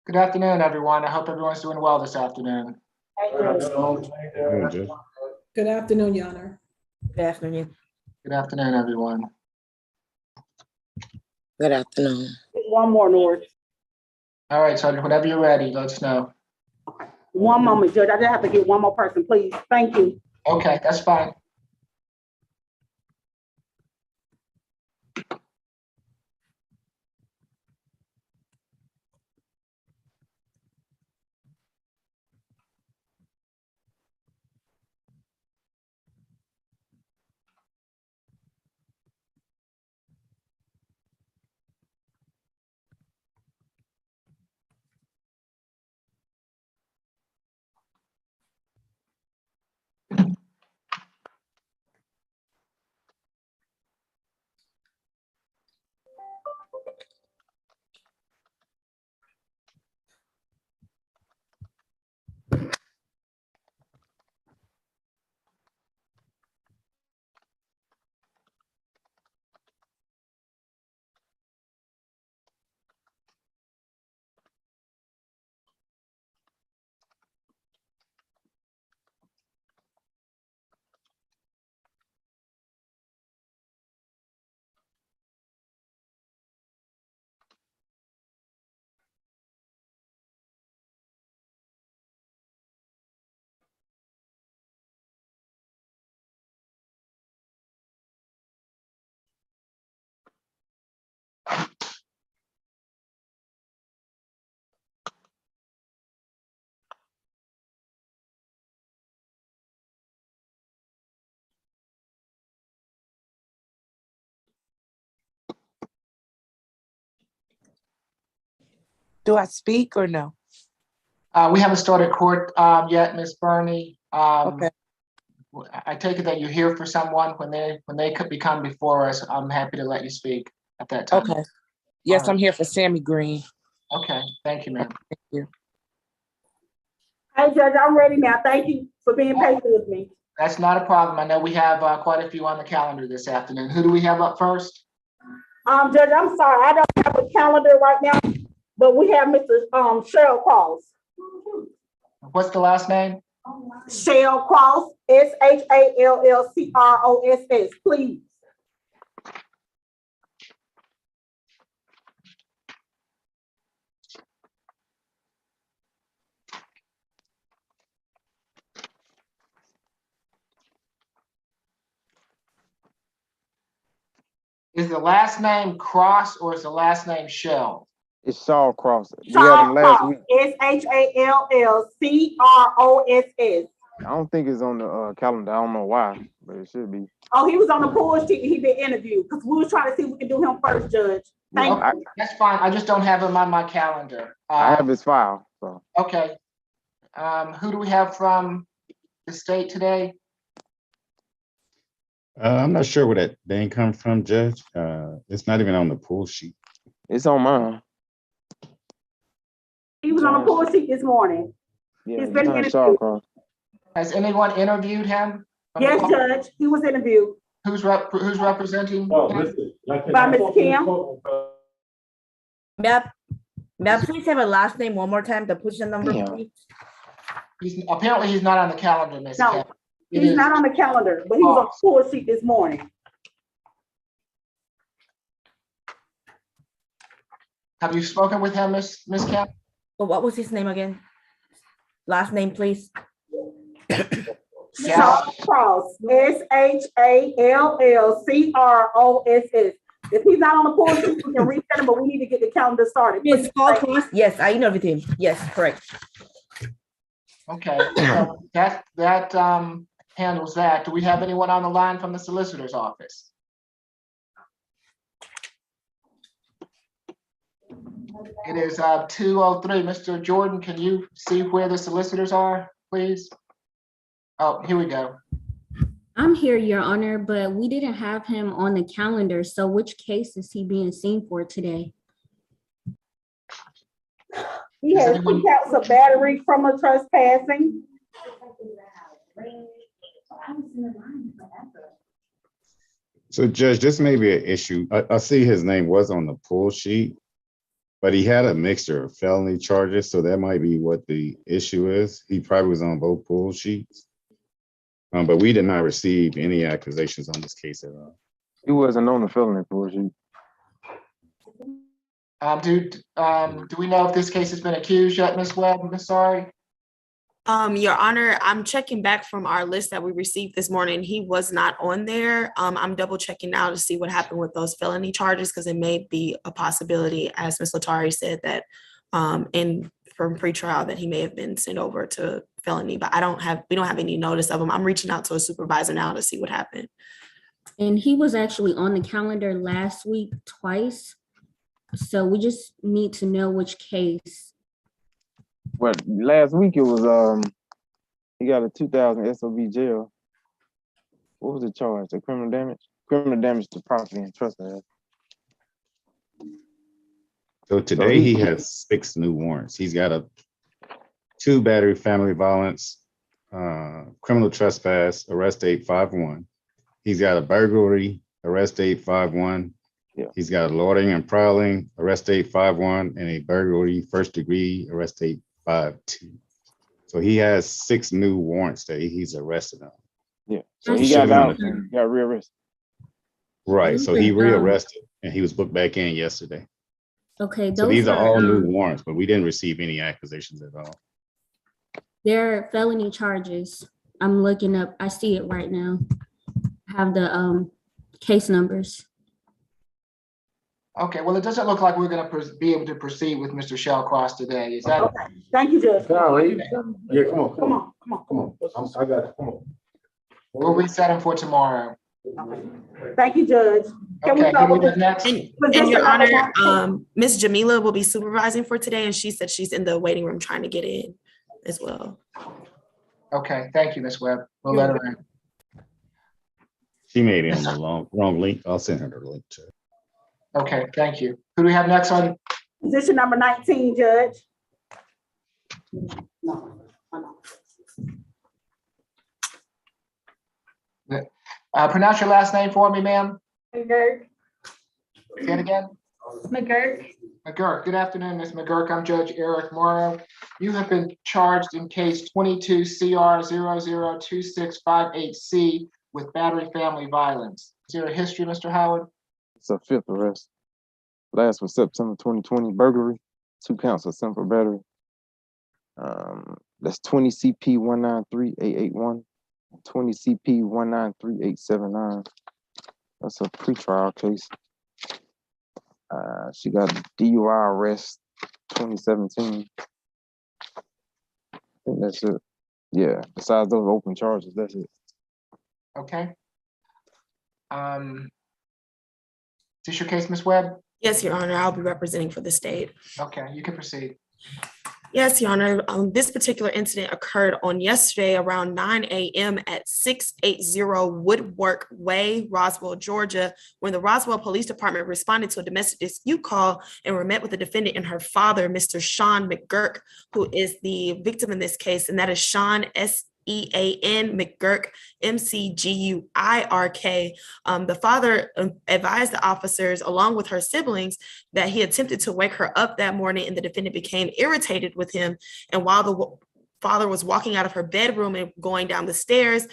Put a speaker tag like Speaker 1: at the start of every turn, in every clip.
Speaker 1: Good afternoon, everyone. I hope everyone's doing well this afternoon.
Speaker 2: Good, Judge.
Speaker 3: Good afternoon, Your Honor.
Speaker 4: Good afternoon.
Speaker 1: Good afternoon, everyone.
Speaker 5: Good afternoon.
Speaker 6: One more, Lord.
Speaker 1: All right, Sergeant, whenever you're ready, let us know.
Speaker 6: One moment, Judge. I just have to get one more person, please. Thank you.
Speaker 1: Okay, that's fine.
Speaker 4: Do I speak or no?
Speaker 1: We haven't started court yet, Ms. Burney.
Speaker 4: Okay.
Speaker 1: I take it that you're here for someone when they could become before us. I'm happy to let you speak at that time.
Speaker 4: Okay. Yes,
Speaker 1: All right.
Speaker 4: I'm here for Sammy Green.
Speaker 1: Okay, thank you, ma'am.
Speaker 4: Thank you.
Speaker 6: Hey, Judge, I'm ready now. Thank you for being patient with me.
Speaker 1: That's not a problem. I know we have quite a few on the calendar this afternoon. Who do we have up first?
Speaker 6: Judge, I'm sorry. I don't have a calendar right now, but we have Mr. Cheryl Cross.
Speaker 1: What's the last name?
Speaker 6: Cheryl Cross, SHALLCROSS, please.
Speaker 1: Is the last name Cross or is the last name Shell?
Speaker 2: It's Shaw Cross. We had
Speaker 6: Cheryl
Speaker 2: him last
Speaker 6: Cross,
Speaker 2: week.
Speaker 6: SHALLCROSS.
Speaker 2: I don't think it's on the calendar. I don't know why, but it should be.
Speaker 6: Oh, he was on the pull sheet. He been interviewed because we was trying to see if we could do him first, Judge. Thank
Speaker 1: Okay, that's fine. I just don't have him on my calendar.
Speaker 2: I have his file. So
Speaker 1: Okay. Who do we have from the state today?
Speaker 7: I'm not sure where that name come from, Judge. It's not even on the pool sheet.
Speaker 2: it's on mine.
Speaker 6: He was on the pull sheet this morning.
Speaker 2: Yeah,
Speaker 6: He's been
Speaker 2: John
Speaker 6: interviewed.
Speaker 2: Shaw Cross.
Speaker 1: Has anyone interviewed him?
Speaker 6: Yes, Judge, he was interviewed
Speaker 1: Who's representing?
Speaker 6: by Ms. Kim.
Speaker 4: May I please have a last name one more time, the push number,
Speaker 2: Yeah.
Speaker 4: please?
Speaker 1: Apparently he's not on the calendar, Ms.
Speaker 6: No,
Speaker 1: Kim. It
Speaker 6: He's
Speaker 1: is-
Speaker 6: not on the calendar, but he was on the pull sheet this morning.
Speaker 1: Have you spoken with him, Ms. Kim?
Speaker 4: But what was his name again? Last name, please.
Speaker 6: Shaw Cross, SHALLCROSS. If he's not on the pull sheet, we can reset him, but we need to get the calendar started.
Speaker 4: Yes, Paul Cross. Yes, I interviewed him. Yes, correct.
Speaker 1: Okay, so that handles that. Do we have anyone on the line from the solicitor's office? It is 2:03. Mr. Jordan, can you see where the solicitors are, please? Oh, here we go.
Speaker 8: I'm here, Your Honor, but we didn't have him on the calendar. So which case is he being seen for today?
Speaker 6: He has 2 counts of battery from a trespassing.
Speaker 7: So, Judge, this may be an issue. I see his name was on the pool sheet, But he had a mixture of felony charges, so that might be what the issue is. He probably was on both pool sheets. But we did not receive any accusations on this case at all.
Speaker 2: He wasn't on the felony for you.
Speaker 1: Do we know if this case has been accused yet, Ms. Webb? I'm sorry.
Speaker 5: Your Honor, I'm checking back from our list that we received this morning. He was not on there. I'm double checking now to see what happened with those felony charges, because it may be a possibility, as Ms. Latari said, that from pretrial that he may have been sent over to felony, but we don't have any notice of him. I'm reaching out to a supervisor now to see what happened.
Speaker 8: And he was actually on the calendar last week twice. So we just need to know which case.
Speaker 2: But last week it was he got a 2,000 SOB jail. What was the charge? The criminal damage? Criminal damage to property and trespass.
Speaker 7: So today he has 6 new warrants. He's got 2 battery family violence, criminal trespass, arrest date 5-1. He's got a burglary, arrest date 5-1.
Speaker 2: Yeah.
Speaker 7: He's got loitering and prowling, arrest date 5-1, and a burglary, first degree, arrest date 5-2. So he has 6 new warrants that he's arrested on.
Speaker 2: Yeah. So he got out and got rearrested.
Speaker 7: Right. So he rearrested and he was booked back in yesterday.
Speaker 8: Okay,
Speaker 7: So these are all new warrants, but we didn't receive any accusations at all.
Speaker 8: they're felony charges. I'm looking up, I see it right now. I have the case numbers.
Speaker 1: Okay, well, it doesn't look like we're gonna be able to proceed with Mr. Shellcross today. Is that?
Speaker 6: Okay, thank you, Judge.
Speaker 9: Can I leave? Yeah, come on,
Speaker 6: Come on, come on.
Speaker 9: come on. I got it, come on.
Speaker 1: We'll reset him for tomorrow.
Speaker 6: Okay. Thank you, Judge. Can we
Speaker 1: Okay,
Speaker 6: go
Speaker 1: who we
Speaker 6: with
Speaker 1: got
Speaker 6: the
Speaker 1: next?
Speaker 5: And
Speaker 6: position
Speaker 5: Your
Speaker 6: number
Speaker 5: Honor,
Speaker 6: 19?
Speaker 5: Ms. Jamila will be supervising for today, and she said she's in the waiting room trying to get in as well.
Speaker 1: Okay, thank you, Ms. Webb. We'll let her in.
Speaker 7: She made it on the wrong link. I'll send her the link to it.
Speaker 1: Okay, thank you. Who do we have next on?
Speaker 6: Position number 19, Judge.
Speaker 1: Pronounce your last name for me, ma'am.
Speaker 6: McGurk.
Speaker 1: Say it again.
Speaker 6: McGurk.
Speaker 1: McGurk. Good afternoon, Ms. McGurk. I'm Judge Eric Morrow. You have been charged in case 22 CR 002658C with battery family violence. Is there a history, Mr. Howard?
Speaker 2: It's a 5th arrest. Last was September 2020, burglary, 2 counts of simple battery. That's 20 CP 193-881, 20 CP 193-879. That's a pretrial case. She got DUI arrest 2017. I think that's it. Yeah, besides those open charges, that's it.
Speaker 1: Okay. Is this your case, Ms. Webb?
Speaker 5: Yes, Your Honor, I'll be representing for the state.
Speaker 1: Okay, you can proceed.
Speaker 5: Yes, Your Honor. This particular incident occurred on yesterday around 9 a.m. at 680 Woodwork Way, Roswell, Georgia, when the Roswell Police Department responded to a domestic dispute call and were met with the defendant and her father, Mr. Sean McGurk, who is the victim in this case, and that is Sean S.E.A.N. McGurk, M.C.G.U.I.R.K. The father advised the officers, along with her siblings, that he attempted to wake her up that morning, and the defendant became irritated with him. And while the father was walking out of her bedroom and going down the stairs,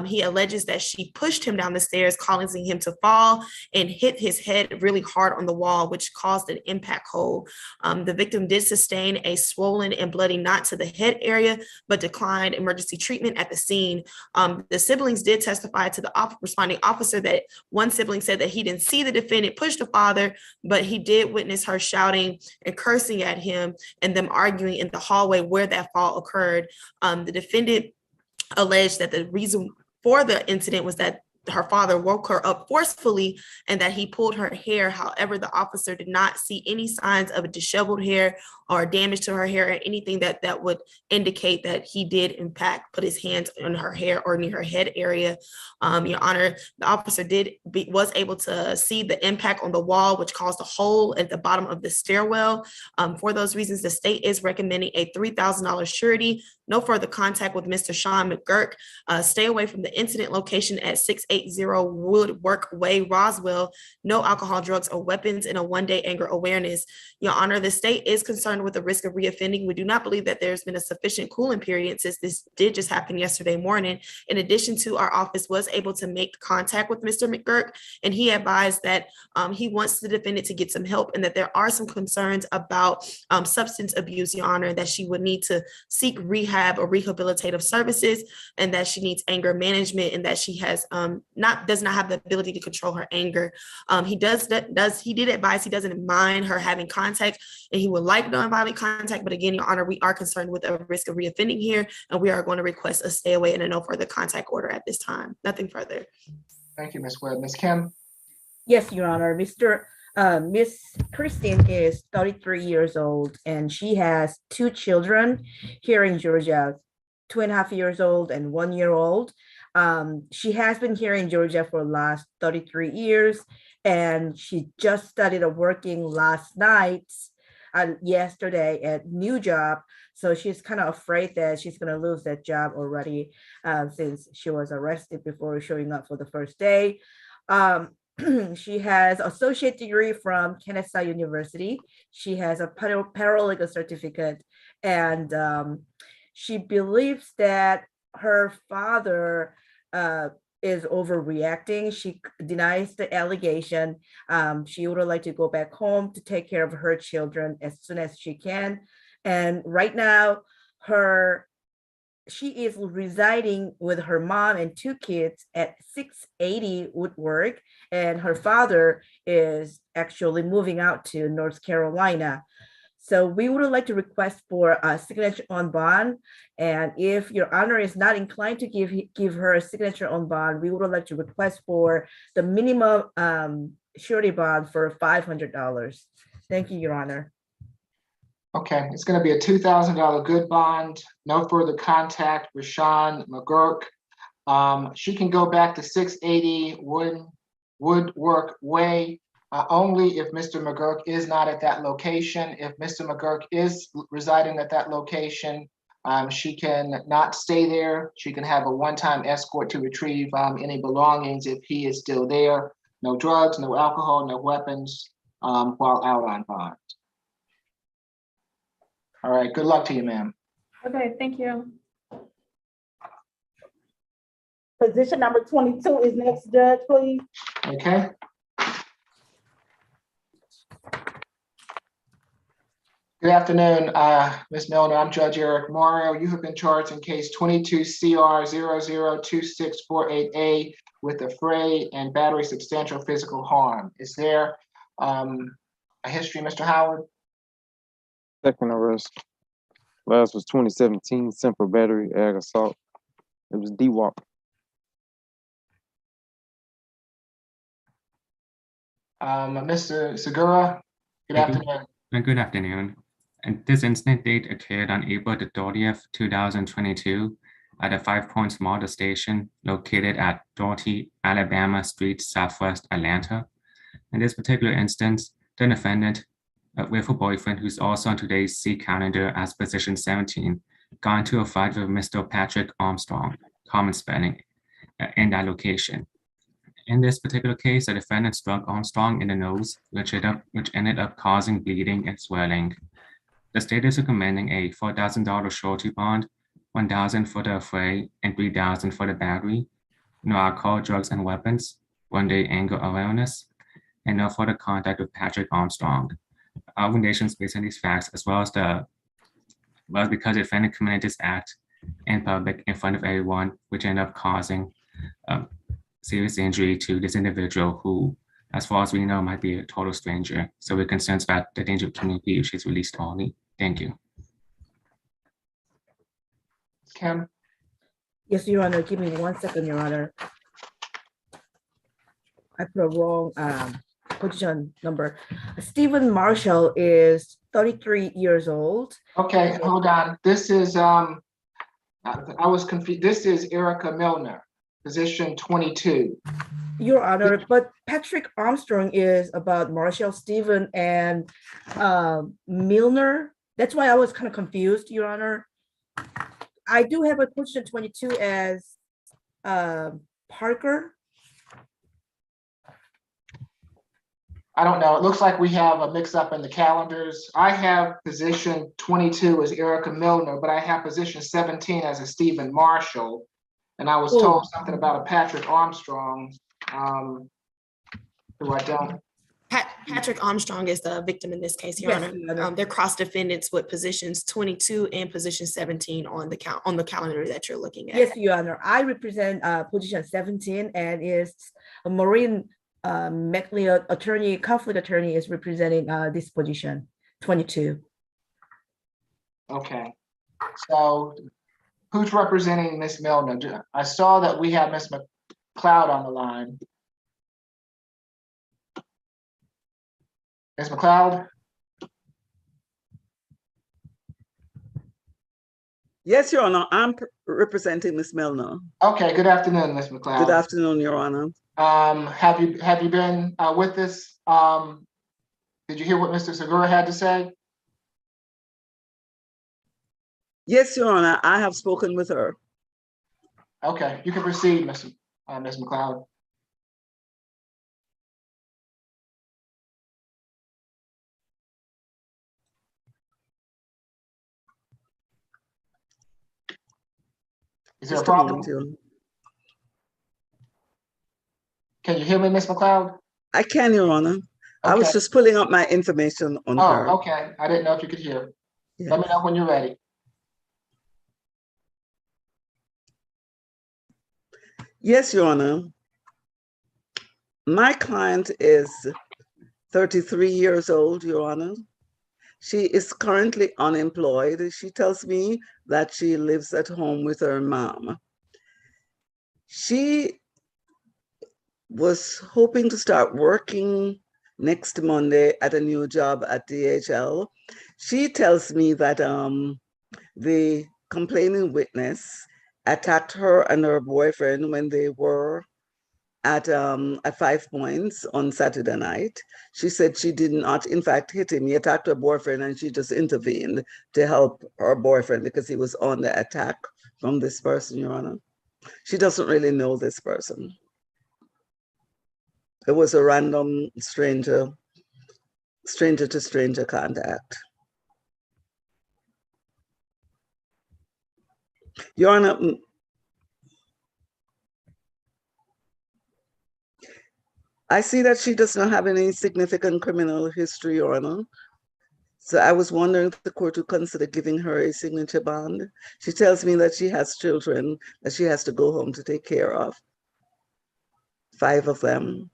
Speaker 5: he alleges that she pushed him down the stairs, causing him to fall and hit his head really hard on the wall, which caused an impact hole. The victim did sustain a swollen and bloody knot to the head area, but declined emergency treatment at the scene. The siblings did testify to the responding officer that one sibling said that he didn't see the defendant push the father, but he did witness her shouting and cursing at him and them arguing in the hallway where that fall occurred. The defendant alleged that the reason for the incident was that her father woke her up forcefully and that he pulled her hair. However, the officer did not see any signs of a disheveled hair or damage to her hair or anything that would indicate that he did in fact put his hands on her hair or near her head area. Your Honor, the officer was able to see the impact on the wall, which caused a hole at the bottom of the stairwell. For those reasons, the state is recommending a $3,000 surety No further contact with Mr. Sean McGurk. Stay away from the incident location at 680 Woodwork Way, Roswell. No alcohol, drugs, or weapons, and a one-day anger awareness. Your Honor, the state is concerned with the risk of reoffending. We do not believe that there's been a sufficient cooling period since this did just happen yesterday morning. In addition to, our office was able to make contact with Mr. McGurk, and he advised that he wants the defendant to get some help and that there are some concerns about substance abuse, Your Honor, that she would need to seek rehab or rehabilitative services, and that she needs anger management, and that she has does not have the ability to control her anger. He did advise he doesn't mind her having contact, and he would like nonviolent contact. But again, Your Honor, we are concerned with a risk of reoffending here, and we are going to request a stay away and a no further contact order at this time. Nothing further.
Speaker 1: Thank you, Ms. Webb. Ms. Kim?
Speaker 4: Yes, Your Honor. Miss Christine is 33 years old, and she has two children here in Georgia, 2.5 years old and 1 year old. She has been here in Georgia for the last 33 years, and she just started working last night, yesterday at new job. So she's kind of afraid that she's going to lose that job already, since she was arrested before showing up for the first day. She has associate degree from Kennesaw University. She has a paralegal certificate, and she believes that her father is overreacting. She denies the allegation. She would like to go back home to take care of her children as soon as she can. And right now, she is residing with her mom and two kids at 680 Woodwork, and her father is actually moving out to North Carolina. So we would like to request for a signature on bond. And if Your Honor is not inclined to give her a signature on bond, we would like to request for the minimum surety bond for $500. Thank you, Your Honor.
Speaker 1: Okay, it's going to be a $2,000 good bond, no further contact with Sean McGurk. She can go back to 680 Woodwork Way only if Mr. McGurk is not at that location. If Mr. McGurk is residing at that location, she can not stay there. She can have a one-time escort to retrieve any belongings if he is still there. No drugs, no alcohol, no weapons while out on bond. All right, good luck to you, ma'am.
Speaker 6: Okay, thank you. Position number 22 is next, Judge, please.
Speaker 1: Okay. Good afternoon, Ms. Milner. I'm Judge Eric Mario. You have been charged in case 22 CR 002648A with affray and battery substantial physical harm. Is there a history, Mr. Howard?
Speaker 2: Second arrest. Last was 2017, simple battery, ag assault. It was DWAP.
Speaker 1: Mr. Segura, good afternoon.
Speaker 10: Good afternoon. And this incident date occurred on April the 30th, 2022 at a 5 Points Motor Station located at Doherty, Alabama Street, Southwest Atlanta. In this particular instance, the defendant, with her boyfriend, who's also on today's C calendar as position 17, got into a fight with Mr. Patrick Armstrong, common spelling, in that location. In this particular case, the defendant struck Armstrong in the nose, which ended up causing bleeding and swelling. The state is recommending a $4,000 surety bond, $1,000 for the affray, and $3,000 for the battery. No alcohol, drugs, and weapons, one-day anger awareness, and no further contact with Patrick Armstrong. Our recommendations based on these facts, as well as because the defendant committed this act in public in front of everyone, which ended up causing serious injury to this individual who, as far as we know, might be a total stranger. So we're concerned about the danger of community if she's released only. Thank you.
Speaker 1: Kim?
Speaker 4: Yes, Your Honor. Give me 1 second, Your Honor. I put a wrong position number. Stephen Marshall is 33 years old.
Speaker 1: Okay, hold on. This is, I was confused. This is Erica Milner, position 22.
Speaker 4: Your Honor, but Patrick Armstrong is about Marshall, Stephen, and Milner. That's why I was kind of confused, Your Honor. I do have a position 22 as Parker.
Speaker 1: I don't know. It looks like we have a mix up in the calendars. I have position 22 as Erica Milner, but I have position 17 as a Stephen Marshall. And I was told something about a Patrick Armstrong, who I don't.
Speaker 5: Patrick Armstrong is the victim in this case, Your
Speaker 4: Yes,
Speaker 5: Honor.
Speaker 4: Your Honor.
Speaker 5: They're cross defendants with positions 22 and position 17 on the calendar that you're looking at.
Speaker 4: Yes, Your Honor. I represent position 17, and is Maureen McLeod, attorney, conflict attorney, is representing this position 22.
Speaker 1: Okay. So who's representing Miss Milner? I saw that we have Miss McLeod on the line. Ms. McLeod?
Speaker 11: Yes, Your Honor, I'm representing Ms. Milner.
Speaker 1: Okay, good afternoon, Ms. McLeod.
Speaker 11: Good afternoon, Your Honor.
Speaker 1: Have you been with us? Did you hear what Mr. Segura had to say?
Speaker 11: Yes, Your Honor, I have spoken with her.
Speaker 1: Okay, you can proceed, Ms. McLeod. Is there a
Speaker 11: Just a
Speaker 1: problem?
Speaker 11: moment, Your Honor.
Speaker 1: Can you hear me, Ms. McLeod?
Speaker 11: I can, Your Honor. I was
Speaker 1: Okay.
Speaker 11: just pulling up my information on her.
Speaker 1: Oh, okay. I didn't know if you could hear.
Speaker 11: Yes.
Speaker 1: Let me know when you're ready.
Speaker 11: Yes, Your Honor. My client is 33 years old, Your Honor. She is currently unemployed. She tells me that she lives at home with her mom. She was hoping to start working next Monday at a new job at DHL. She tells me that the complaining witness attacked her and her boyfriend when they were at 5 Points on Saturday night. She said she did not, in fact, hit him. He attacked her boyfriend and she just intervened to help her boyfriend because he was on the attack from this person, Your Honor. She doesn't really know this person. It was a random stranger to stranger contact. Your Honor, I see that she does not have any significant criminal history, Your Honor. So I was wondering if the court would consider giving her a signature bond. She tells me that she has children that she has to go home to take care of. 5 of them.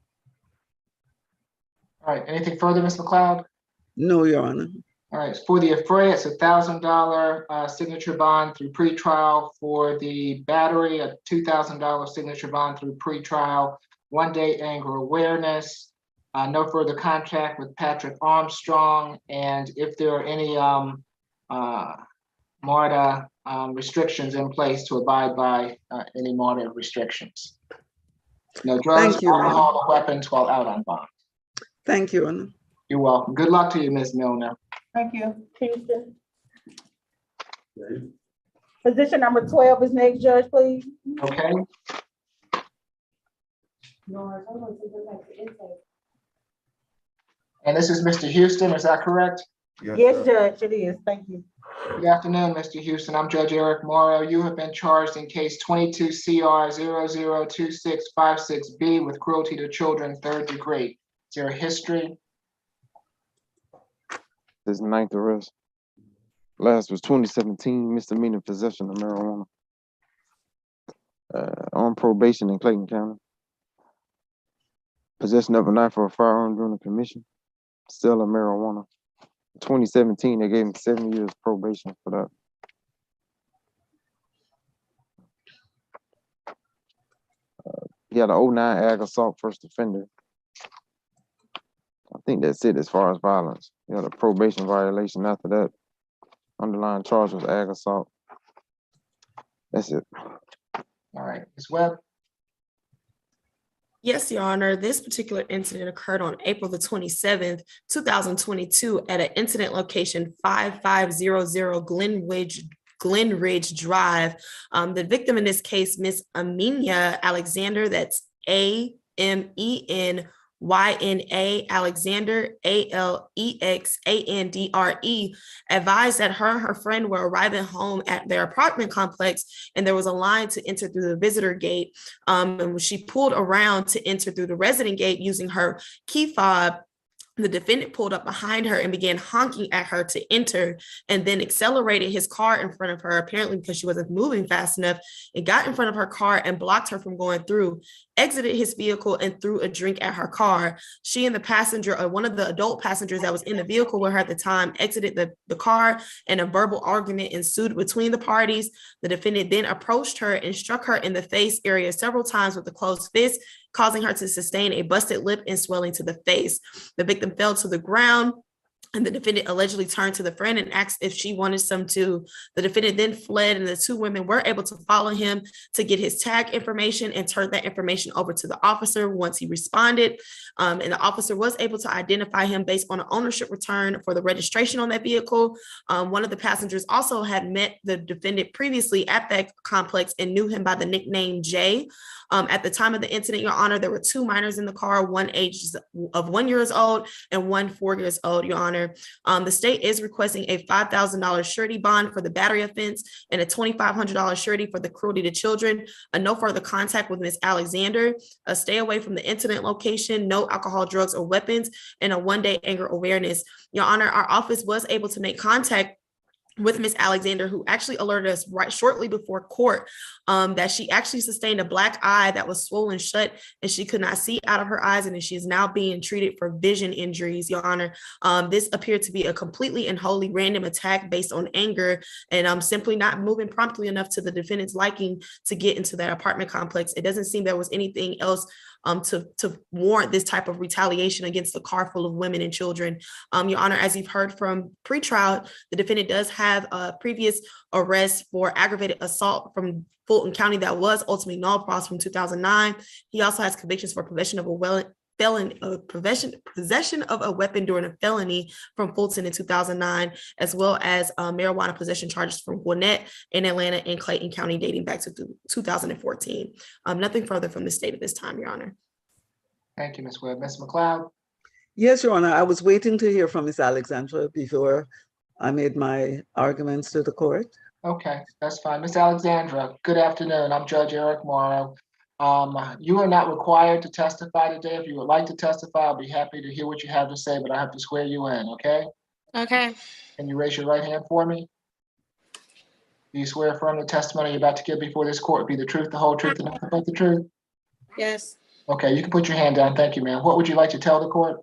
Speaker 1: All right, anything further, Ms. McLeod?
Speaker 11: No, Your Honor.
Speaker 1: All right, for the affray, it's $1,000 signature bond through pretrial. For the battery, a $2,000 signature bond through pretrial. 1-day anger awareness. No further contact with Patrick Armstrong. And if there are any MARTA restrictions in place, to abide by any MARTA restrictions. No drugs,
Speaker 11: Thank you,
Speaker 1: alcohol, or weapons while out on bond.
Speaker 11: Thank you, Your Honor.
Speaker 1: You're welcome. Good luck to you, Ms. Milner.
Speaker 6: Thank you, Houston. Position number 12 is next, Judge, please.
Speaker 1: Okay. And this is Mr. Houston, is that correct?
Speaker 6: Yes, Judge, it is. Thank you.
Speaker 1: Good afternoon, Mr. Houston. I'm Judge Eric Morrow. You have been charged in case 22 CR 002656B with cruelty to children, 3rd degree. Is there a history?
Speaker 2: This is 9th arrest. Last was 2017, misdemeanor possession of marijuana. On probation in Clayton County. Possession of a knife or a firearm during the commission. Sale of marijuana. 2017, they gave him 7 years probation for that. He had an 09 ag assault first offender. I think that's it as far as violence. He had a probation violation after that. Underlying charge was ag assault. That's it.
Speaker 1: All right, Ms. Webb.
Speaker 5: Yes, Your Honor. This particular incident occurred on April the 27th, 2022 at an incident location 5500 Glen Ridge Drive. The victim in this case, Miss Amenia Alexander, that's AMENYNA Alexander ALEXANDRE, advised that her and her friend were arriving home at their apartment complex, and there was a line to enter through the visitor gate. And when she pulled around to enter through the resident gate using her key fob, the defendant pulled up behind her and began honking at her to enter, and then accelerated his car in front of her, apparently because she wasn't moving fast enough. It got in front of her car and blocked her from going through, exited his vehicle and threw a drink at her car. She and the passenger, or one of the adult passengers that was in the vehicle with her at the time, exited the car, and a verbal argument ensued between the parties. The defendant then approached her and struck her in the face area several times with a closed fist, causing her to sustain a busted lip and swelling to the face. The victim fell to the ground, and the defendant allegedly turned to the friend and asked if she wanted some too. The defendant then fled, and the two women were able to follow him to get his tag information and turn that information over to the officer once he responded. And the officer was able to identify him based on an ownership return for the registration on that vehicle. One of the passengers also had met the defendant previously at that complex and knew him by the nickname Jay. At the time of the incident, Your Honor, there were two minors in the car, one age of 1 year old and one 4 years old, Your Honor. The state is requesting a $5,000 surety bond for the battery offense and a $2,500 surety for the cruelty to children. No further contact with Ms. Alexander, a stay away from the incident location, no alcohol, drugs, or weapons, and a 1-day anger awareness. Your Honor, our office was able to make contact with Miss Alexander, who actually alerted us right shortly before court that she actually sustained a black eye that was swollen shut and she could not see out of her eyes, and she is now being treated for vision injuries, Your Honor. This appeared to be a completely and wholly random attack based on anger and simply not moving promptly enough to the defendant's liking to get into that apartment complex. It doesn't seem there was anything else to warrant this type of retaliation against a car full of women and children. Your Honor, as you've heard from pretrial, the defendant does have a previous arrest for aggravated assault from Fulton County that was ultimately null pros from 2009. He also has convictions for possession of a weapon during a felony from Fulton in 2009, as well as marijuana possession charges from Gwinnett in Atlanta and Clayton County dating back to 2014. Nothing further from the state at this time, Your Honor.
Speaker 1: Thank you, Ms. Webb. Ms. McLeod?
Speaker 11: Yes, Your Honor, I was waiting to hear from Ms. Alexandra before I made my arguments to the court.
Speaker 1: Okay, that's fine. Ms. Alexandra, good afternoon. I'm Judge Eric Morrow. You are not required to testify today. If you would like to testify, I'll be happy to hear what you have to say, but I have to swear you in, okay?
Speaker 5: Okay.
Speaker 1: Can you raise your right hand for me? Do you swear affirm the testimony you're about to give before this court be the truth, the whole truth, and nothing but the truth?
Speaker 5: Yes.
Speaker 1: Okay, you can put your hand down. Thank you, ma'am. What would you like to tell the court?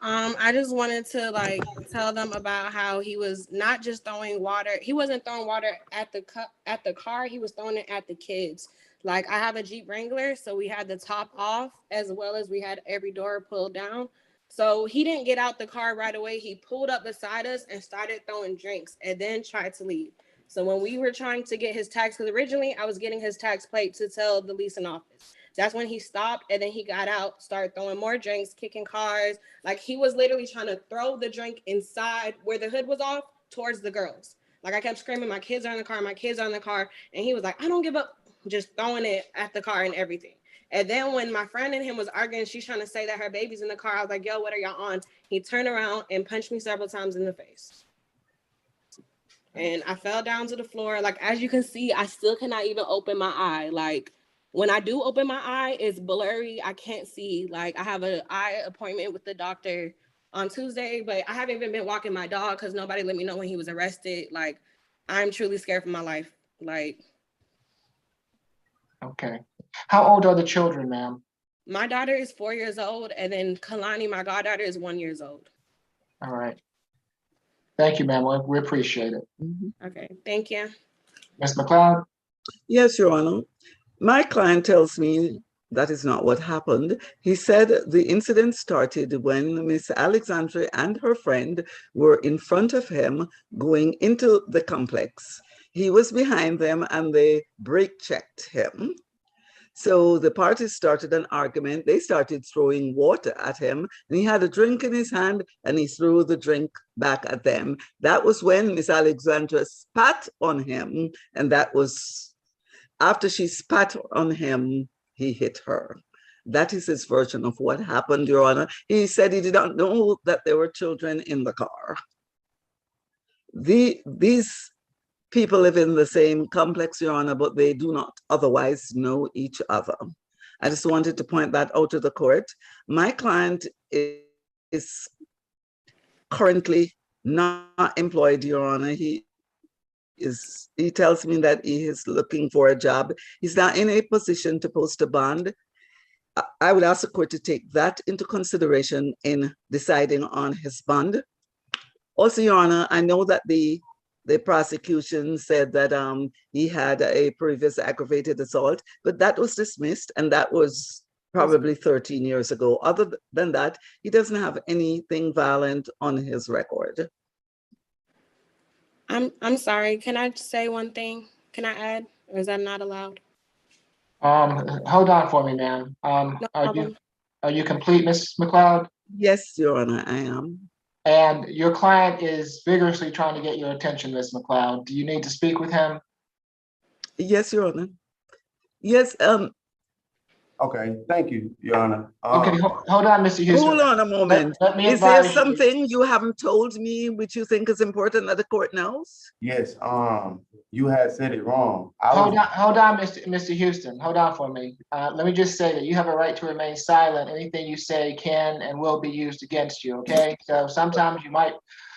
Speaker 12: I just wanted to tell them about how he was not just throwing water. He wasn't throwing water at the car. He was throwing it at the kids. Like, I have a Jeep Wrangler, so we had the top off as well as we had every door pulled down. So he didn't get out the car right away. He pulled up beside us and started throwing drinks and then tried to leave. So when we were trying to get his tax, because originally I was getting his tax plate to tell the leasing office. That's when he stopped, and then he got out, started throwing more drinks, kicking cars. Like, he was literally trying to throw the drink inside where the hood was off towards the girls. Like, I kept screaming, my kids are in the car, my kids are in the car. And he was like, I don't give up, just throwing it at the car and everything. And then when my friend and him was arguing, she's trying to say that her baby's in the car. I was like, yo, what are y'all on? He turned around and punched me several times in the face. And I fell down to the floor. Like, as you can see, I still cannot even open my eye. Like, when I do open my eye, it's blurry. I can't see. Like, I have an eye appointment with the doctor on Tuesday, but I haven't even been walking my dog because nobody let me know when he was arrested. Like, I'm truly scared for my life. Like.
Speaker 1: Okay. How old are the children, ma'am?
Speaker 12: My daughter is 4 years old, and then Kalani, my goddaughter, is 1 year old.
Speaker 1: All right. Thank you, ma'am. We appreciate it.
Speaker 12: Okay, thank you.
Speaker 1: Ms. McLeod?
Speaker 11: Yes, Your Honor. My client tells me that is not what happened. He said the incident started when Miss Alexandra and her friend were in front of him going into the complex. He was behind them and they brake checked him. So the parties started an argument. They started throwing water at him, and he had a drink in his hand, and he threw the drink back at them. That was when Miss Alexandra spat on him, and that was after she spat on him, he hit her. That is his version of what happened, Your Honor. He said he did not know that there were children in the car. These people live in the same complex, Your Honor, but they do not otherwise know each other. I just wanted to point that out to the court. My client is currently not employed, Your Honor. He tells me that he is looking for a job. He's not in a position to post a bond. I would ask the court to take that into consideration in deciding on his bond. Also, Your Honor, I know that the prosecution said that he had a previous aggravated assault, but that was dismissed, and that was probably 13 years ago. Other than that, he doesn't have anything violent on his record.
Speaker 12: I'm sorry. Can I say one thing? Can I add, or is that not allowed?
Speaker 1: Hold on for me, ma'am.
Speaker 12: No problem.
Speaker 1: Are you complete, Ms. McLeod?
Speaker 11: Yes, Your Honor, I am.
Speaker 1: And your client is vigorously trying to get your attention, Ms. McLeod. Do you need to speak with him?
Speaker 11: Yes, Your Honor. Yes,
Speaker 9: Okay, thank you, Your Honor.
Speaker 1: Okay, hold on, Mr. Houston.
Speaker 11: hold on a moment.
Speaker 1: Let me
Speaker 11: Is there
Speaker 1: advise you.
Speaker 11: something you haven't told me which you think is important that the court knows?
Speaker 9: Yes, you had said it wrong.
Speaker 1: Hold on, Mr. Houston. Hold on for me. Let me just say that you have a right to remain silent. Anything you say can and will be used against you, okay? So sometimes you might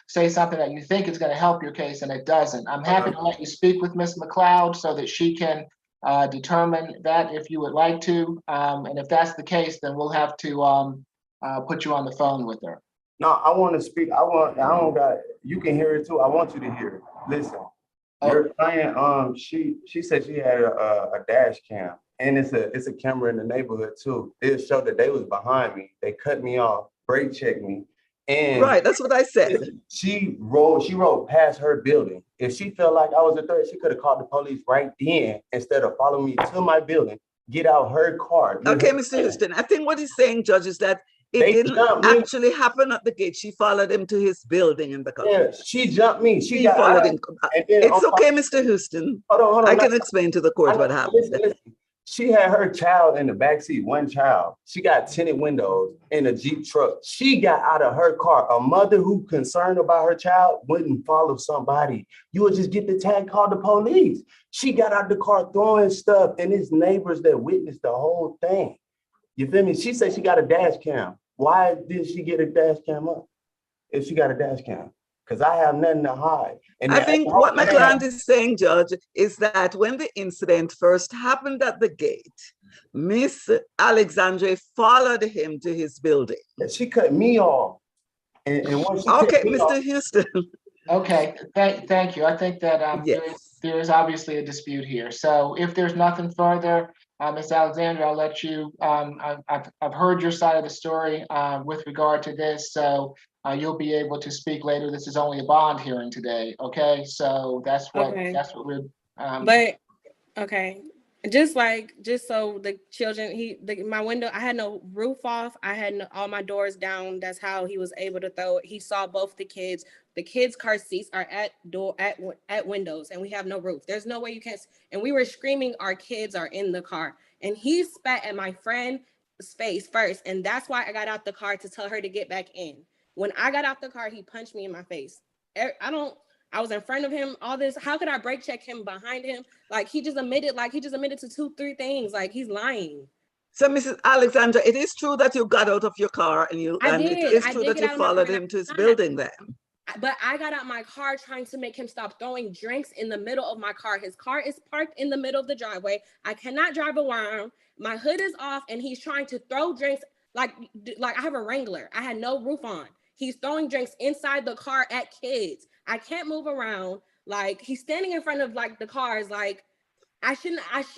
Speaker 1: say something that you think is going to help your case and it doesn't. I'm happy to let you speak with Ms. McLeod so that she can determine that if you would like to. And if that's the case, then we'll have to put you on the phone with her.
Speaker 9: No, I want to speak. You can hear it too. I want you to hear it. Listen. Your client, she said she had a dash cam, and it's a camera in the neighborhood too. It showed that they was behind me. They cut me off, brake checked me, and
Speaker 11: right. That's what I said.
Speaker 9: She rode past her building. If she felt like I was a threat, she could have called the police right then instead of following me to my building, get out her car.
Speaker 11: Okay, Mr. Houston, I think what he's saying, Judge, is that it didn't actually happen at the gate. She followed him to his building in the car.
Speaker 9: Yeah, she jumped me. She got
Speaker 11: followed
Speaker 9: out.
Speaker 11: him. It's okay, Mr. Houston.
Speaker 9: Hold on.
Speaker 11: I can explain to the court what happened.
Speaker 9: Listen. She had her child in the backseat, one child. She got tinted windows in a Jeep truck. She got out of her car. A mother who concerned about her child wouldn't follow somebody. You would just get the tag, call the police. She got out the car throwing stuff, and it's neighbors that witnessed the whole thing. You feel me? She said she got a dash cam. Why did she get a dash cam up if she got a dash cam? Because I have nothing to hide. And
Speaker 11: I think what my client is saying, Judge, is that when the incident first happened at the gate, Miss Alexandre followed him to his building.
Speaker 9: She cut me off. And when she
Speaker 11: okay, Mr. Houston.
Speaker 1: Okay, thank you. I think that there is obviously a dispute here. So if there's nothing further, Ms. Alexandra, I'll let you, I've heard your side of the story with regard to this. So you'll be able to speak later. This is only a bond hearing today. Okay, so that's what we're.
Speaker 12: But okay, just so the children, my window, I had no roof off. I had all my doors down. That's how he was able to throw it. He saw both the kids. The kids' car seats are at windows, and we have no roof. There's no way you can. And we were screaming, our kids are in the car, and he spat at my friend's face first, and that's why I got out the car to tell her to get back in. When I got out the car, he punched me in my face. I was in front of him, all this. How could I brake check him behind him? Like, he just admitted to 2-3 things. Like, he's lying.
Speaker 11: So, Mrs. Alexandra, it is true that you got out of your car and it is true that you followed him to his building then.
Speaker 12: But I got out my car trying to make him stop throwing drinks in the middle of my car. His car is parked in the middle of the driveway. I cannot drive around. My hood is off, and he's trying to throw drinks like I have a Wrangler. I had no roof on. He's throwing drinks inside the car at kids. I can't move around. Like, he's standing in front of the cars. Like, I should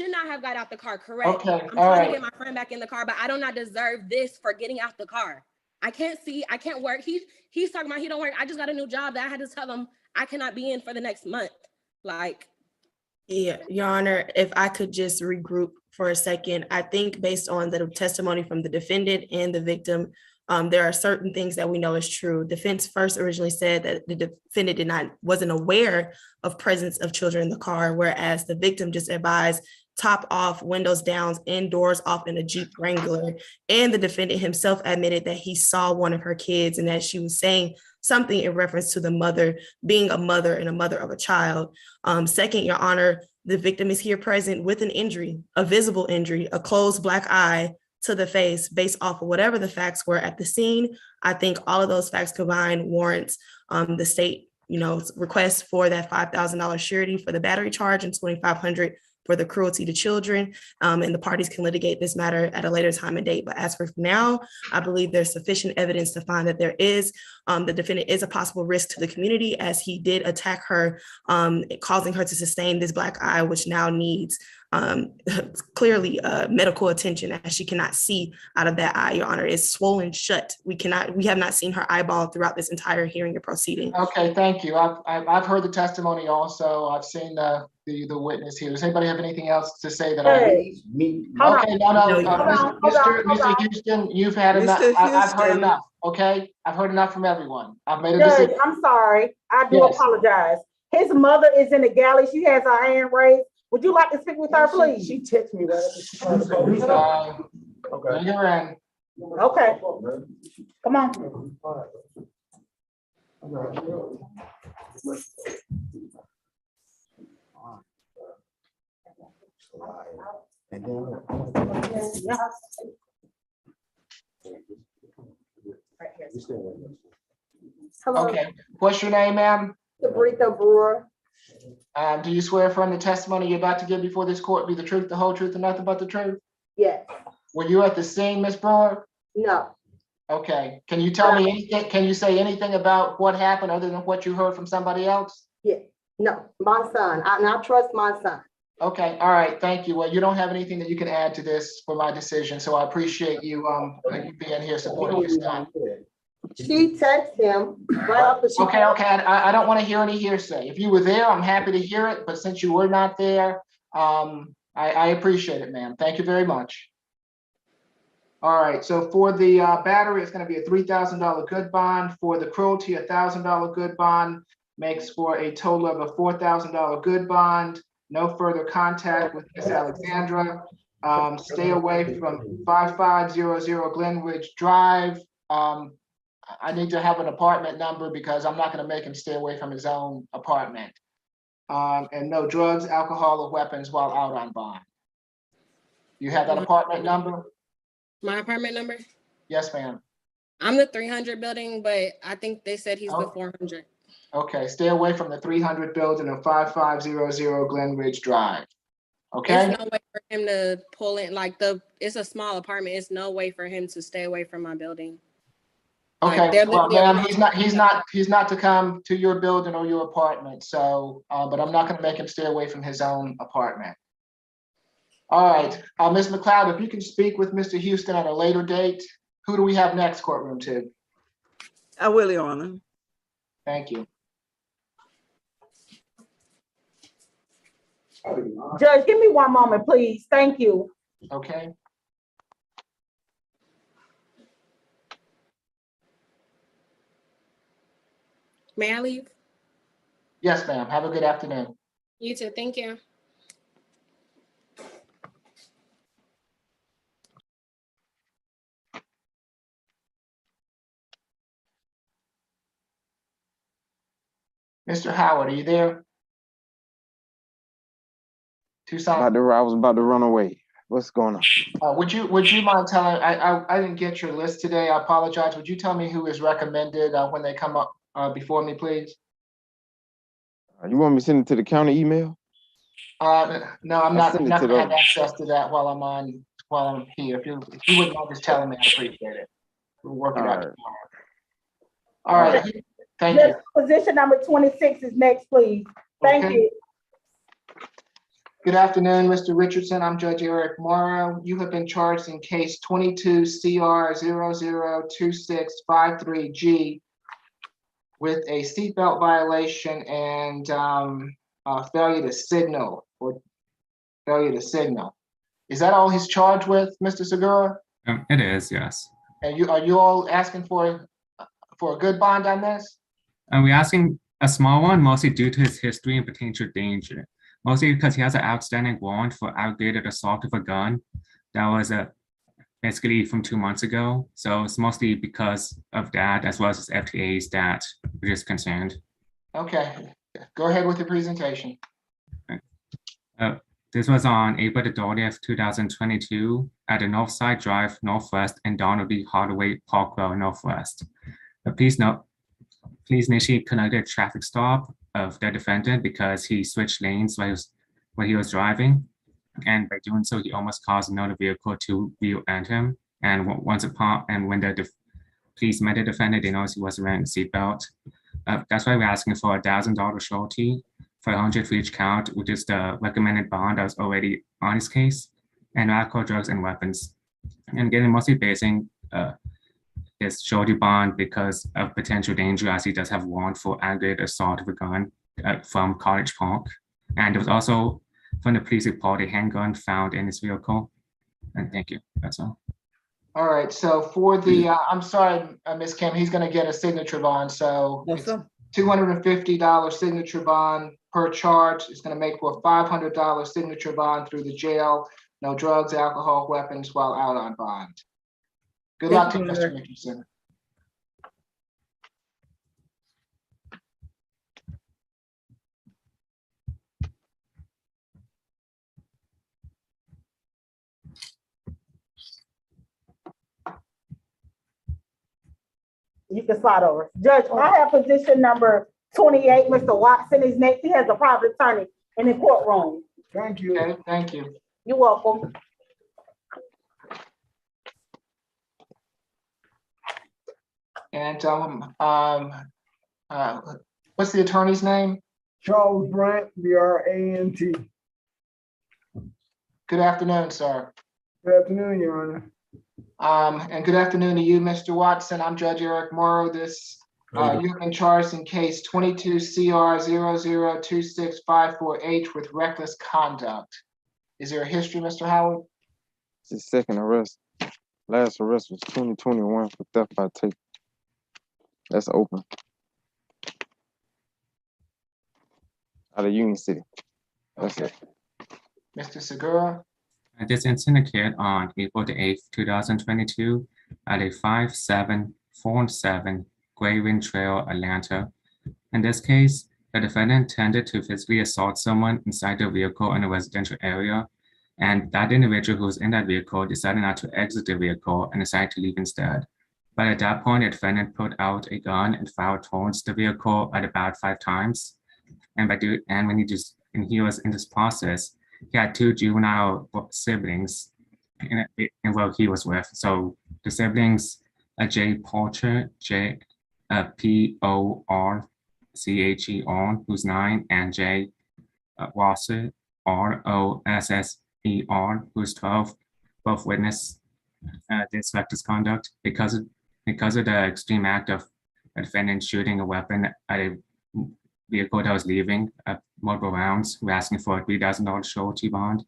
Speaker 12: not have got out the car. Correct.
Speaker 1: Okay.
Speaker 12: I'm trying to get my friend back in the car, but I do not deserve this for getting out the car. I can't see. I can't work. He's talking about he don't work. I just got a new job that I had to tell him I cannot be in for the next month. Like,
Speaker 5: Yeah, Your Honor, if I could just regroup for a second, I think based on the testimony from the defendant and the victim, there are certain things that we know is true. Defense first originally said that the defendant wasn't aware of presence of children in the car, whereas the victim just advised top off, windows down, indoors off in a Jeep Wrangler. And the defendant himself admitted that he saw one of her kids and that she was saying something in reference to the mother being a mother and a mother of a child. Second, Your Honor, the victim is here present with an injury, a visible injury, a closed black eye to the face based off of whatever the facts were at the scene. I think all of those facts combined warrants the state, request for that $5,000 surety for the battery charge and $2,500 for the cruelty to children, and the parties can litigate this matter at a later time and date. But as for now, I believe there's sufficient evidence to find that the defendant is a possible risk to the community, as he did attack her, causing her to sustain this black eye, which now needs clearly medical attention, as she cannot see out of that eye. Your Honor, it's swollen shut. We have not seen her eyeball throughout this entire hearing or proceeding.
Speaker 1: Okay, thank you. I've heard the testimony also. I've seen the witness here. Does anybody have anything else to say that
Speaker 6: Hey,
Speaker 1: Okay, no,
Speaker 6: Hold
Speaker 1: Mr. Houston, you've had enough.
Speaker 11: Mr.
Speaker 1: I've heard
Speaker 11: Houston.
Speaker 1: enough, okay? I've heard enough from everyone. I've made a
Speaker 6: Judge,
Speaker 1: decision.
Speaker 6: I'm sorry. I do
Speaker 1: Yes.
Speaker 6: apologize. His mother is in the galley. She has her hand raised. Would you like to speak with her, please?
Speaker 9: She texted me right after she called the police. Okay.
Speaker 1: Bring her in.
Speaker 6: Okay, come on.
Speaker 9: And then
Speaker 6: Hello,
Speaker 1: Okay, what's your name, ma'am?
Speaker 6: Sabrina Brewer.
Speaker 1: Do you swear from the testimony you're about to give before this court be the truth, the whole truth, and nothing but the truth?
Speaker 6: Yes,
Speaker 1: Were you at the scene, Ms. Brewer?
Speaker 6: no,
Speaker 1: Okay, can you tell me anything, can you say anything about what happened other than what you heard from somebody else?
Speaker 6: no, my son. I trust my son.
Speaker 1: Okay, all right, thank you. Well, you don't have anything that you can add to this for my decision, so I appreciate you being here supporting your son.
Speaker 6: She texted him right after she.
Speaker 1: Okay, I don't want to hear any hearsay. If you were there, I'm happy to hear it, but since you were not there, I appreciate it, ma'am. Thank you very much. All right, so for the battery, it's going to be a $3,000 good bond. For the cruelty, a $1,000 good bond makes for a total of a $4,000 good bond. No further contact with Miss Alexandra. Stay away from 5500 Glenridge Drive. I need to have an apartment number because I'm not going to make him stay away from his own apartment. And no drugs, alcohol, or weapons while out on bond. You have that apartment number?
Speaker 12: My apartment number?
Speaker 1: Yes, ma'am.
Speaker 12: I'm the 300 building, but I think they said he's the 400.
Speaker 1: Okay, stay away from the 300 building of 5500 Glenridge Drive. Okay?
Speaker 12: It's no way for him to pull in, it's a small apartment. It's no way for him to stay away from my building.
Speaker 1: Okay, well, ma'am, he's not to come to your building or your apartment, so, but I'm not gonna make him stay away from his own apartment. All right, Ms. McLeod, if you can speak with Mr. Houston at a later date, who do we have next, courtroom two?
Speaker 11: I will, Your Honor.
Speaker 1: Thank you.
Speaker 6: Judge, give me one moment, please. Thank you.
Speaker 1: Okay.
Speaker 12: May I leave?
Speaker 1: Yes, ma'am. Have a good afternoon.
Speaker 12: You too. Thank you.
Speaker 1: Mr. Howard, are you there? Tucson.
Speaker 2: I was about to run away. What's going on?
Speaker 1: Would you mind telling, I didn't get your list today. I apologize. Would you tell me who is recommended when they come up before me, please?
Speaker 2: You want me to send it to the county email?
Speaker 1: No, I'm not gonna have access to that while I'm here. If you wouldn't mind just telling me, I'd appreciate it. We'll work it out tomorrow. All right, thank you.
Speaker 6: Position number 26 is next, please. Thank you.
Speaker 1: Good afternoon, Mr. Richardson. I'm Judge Eric Morrow. You have been charged in case 22 CR 002653G with a seatbelt violation and failure to signal. or failure to signal. Is that all he's charged with, Mr. Segura?
Speaker 10: It is, yes.
Speaker 1: And are you all asking for a good bond on this?
Speaker 10: And we're asking a small one, mostly due to his history and potential danger. Mostly because he has an outstanding warrant for aggravated assault with a gun. That was basically from 2 months ago. So it's mostly because of that, as well as his FTAs, that we're just concerned.
Speaker 1: Okay, go ahead with your presentation.
Speaker 10: This was on April the 30th, 2022 at the Northside Drive Northwest and Donald D. Hardaway Parkwell Northwest. The police initially conducted a traffic stop of the defendant because he switched lanes while he was driving. And by doing so, he almost caused another vehicle to rear-end him. And when the police met the defendant, they noticed he wasn't wearing a seatbelt. That's why we're asking for a $1,000 surety for 100 for each count, which is the recommended bond that was already on his case, and alcohol, drugs, and weapons. And again, mostly basing his surety bond because of potential danger, as he does have warrant for aggravated assault with a gun from College Park. And there was also, from the police report, a handgun found in his vehicle. And thank you, that's all.
Speaker 1: All right, so for the, I'm sorry, Ms. Kim, he's gonna get a signature bond, so it's $250 signature bond per charge. It's gonna make for a $500 signature bond through the jail. No drugs, alcohol, weapons while out on bond. Good luck to you, Mr. Richardson.
Speaker 6: You can slide over. Judge, I have position number 28, Mr. Watson is next. He has a private attorney in the courtroom.
Speaker 1: Thank you. Okay, thank you.
Speaker 6: You're welcome.
Speaker 1: And what's the attorney's name?
Speaker 13: Charles Brandt, B-R-A-N-T.
Speaker 1: Good afternoon, sir.
Speaker 13: Good afternoon, Your Honor.
Speaker 1: And good afternoon to you, Mr. Watson. I'm Judge Eric Morrow. You've been charged in case 22 CR 002654H with reckless conduct. Is there a history, Mr. Howard?
Speaker 2: It's his second arrest. Last arrest was 2021 for theft by tape. That's open. Out of Union City. That's it.
Speaker 1: Mr. Segura?
Speaker 10: This incident occurred on April the 8th, 2022 at a 5747 Graywind Trail, Atlanta. In this case, the defendant intended to physically assault someone inside the vehicle in a residential area, and that individual who was in that vehicle decided not to exit the vehicle and decided to leave instead. But at that point, the defendant put out a gun and fired towards the vehicle at about 5 times. And when he was in this process, he had 2 juvenile siblings in what he was with. So the siblings, Jay Porcher, P-O-R-C-H-E-R, who's 9, and Jay Rosser, R-O-S-S-E-R, who's 12, both witnessed this reckless conduct because of the extreme act of a defendant shooting a weapon at a vehicle that was leaving multiple rounds. We're asking for a $3,000 surety bond,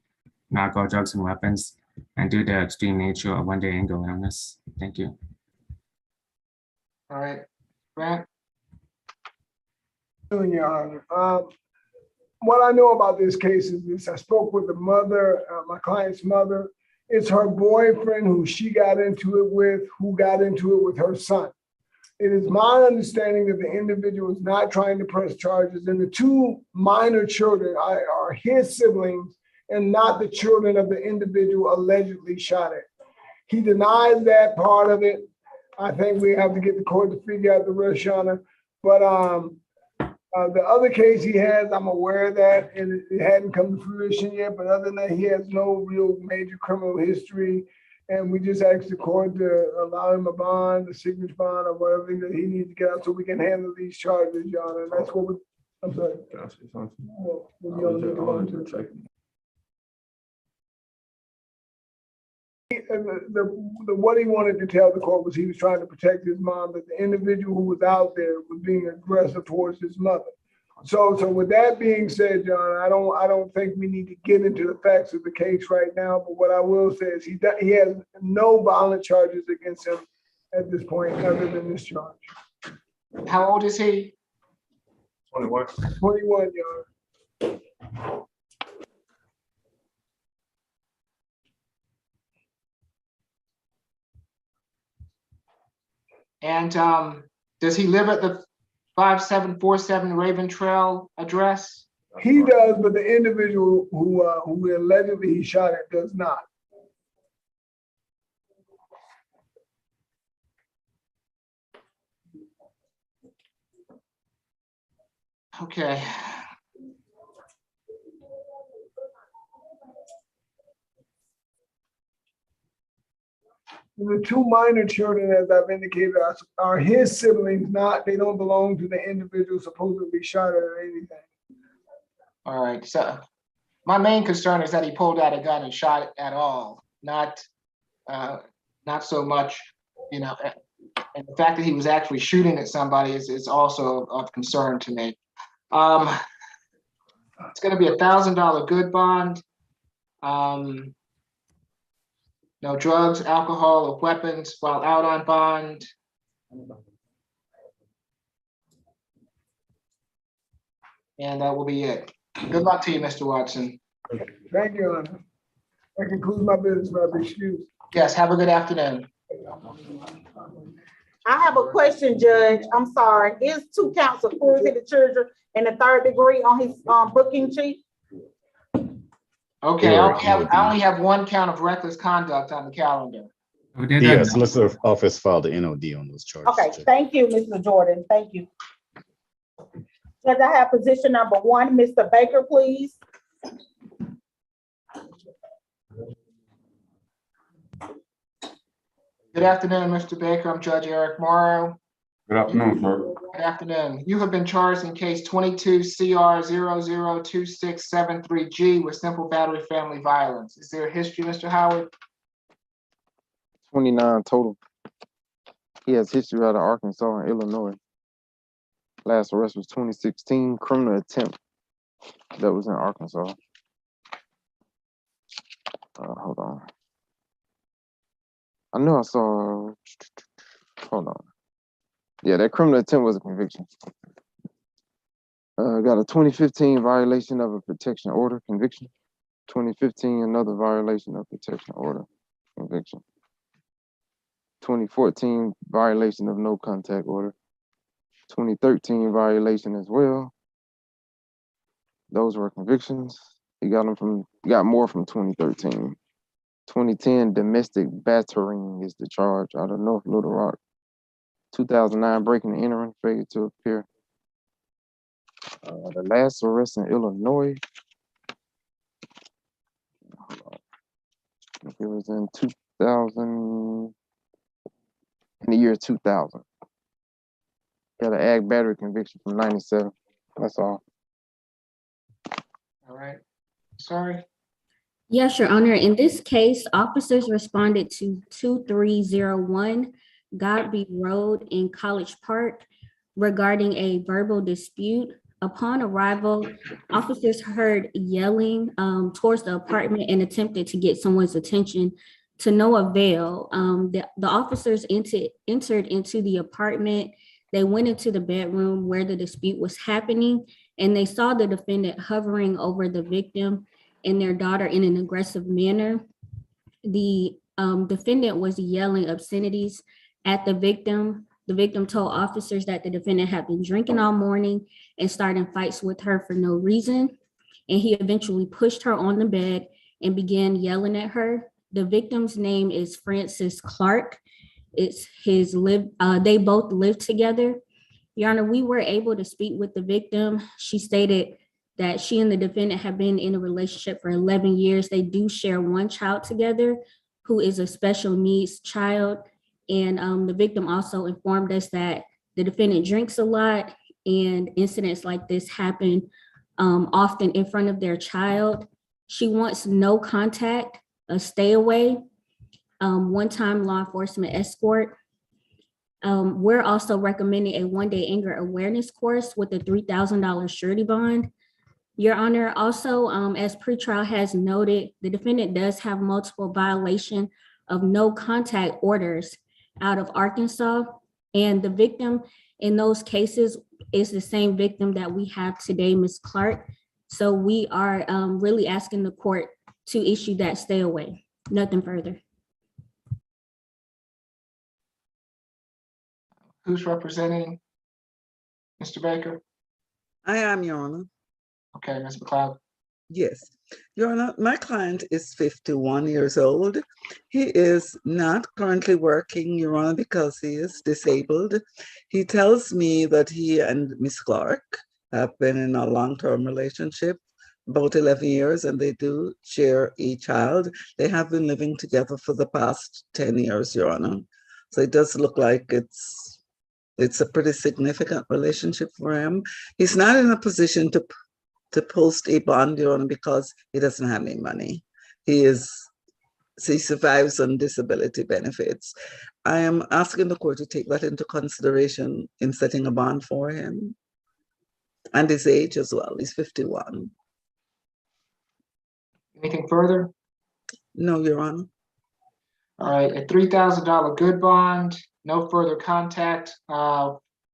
Speaker 10: narco, drugs, and weapons, and due to the extreme nature of one-day anger illness. Thank you.
Speaker 1: All right, Grant?
Speaker 13: Your Honor. What I know about this case is this: I spoke with the mother, my client's mother. It's her boyfriend who she got into it with, who got into it with her son. It is my understanding that the individual is not trying to press charges, and the 2 minor children are his siblings and not the children of the individual allegedly shot at. He denies that part of it. I think we have to get the court to figure out the rest, Your Honor. But the other case he has, I'm aware of that, and it hadn't come to fruition yet. But other than that, he has no real major criminal history. And we just asked the court to allow him a bond, a signature bond, or whatever that he needs to get out so we can handle these charges, Your Honor. And that's what we, I'm sorry. What he wanted to tell the court was he was trying to protect his mom, that the individual who was out there was being aggressive towards his mother. So with that being said, John, I don't think we need to get into the facts of the case right now, but what I will say is he has no violent charges against him at this point, other than this charge.
Speaker 1: How old is he?
Speaker 9: 21.
Speaker 13: 21, Your Honor.
Speaker 1: And does he live at the 5747 Raven Trail address?
Speaker 13: He does, but the individual who allegedly he shot at does not.
Speaker 1: Okay.
Speaker 13: The two minor children, as I've indicated, are his siblings, they don't belong to the individual supposedly shot at or anything.
Speaker 1: All right. So my main concern is that he pulled out a gun and shot it at all, not so much, and the fact that he was actually shooting at somebody is also of concern to me. It's going to be $1,000 good bond. No drugs, alcohol, or weapons while out on bond. And that will be it. Good luck to you, Mr. Watson.
Speaker 13: Thank you, Your Honor. That concludes my business, may I be excused?
Speaker 1: Yes, have a good afternoon.
Speaker 6: I have a question, Judge. I'm sorry. Is 2 counts of cruelty to children in the 3rd degree on his booking sheet?
Speaker 1: Okay, I only have 1 count of reckless conduct on the calendar.
Speaker 7: Yeah, solicitor office filed the NOD on those charges.
Speaker 6: Okay, thank you, Mr. Jordan. Thank you. Judge, I have position number 1, Mr. Baker, please.
Speaker 1: Good afternoon, Mr. Baker. I'm Judge Eric Morrow.
Speaker 14: Good afternoon, sir.
Speaker 1: Good afternoon. You have been charged in case 22 CR 002673G with simple battery family violence. Is there a history, Mr. Howard?
Speaker 2: 29 total. He has history out of Arkansas and Illinois. Last arrest was 2016, criminal attempt. That was in Arkansas. Hold on. I know I saw, hold on. Yeah, that criminal attempt was a conviction. Got a 2015 violation of a protection order conviction. 2015, another violation of protection order conviction. 2014 violation of no contact order. 2013 violation as well. Those were convictions. He got more from 2013. 2010 domestic battering is the charge out of North Little Rock. 2009 breaking and entering, failure to appear. The last arrest in Illinois, it was in 2000, in the year 2000. Got an ag battery conviction from 97. That's all.
Speaker 1: All right. Sorry.
Speaker 8: Yes, Your Honor. In this case, officers responded to 2301 Godby Road in College Park regarding a verbal dispute. Upon arrival, officers heard yelling towards the apartment and attempted to get someone's attention. To no avail. The officers entered into the apartment. They went into the bedroom where the dispute was happening, and they saw the defendant hovering over the victim and their daughter in an aggressive manner. The defendant was yelling obscenities at the victim. The victim told officers that the defendant had been drinking all morning and starting fights with her for no reason. And he eventually pushed her on the bed and began yelling at her. The victim's name is Francis Clark. They both lived together. Your Honor, we were able to speak with the victim. She stated that she and the defendant have been in a relationship for 11 years. They do share one child together who is a special needs child. And the victim also informed us that the defendant drinks a lot and incidents like this happen often in front of their child. She wants no contact, a stay away, one-time law enforcement escort. We're also recommending a one-day anger awareness course with a $3,000 surety bond. Your Honor, also, as pretrial has noted, the defendant does have multiple violation of no contact orders out of Arkansas. And the victim in those cases is the same victim that we have today, Ms. Clark. So we are really asking the court to issue that stay away. Nothing further.
Speaker 1: Who's representing Mr. Baker?
Speaker 11: I am, Your Honor.
Speaker 1: Okay, Ms. McLeod.
Speaker 11: Yes, Your Honor, my client is 51 years old. He is not currently working, Your Honor, because he is disabled. He tells me that he and Miss Clark have been in a long-term relationship, about 11 years, and they do share a child. They have been living together for the past 10 years, Your Honor. So it does look like it's a pretty significant relationship for him. He's not in a position to post a bond, Your Honor, because he doesn't have any money. He survives on disability benefits. I am asking the court to take that into consideration in setting a bond for him. And his age as well, he's 51.
Speaker 1: Anything further?
Speaker 11: No, Your Honor.
Speaker 1: All right, a $3,000 good bond, no further contact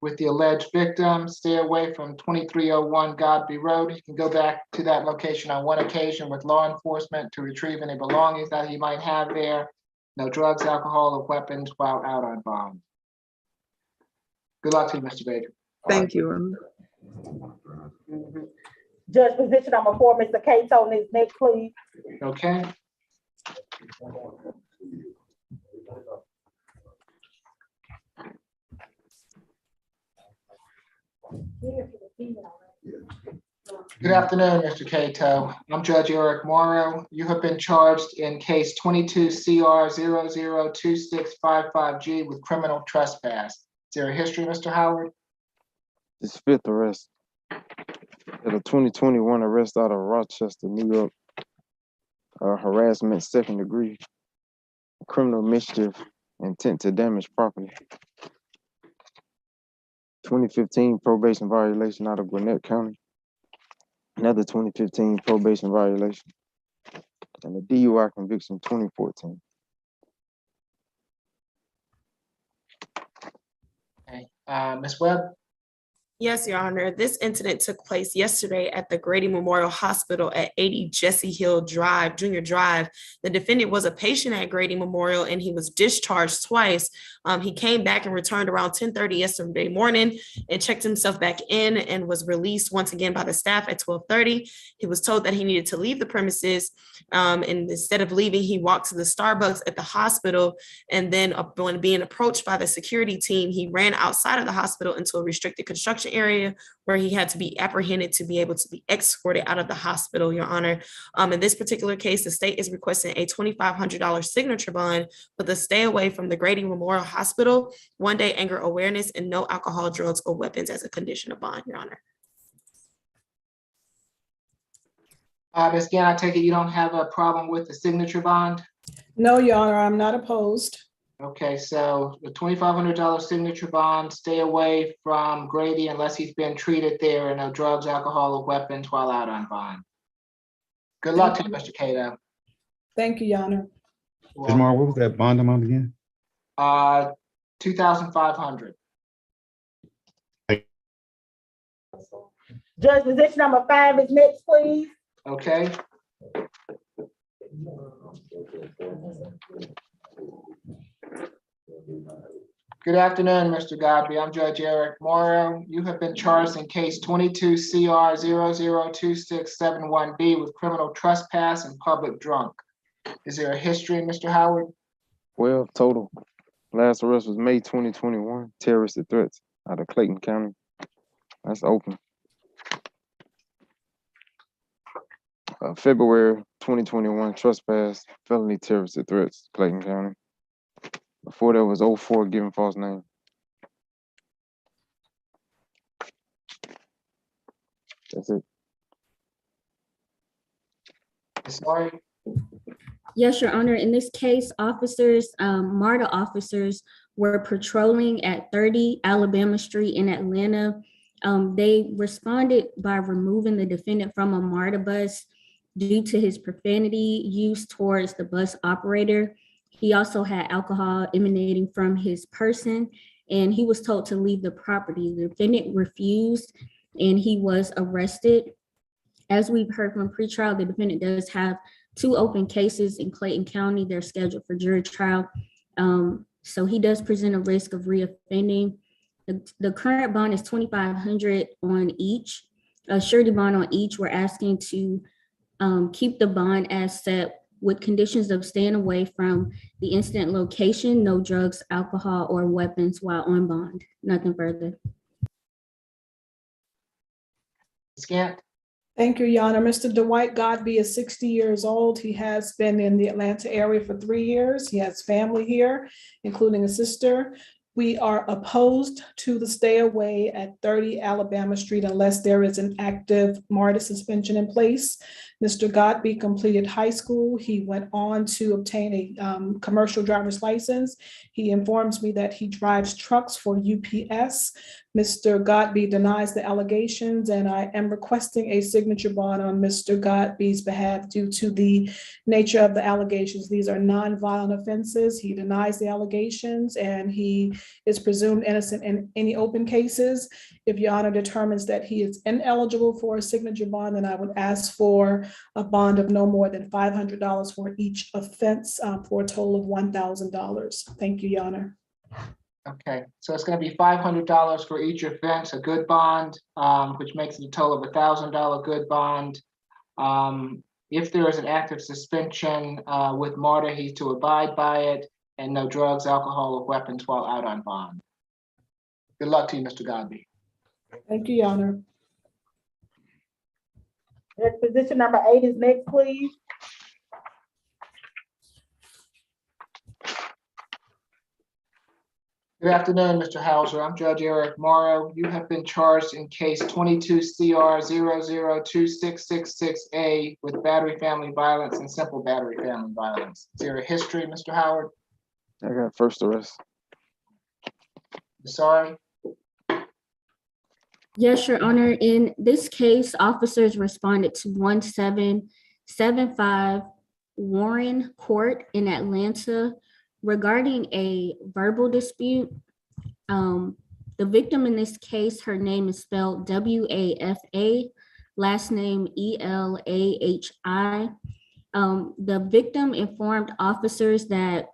Speaker 1: with the alleged victim. Stay away from 2301 Godby Road. You can go back to that location on one occasion with law enforcement to retrieve any belongings that he might have there. No drugs, alcohol, or weapons while out on bond. Good luck to you, Mr. Baker.
Speaker 11: Thank you, Your Honor.
Speaker 6: Judge position number 4, Mr. Cato, is next, please.
Speaker 1: Okay. Good afternoon, Mr. Cato. I'm Judge Eric Morrow. You have been charged in case 22 CR 002655G with criminal trespass. Is there a history, Mr. Howard?
Speaker 2: This fifth arrest. At a 2021 arrest out of Rochester, New York. Harassment, second degree. Criminal mischief, intent to damage property. 2015 probation violation out of Gwinnett County. Another 2015 probation violation. And a DUI conviction 2014.
Speaker 1: Okay. Ms. Webb?
Speaker 5: Yes, Your Honor. This incident took place yesterday at the Grady Memorial Hospital at 80 Jesse Hill Drive, Junior Drive. The defendant was a patient at Grady Memorial and he was discharged twice. He came back and returned around 10:30 yesterday morning and checked himself back in and was released once again by the staff at 12:30. He was told that he needed to leave the premises. And instead of leaving, he walked to the Starbucks at the hospital. And then when being approached by the security team, he ran outside of the hospital into a restricted construction area where he had to be apprehended to be able to be escorted out of the hospital, Your Honor. In this particular case, the state is requesting a $2,500 signature bond for the stay away from the Grady Memorial Hospital, one-day anger awareness, and no alcohol, drugs, or weapons as a condition of bond, Your Honor.
Speaker 1: Ms. Gann, I take it you don't have a problem with the signature bond?
Speaker 3: No, Your Honor, I'm not opposed.
Speaker 1: Okay, so the $2,500 signature bond, stay away from Grady unless he's been treated there and no drugs, alcohol, or weapons while out on bond. Good luck to you, Mr. Cato.
Speaker 3: Thank you, Your Honor.
Speaker 7: Judge Morrow, what was that bond amount again?
Speaker 1: 2,500.
Speaker 6: Judge position number 5 is next, please.
Speaker 1: Okay. Good afternoon, Mr. Godby. I'm Judge Eric Morrow. You have been charged in case 22 CR 002671B with criminal trespass and public drunk. Is there a history, Mr. Howard?
Speaker 2: 12 total. Last arrest was May 2021. Terroristic threats out of Clayton County. That's open. February 2021 trespass, felony terroristic threats, Clayton County. Before that was 04 giving false name. That's it.
Speaker 1: Sorry.
Speaker 8: Yes, Your Honor. In this case, MARTA officers were patrolling at 30 Alabama Street in Atlanta. They responded by removing the defendant from a MARTA bus due to his profanity used towards the bus operator. He also had alcohol emanating from his person, and he was told to leave the property. The defendant refused, and he was arrested. As we've heard from pretrial, the defendant does have 2 open cases in Clayton County. They're scheduled for jury trial. So he does present a risk of reoffending. The current bond is $2,500 on each. A surety bond on each. We're asking to keep the bond as set with conditions of staying away from the incident location, no drugs, alcohol, or weapons while on bond. Nothing further.
Speaker 1: Scant.
Speaker 3: Thank you, Your Honor. Mr. Dwight Godby is 60 years old. He has been in the Atlanta area for 3 years. He has family here, including a sister. We are opposed to the stay away at 30 Alabama Street unless there is an active MARTA suspension in place. Mr. Godby completed high school. He went on to obtain a commercial driver's license. He informs me that he drives trucks for UPS. Mr. Godby denies the allegations, and I am requesting a signature bond on Mr. Godby's behalf due to the nature of the allegations. These are non-violent offenses. He denies the allegations, and he is presumed innocent in any open cases. If Your Honor determines that he is ineligible for a signature bond, then I would ask for a bond of no more than $500 for each offense for a total of $1,000. Thank you, Your Honor.
Speaker 1: Okay, so it's going to be $500 for each offense, a good bond, which makes it a total of $1,000 good bond. If there is an active suspension with MARTA, he's to abide by it, and no drugs, alcohol, or weapons while out on bond. Good luck to you, Mr. Godby.
Speaker 3: Thank you, Your Honor.
Speaker 6: Position number 8 is next, please.
Speaker 1: Good afternoon, Mr. Hauser. I'm Judge Eric Morrow. You have been charged in case 22 CR 002666A with battery family violence and simple battery family violence. Is there a history, Mr. Howard?
Speaker 2: I got first arrest.
Speaker 1: Sorry.
Speaker 8: Yes, Your Honor. In this case, officers responded to 1775 Warren Court in Atlanta regarding a verbal dispute. The victim in this case, her name is spelled W-A-F-A, last name E-L-A-H-I. The victim informed officers that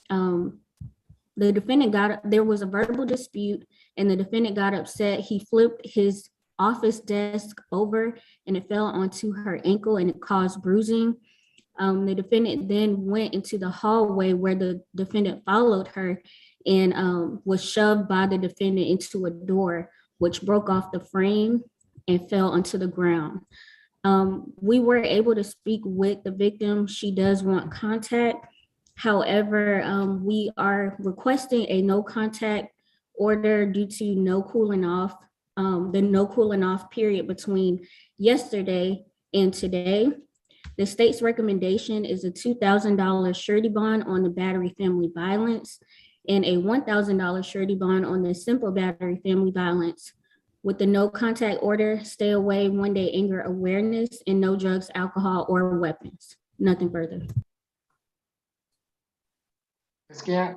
Speaker 8: the defendant there was a verbal dispute and the defendant got upset. He flipped his office desk over and it fell onto her ankle and it caused bruising. The defendant then went into the hallway where the defendant followed her and was shoved by the defendant into a door, which broke off the frame and fell onto the ground. We were able to speak with the victim. She does want contact. However, we are requesting a no contact order due to no cooling off, the no cooling off period between yesterday and today. The state's recommendation is a $2,000 surety bond on the battery family violence and a $1,000 surety bond on the simple battery family violence. With the no contact order, stay away, 1-day anger awareness, and no drugs, alcohol, or weapons. Nothing further.
Speaker 1: Ms. Gant?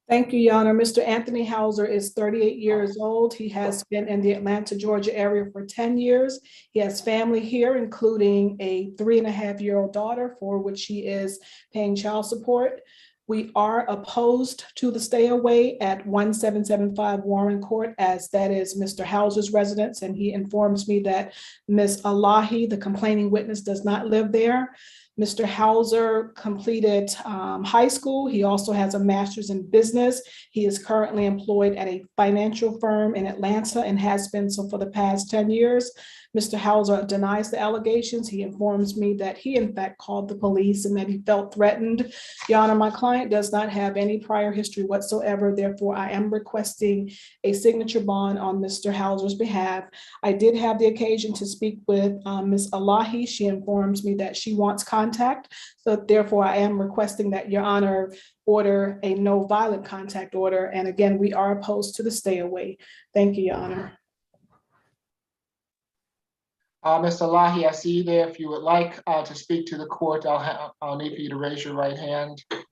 Speaker 3: Thank you, Your Honor. Mr. Anthony Hauser is 38 years old. He has been in the Atlanta, Georgia area for 10 years. He has family here, including a 3.5-year-old daughter for which he is paying child support. We are opposed to the stay away at 1775 Warren Court, as that is Mr. Hauser's residence, and he informs me that Ms. Alahi, the complaining witness, does not live there. Mr. Hauser completed high school. He also has a master's in business. He is currently employed at a financial firm in Atlanta and has been so for the past 10 years. Mr. Hauser denies the allegations. He informs me that he in fact called the police and that he felt threatened. Your Honor, my client does not have any prior history whatsoever. Therefore, I am requesting a signature bond on Mr. Hauser's behalf. I did have the occasion to speak with Ms. Alahi. She informs me that she wants contact contact. So therefore, I am requesting that Your Honor order a no violent contact order. And again, we are opposed to the stay away. Thank you, Your Honor.
Speaker 1: Mr. Lahi, I see you there. If you would like to speak to the court, I'll need for you to raise your right hand. Do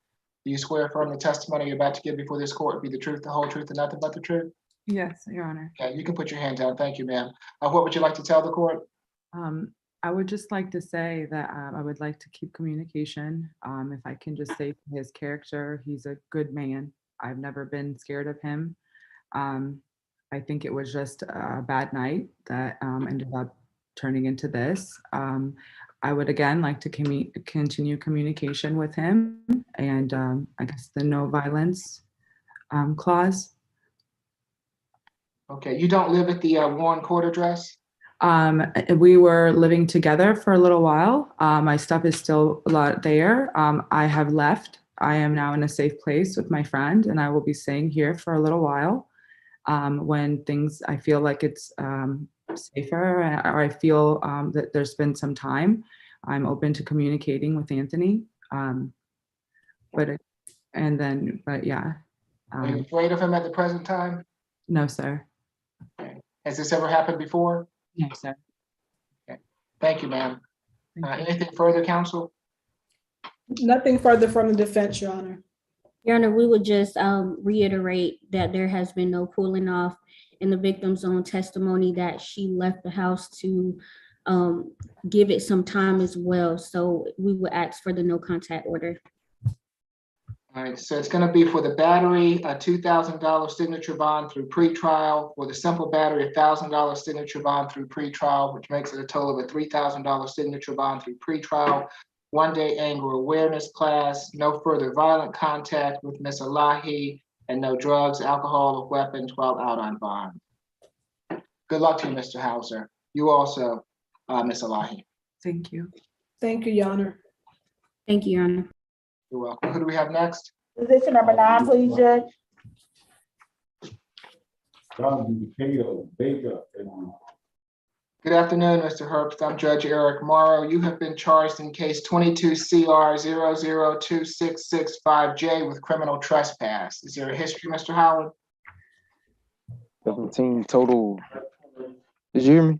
Speaker 1: you swear affirm the testimony you're about to give before this court be the truth, the whole truth, and nothing but the truth?
Speaker 14: Yes, Your Honor.
Speaker 1: Okay, you can put your hand down. Thank you, ma'am. What would you like to tell the court?
Speaker 14: I would just like to say that I would like to keep communication. If I can just say his character, he's a good man. I've never been scared of him. I think it was just a bad night that ended up turning into this. I would again like to continue communication with him and I guess the no violence clause.
Speaker 1: Okay, you don't live at the Warren Court address?
Speaker 14: We were living together for a little while. My stuff is still a lot there. I have left. I am now in a safe place with my friend and I will be staying here for a little while. When I feel like it's safer or I feel that there's been some time, I'm open to communicating with Anthony. But yeah.
Speaker 1: Are you afraid of him at the present time?
Speaker 14: No, sir.
Speaker 1: Okay. Has this ever happened before?
Speaker 14: No, sir.
Speaker 1: Okay. Thank you, ma'am. Anything further, counsel?
Speaker 3: Nothing further from the defense, Your Honor.
Speaker 8: Your Honor, we would just reiterate that there has been no cooling off in the victim's own testimony that she left the house to give it some time as well. So we would ask for the no contact order.
Speaker 1: All right, so it's going to be for the battery, a $2,000 signature bond through pretrial. For the simple battery, $1,000 signature bond through pretrial, which makes it a total of a $3,000 signature bond through pretrial. 1-day anger awareness class, no further violent contact with Ms. Elahi, and no drugs, alcohol, or weapons while out on bond. Good luck to you, Mr. Hauser. You also, Ms. Elahi.
Speaker 14: Thank you.
Speaker 3: Thank you, Your Honor.
Speaker 8: Thank you, Your Honor.
Speaker 1: You're welcome. Who do we have next?
Speaker 6: Position number 9, please, Judge.
Speaker 1: Good afternoon, Mr. Herbst. I'm Judge Eric Morrow. You have been charged in case 22 CR 002665J with criminal trespass. Is there a history, Mr. Howard?
Speaker 2: 17 total. Did you hear me?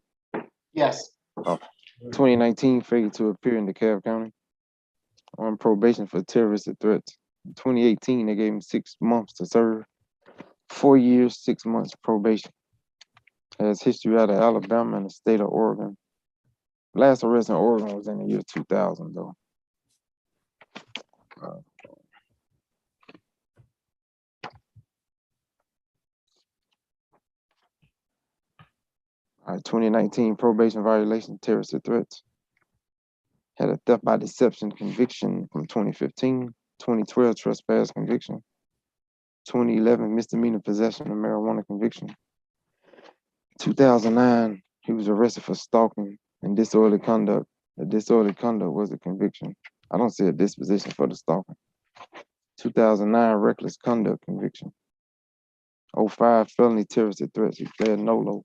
Speaker 1: Yes.
Speaker 2: 2019 failure to appear in DeKalb County on probation for terroristic threats. In 2018, they gave him 6 months to serve. 4 years, 6 months probation. Has history out of Alabama and the state of Oregon. Last arrest in Oregon was in the year 2000, though. All right, 2019 probation violation, terroristic threats. Had a theft by deception conviction from 2015, 2012 trespass conviction, 2011 misdemeanor possession of marijuana conviction. 2009, he was arrested for stalking and disorderly conduct. The disorderly conduct was a conviction. I don't see a disposition for the stalking. 2009 reckless conduct conviction. 05 felony terroristic threats. He pled NOLO.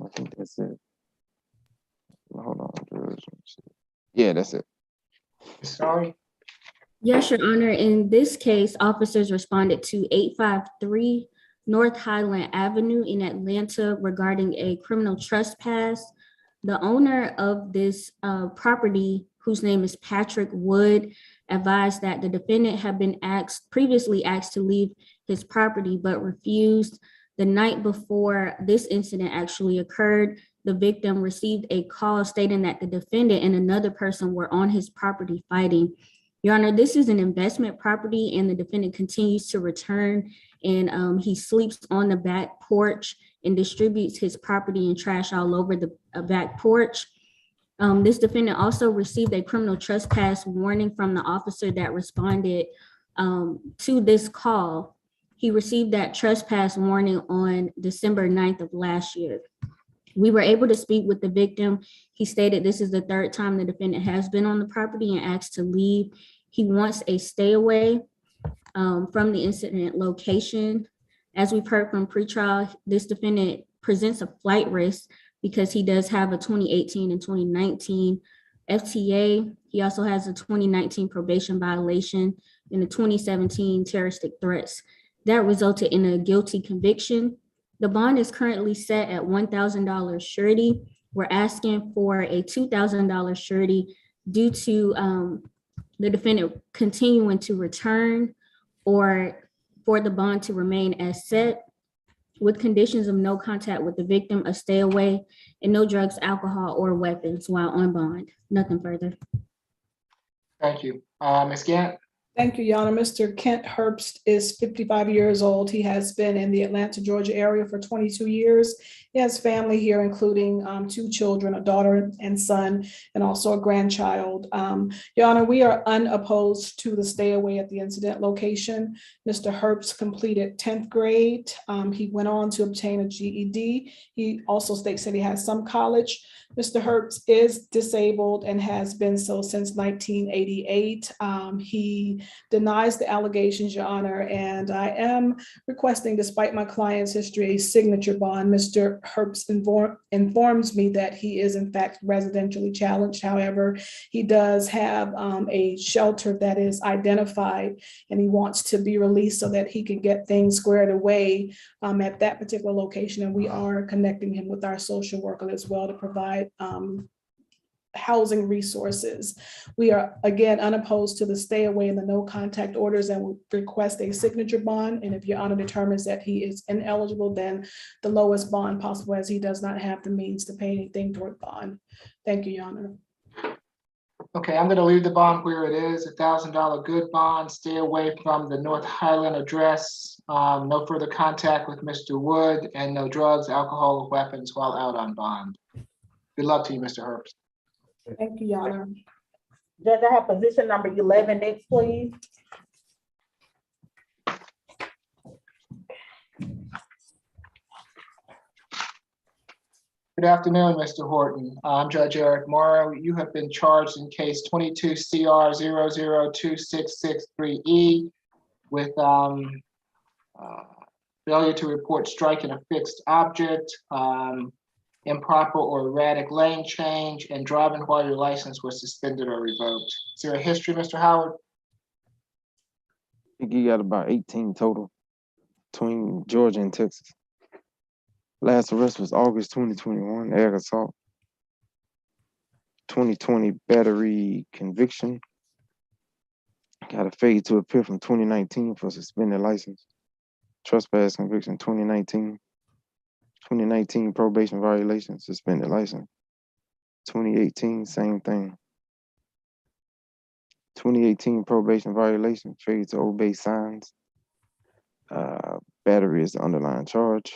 Speaker 2: I think that's it. Hold on, Judge. Yeah, that's it.
Speaker 1: Sorry.
Speaker 8: Yes, Your Honor. In this case, officers responded to 853 North Highland Avenue in Atlanta regarding a criminal trespass. The owner of this property, whose name is Patrick Wood, advised that the defendant had been previously asked to leave his property, but refused. The night before this incident actually occurred, the victim received a call stating that the defendant and another person were on his property fighting. Your Honor, this is an investment property and the defendant continues to return, and he sleeps on the back porch and distributes his property and trash all over the back porch. This defendant also received a criminal trespass warning from the officer that responded to this call. He received that trespass warning on December 9th of last year. We were able to speak with the victim. He stated this is the 3rd time the defendant has been on the property and asked to leave. He wants a stay away from the incident location. As we've heard from pretrial, this defendant presents a flight risk because he does have a 2018 and 2019 FTA. He also has a 2019 probation violation and a 2017 terroristic threats. That resulted in a guilty conviction. The bond is currently set at $1,000 surety. We're asking for a $2,000 surety due to the defendant continuing to return or for the bond to remain as set, with conditions of no contact with the victim, a stay away, and no drugs, alcohol, or weapons while on bond. Nothing further.
Speaker 1: Thank you. Ms. Gant?
Speaker 3: Thank you, Your Honor. Mr. Kent Herbst is 55 years old. He has been in the Atlanta, Georgia area for 22 years. He has family here, including 2 children, a daughter and son, and also a grandchild. Your Honor, we are unopposed to the stay away at the incident location. Mr. Herbst completed 10th grade. He went on to obtain a GED. He also states that he has some college. Mr. Herbst is disabled and has been so since 1988. He denies the allegations, Your Honor, and I am requesting, despite my client's history, a signature bond. Mr. Herbst informs me that he is in fact residentially challenged. However, he does have a shelter that is identified, and he wants to be released so that he can get things squared away at that particular location. And we are connecting him with our social worker as well to provide housing resources. We are, again, unopposed to the stay away and the no contact orders, and will request a signature bond. And if Your Honor determines that he is ineligible, then the lowest bond possible, as he does not have the means to pay anything toward bond. Thank you, Your Honor.
Speaker 1: Okay, I'm gonna leave the bond where it is, $1,000 good bond, stay away from the North Highland address, no further contact with Mr. Wood, and no drugs, alcohol, or weapons while out on bond. Good luck to you, Mr. Herbst.
Speaker 3: Thank you, Your Honor.
Speaker 6: Judge, I have position number 11 next, please.
Speaker 1: Good afternoon, Mr. Horton. I'm Judge Eric Morrow. You have been charged in case 22 CR 002663E with failure to report striking a fixed object, improper or erratic lane change, and driving while your license was suspended or revoked. Is there a history, Mr. Howard?
Speaker 2: I think he got about 18 total between Georgia and Texas. Last arrest was August 2021, ag assault. 2020 battery conviction. Got a failure to appear from 2019 for suspended license. Trespass conviction 2019. 2019 probation violation, suspended license. 2018, same thing. 2018 probation violation, failure to obey signs. Battery is the underlying charge.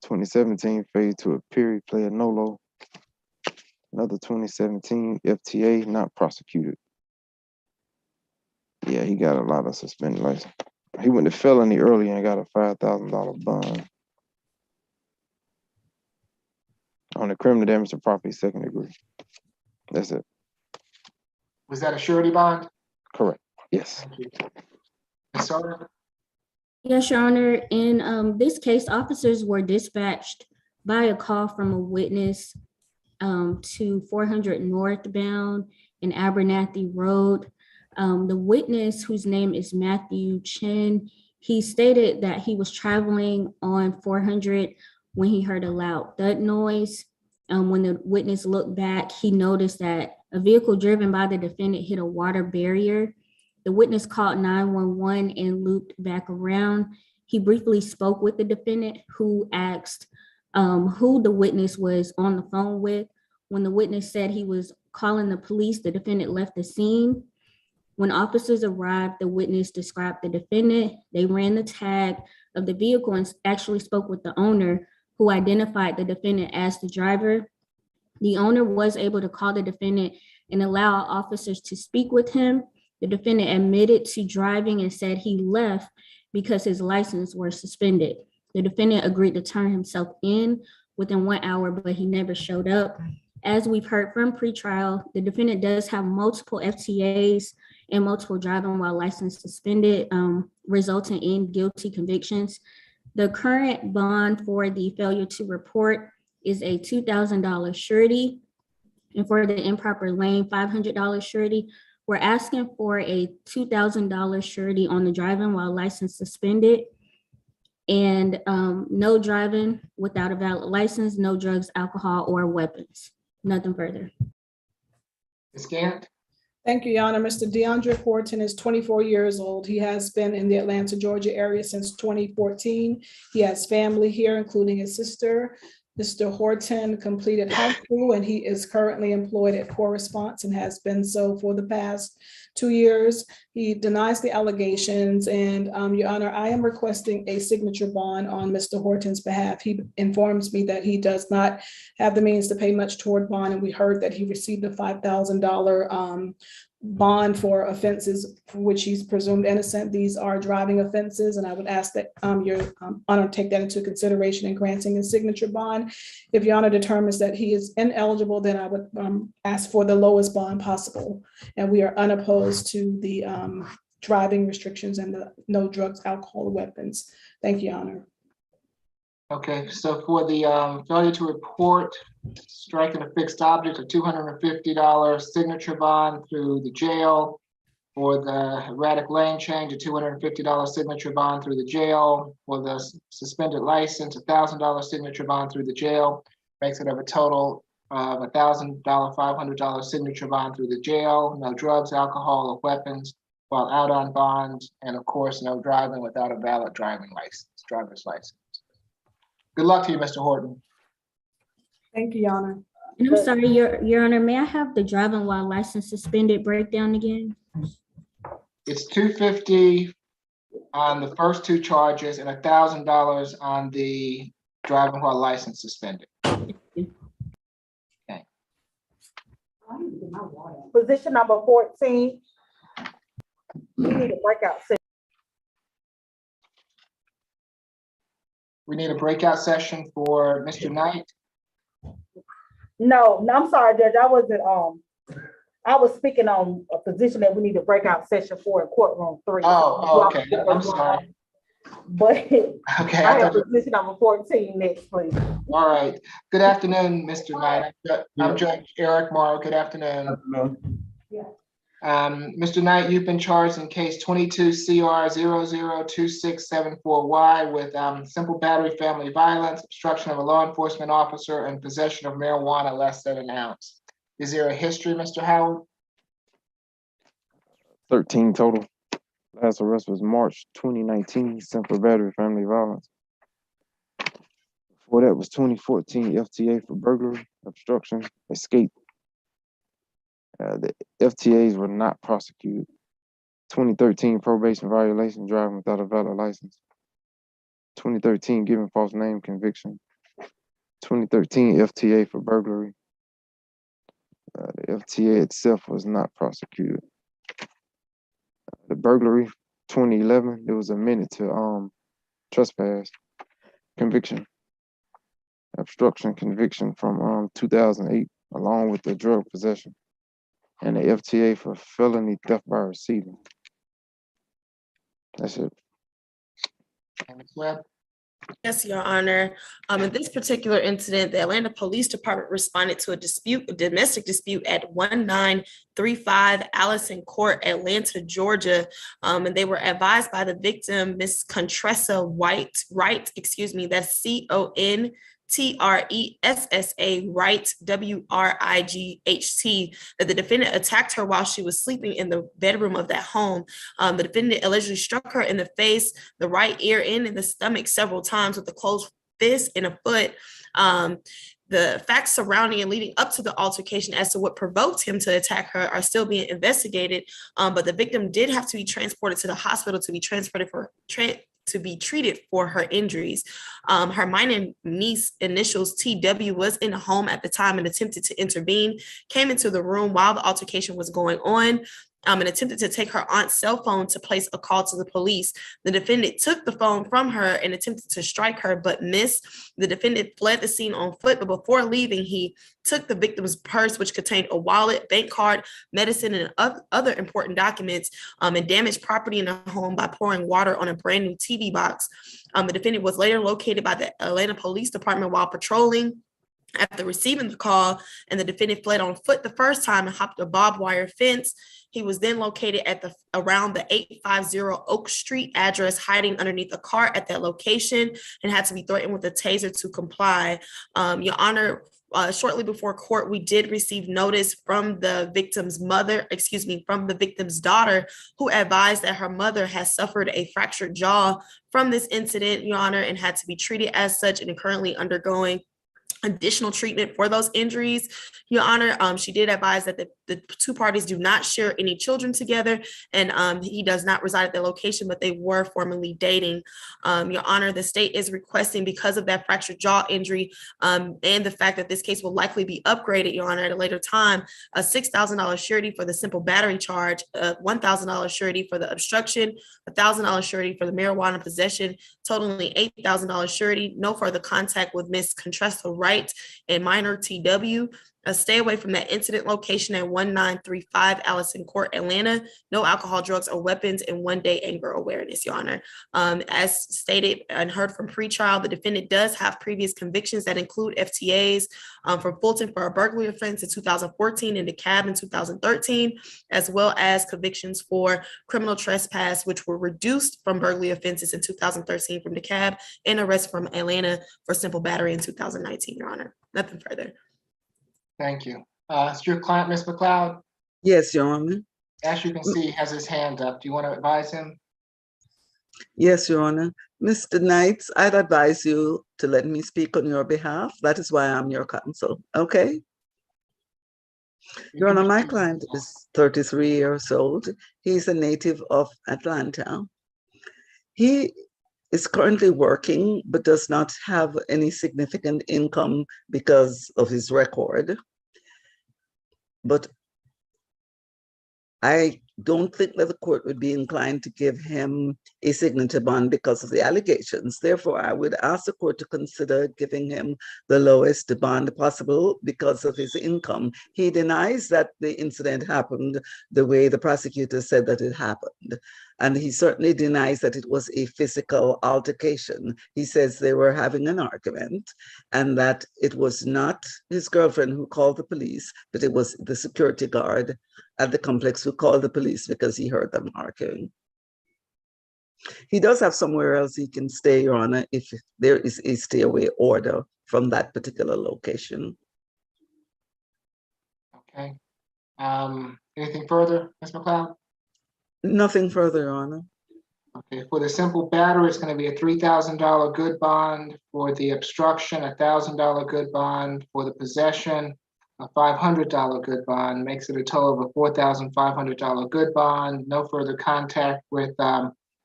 Speaker 2: 2017, failure to appear, play a NOLO. Another 2017 FTA, not prosecuted. Yeah, he got a lot of suspended license. He went to felony early and got a $5,000 bond. On the criminal damage to property, 2nd degree. That's it.
Speaker 1: Was that a surety bond?
Speaker 2: Correct. Yes.
Speaker 1: Thank you. Ms. Sarver?
Speaker 8: Yes, Your Honor. In this case, officers were dispatched by a call from a witness to 400 northbound in Abernathy Road. The witness, whose name is Matthew Chen, he stated that he was traveling on 400 when he heard a loud thud noise. When the witness looked back, he noticed that a vehicle driven by the defendant hit a water barrier. The witness called 911 and looped back around. He briefly spoke with the defendant, who asked who the witness was on the phone with. When the witness said he was calling the police, the defendant left the scene. When officers arrived, the witness described the defendant. They ran the tag of the vehicle and actually spoke with the owner, who identified the defendant as the driver. The owner was able to call the defendant and allow officers to speak with him. The defendant admitted to driving and said he left because his license was suspended. The defendant agreed to turn himself in within 1 hour, but he never showed up. As we've heard from pretrial, the defendant does have multiple FTAs and multiple driving while license suspended, resulting in guilty convictions. The current bond for the failure to report is a $2,000 surety. And for the improper lane, $500 surety. We're asking for a $2,000 surety on the driving while license suspended. And no driving without a valid license, no drugs, alcohol, or weapons. Nothing further.
Speaker 1: Ms. Gant?
Speaker 3: Thank you, Your Honor. Mr. DeAndre Horton is 24 years old. He has been in the Atlanta, Georgia area since 2014. He has family here, including his sister. Mr. Horton completed high school and he is currently employed at Core Response and has been so for the past 2 years. He denies the allegations and Your Honor, I am requesting a signature bond on Mr. Horton's behalf. He informs me that he does not have the means to pay much toward bond, and we heard that he received a $5,000 bond for offenses for which he's presumed innocent. These are driving offenses, and I would ask that Your Honor take that into consideration in granting a signature bond. If Your Honor determines that he is ineligible, then I would ask for the lowest bond possible. And we are unopposed to the driving restrictions and the no drugs, alcohol, or weapons. Thank you, Your Honor.
Speaker 1: Okay, so for the failure to report, striking a fixed object, a $250 signature bond through the jail. For the erratic lane change, a $250 signature bond through the jail. For the suspended license, a $1,000 signature bond through the jail. Makes it of a total of a $1,000, $500 signature bond through the jail. No drugs, alcohol, or weapons while out on bond. And of course, no driving without a valid driver's license. Good luck to you, Mr. Horton.
Speaker 3: Thank you, Your Honor.
Speaker 8: And I'm sorry, Your Honor, may I have the driving while license suspended breakdown again?
Speaker 1: It's $250 on the first two charges and $1,000 on the driving while license suspended. Okay.
Speaker 6: Position number 14. We need a breakout session.
Speaker 1: We need a breakout session for Mr. Knight.
Speaker 6: No, I'm sorry, Judge. I was speaking on a position that we need a breakout session for in courtroom 3.
Speaker 1: Oh, okay. I'm sorry.
Speaker 6: But
Speaker 1: Okay.
Speaker 6: I have position number 14 next, please.
Speaker 1: All right. Good afternoon, Mr. Knight. I'm Judge Eric Morrow. Good afternoon. Mr. Knight, you've been charged in case 22 CR 002674Y with simple battery, family violence, obstruction of a law enforcement officer, and possession of marijuana less than an ounce. Is there a history, Mr. Howard?
Speaker 2: 13 total. Last arrest was March 2019, simple battery, family violence. Before that was 2014 FTA for burglary, obstruction, escape. The FTAs were not prosecuted. 2013 probation violation, driving without a valid license. 2013 giving false name conviction. 2013 FTA for burglary. The FTA itself was not prosecuted. The burglary, 2011, it was amended to trespass conviction. Obstruction conviction from 2008, along with the drug possession. And the FTA for felony theft by receiving. That's it.
Speaker 1: Ms. Webb?
Speaker 5: Yes, Your Honor. In this particular incident, the Atlanta Police Department responded to a domestic dispute at 1935 Allison Court, Atlanta, Georgia. And they were advised by the victim, Miss Contressa Wright, that's CONTRESSA Wright, WRIGHT, that the defendant attacked her while she was sleeping in the bedroom of that home. The defendant allegedly struck her in the face, the right ear, and in the stomach several times with a closed fist and a foot. The facts surrounding and leading up to the altercation as to what provoked him to attack her are still being investigated. But the victim did have to be transported to the hospital to be treated for her injuries. Her minor niece, initials TW, was in the home at the time and attempted to intervene, came into the room while the altercation was going on, and attempted to take her aunt's cell phone to place a call to the police. The defendant took the phone from her and attempted to strike her, but missed. The defendant fled the scene on foot, but before leaving, he took the victim's purse, which contained a wallet, bank card, medicine, and other important documents, and damaged property in the home by pouring water on a brand new TV box. The defendant was later located by the Atlanta Police Department while patrolling After receiving the call, and the defendant fled on foot the first time and hopped a barbed wire fence. He was then located at around the 850 Oak Street address, hiding underneath a car at that location, and had to be threatened with a taser to comply. Your Honor, shortly before court, we did receive notice from the victim's from the victim's daughter, who advised that her mother has suffered a fractured jaw from this incident, Your Honor, and had to be treated as such and currently undergoing additional treatment for those injuries. Your Honor, she did advise that the two parties do not share any children together, and he does not reside at their location, but they were formerly dating. Your Honor, the state is requesting, because of that fractured jaw injury and the fact that this case will likely be upgraded, Your Honor, at a later time, a $6,000 surety for the simple battery charge, a $1,000 surety for the obstruction, a $1,000 surety for the marijuana possession, totaling $8,000 surety, no further contact with Ms. Contreras Wright and minor TW. Stay away from that incident location at 1935 Allison Court, Atlanta. No alcohol, drugs, or weapons, and 1 day anger awareness, Your Honor. As stated and heard from pretrial, the defendant does have previous convictions that include FTAs for Fulton for a burglary offense in 2014 and DeKalb in 2013, as well as convictions for criminal trespass, which were reduced from burglary offenses in 2013 from DeKalb, and arrest from Atlanta for simple battery in 2019, Your Honor. Nothing further.
Speaker 1: Thank you. Is your client, Ms. McLeod?
Speaker 11: Yes, Your Honor.
Speaker 1: As you can see, he has his hand up. Do you want to advise him?
Speaker 11: Yes, Your Honor. Mr. Knights, I'd advise you to let me speak on your behalf. That is why I'm your counsel. Okay? Your Honor, my client is 33 years old. He's a native of Atlanta. He is currently working, but does not have any significant income because of his record. But I don't think that the court would be inclined to give him a signature bond because of the allegations. Therefore, I would ask the court to consider giving him the lowest bond possible because of his income. He denies that the incident happened the way the prosecutor said that it happened. And he certainly denies that it was a physical altercation. He says they were having an argument and that it was not his girlfriend who called the police, but it was the security guard at the complex who called the police because he heard them arguing. He does have somewhere else he can stay, Your Honor, if there is a stay away order from that particular location.
Speaker 1: Okay. Anything further, Ms. McLeod?
Speaker 11: Nothing further, Your Honor.
Speaker 1: Okay, for the simple battery, it's going to be a $3,000 good bond. For the obstruction, a $1,000 good bond. For the possession, a $500 good bond. Makes it a total of a $4,500 good bond. No further contact with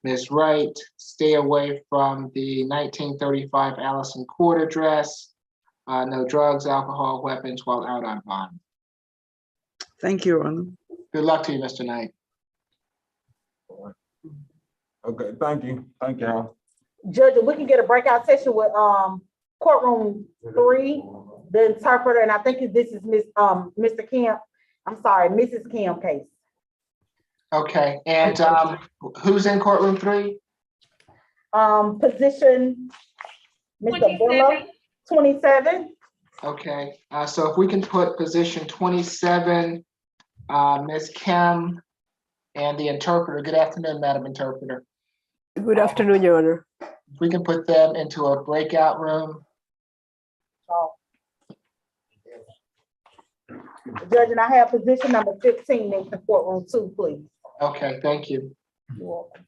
Speaker 1: Ms. Wright. Stay away from the 1935 Allison Court address. No drugs, alcohol, weapons while out on bond.
Speaker 11: Thank you, Your Honor.
Speaker 1: Good luck to you, Mr. Knight.
Speaker 15: Okay, thank you. Thank y'all.
Speaker 6: Judge, if we can get a breakout session with courtroom 3, the interpreter, and I think this is Mr. Kemp. I'm sorry, Mrs. Kemp case.
Speaker 1: Okay, and who's in courtroom 3?
Speaker 6: Position Mr. Bulla, 27.
Speaker 1: Okay, so if we can put position 27, Ms. Kim, and the interpreter. Good afternoon, Madam Interpreter.
Speaker 16: Good afternoon, Your Honor.
Speaker 1: If we can put them into a breakout room.
Speaker 6: Judge, and I have position number 15 in courtroom 2, please.
Speaker 1: Okay, thank you.
Speaker 6: You're welcome.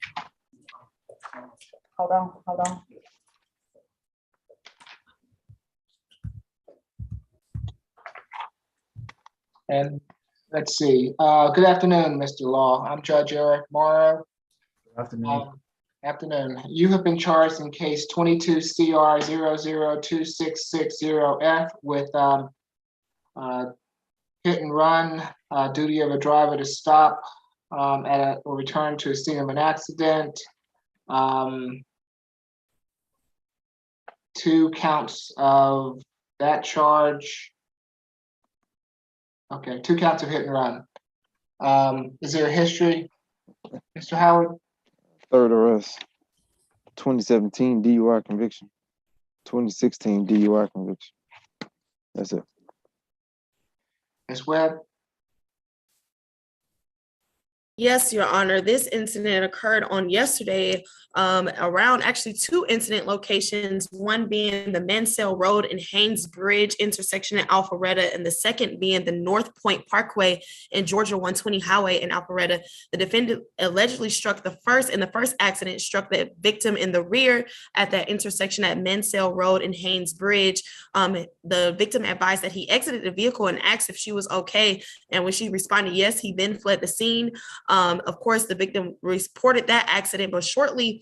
Speaker 6: Hold on.
Speaker 1: And let's see. Good afternoon, Mr. Law. I'm Judge Eric Morrow.
Speaker 15: Good afternoon.
Speaker 1: Afternoon. You have been charged in case 22 CR 002660F with hit and run, duty of a driver to stop or return to a scene of an accident. 2 counts of that charge. Okay, 2 counts of hit and run. Is there a history, Mr. Howard?
Speaker 2: Third arrest, 2017 DUI conviction, 2016 DUI conviction. That's it.
Speaker 1: Ms. Webb?
Speaker 5: Yes, Your Honor. This incident occurred on yesterday around actually two incident locations, one being the Mansell Road and Haynes Bridge intersection in Alpharetta, and the second being the North Point Parkway and Georgia 120 Highway in Alpharetta. The defendant allegedly struck the first accident struck the victim in the rear at that intersection at Mansell Road and Haynes Bridge. The victim advised that he exited the vehicle and asked if she was okay. And when she responded yes, he then fled the scene. Of course, the victim reported that accident, but shortly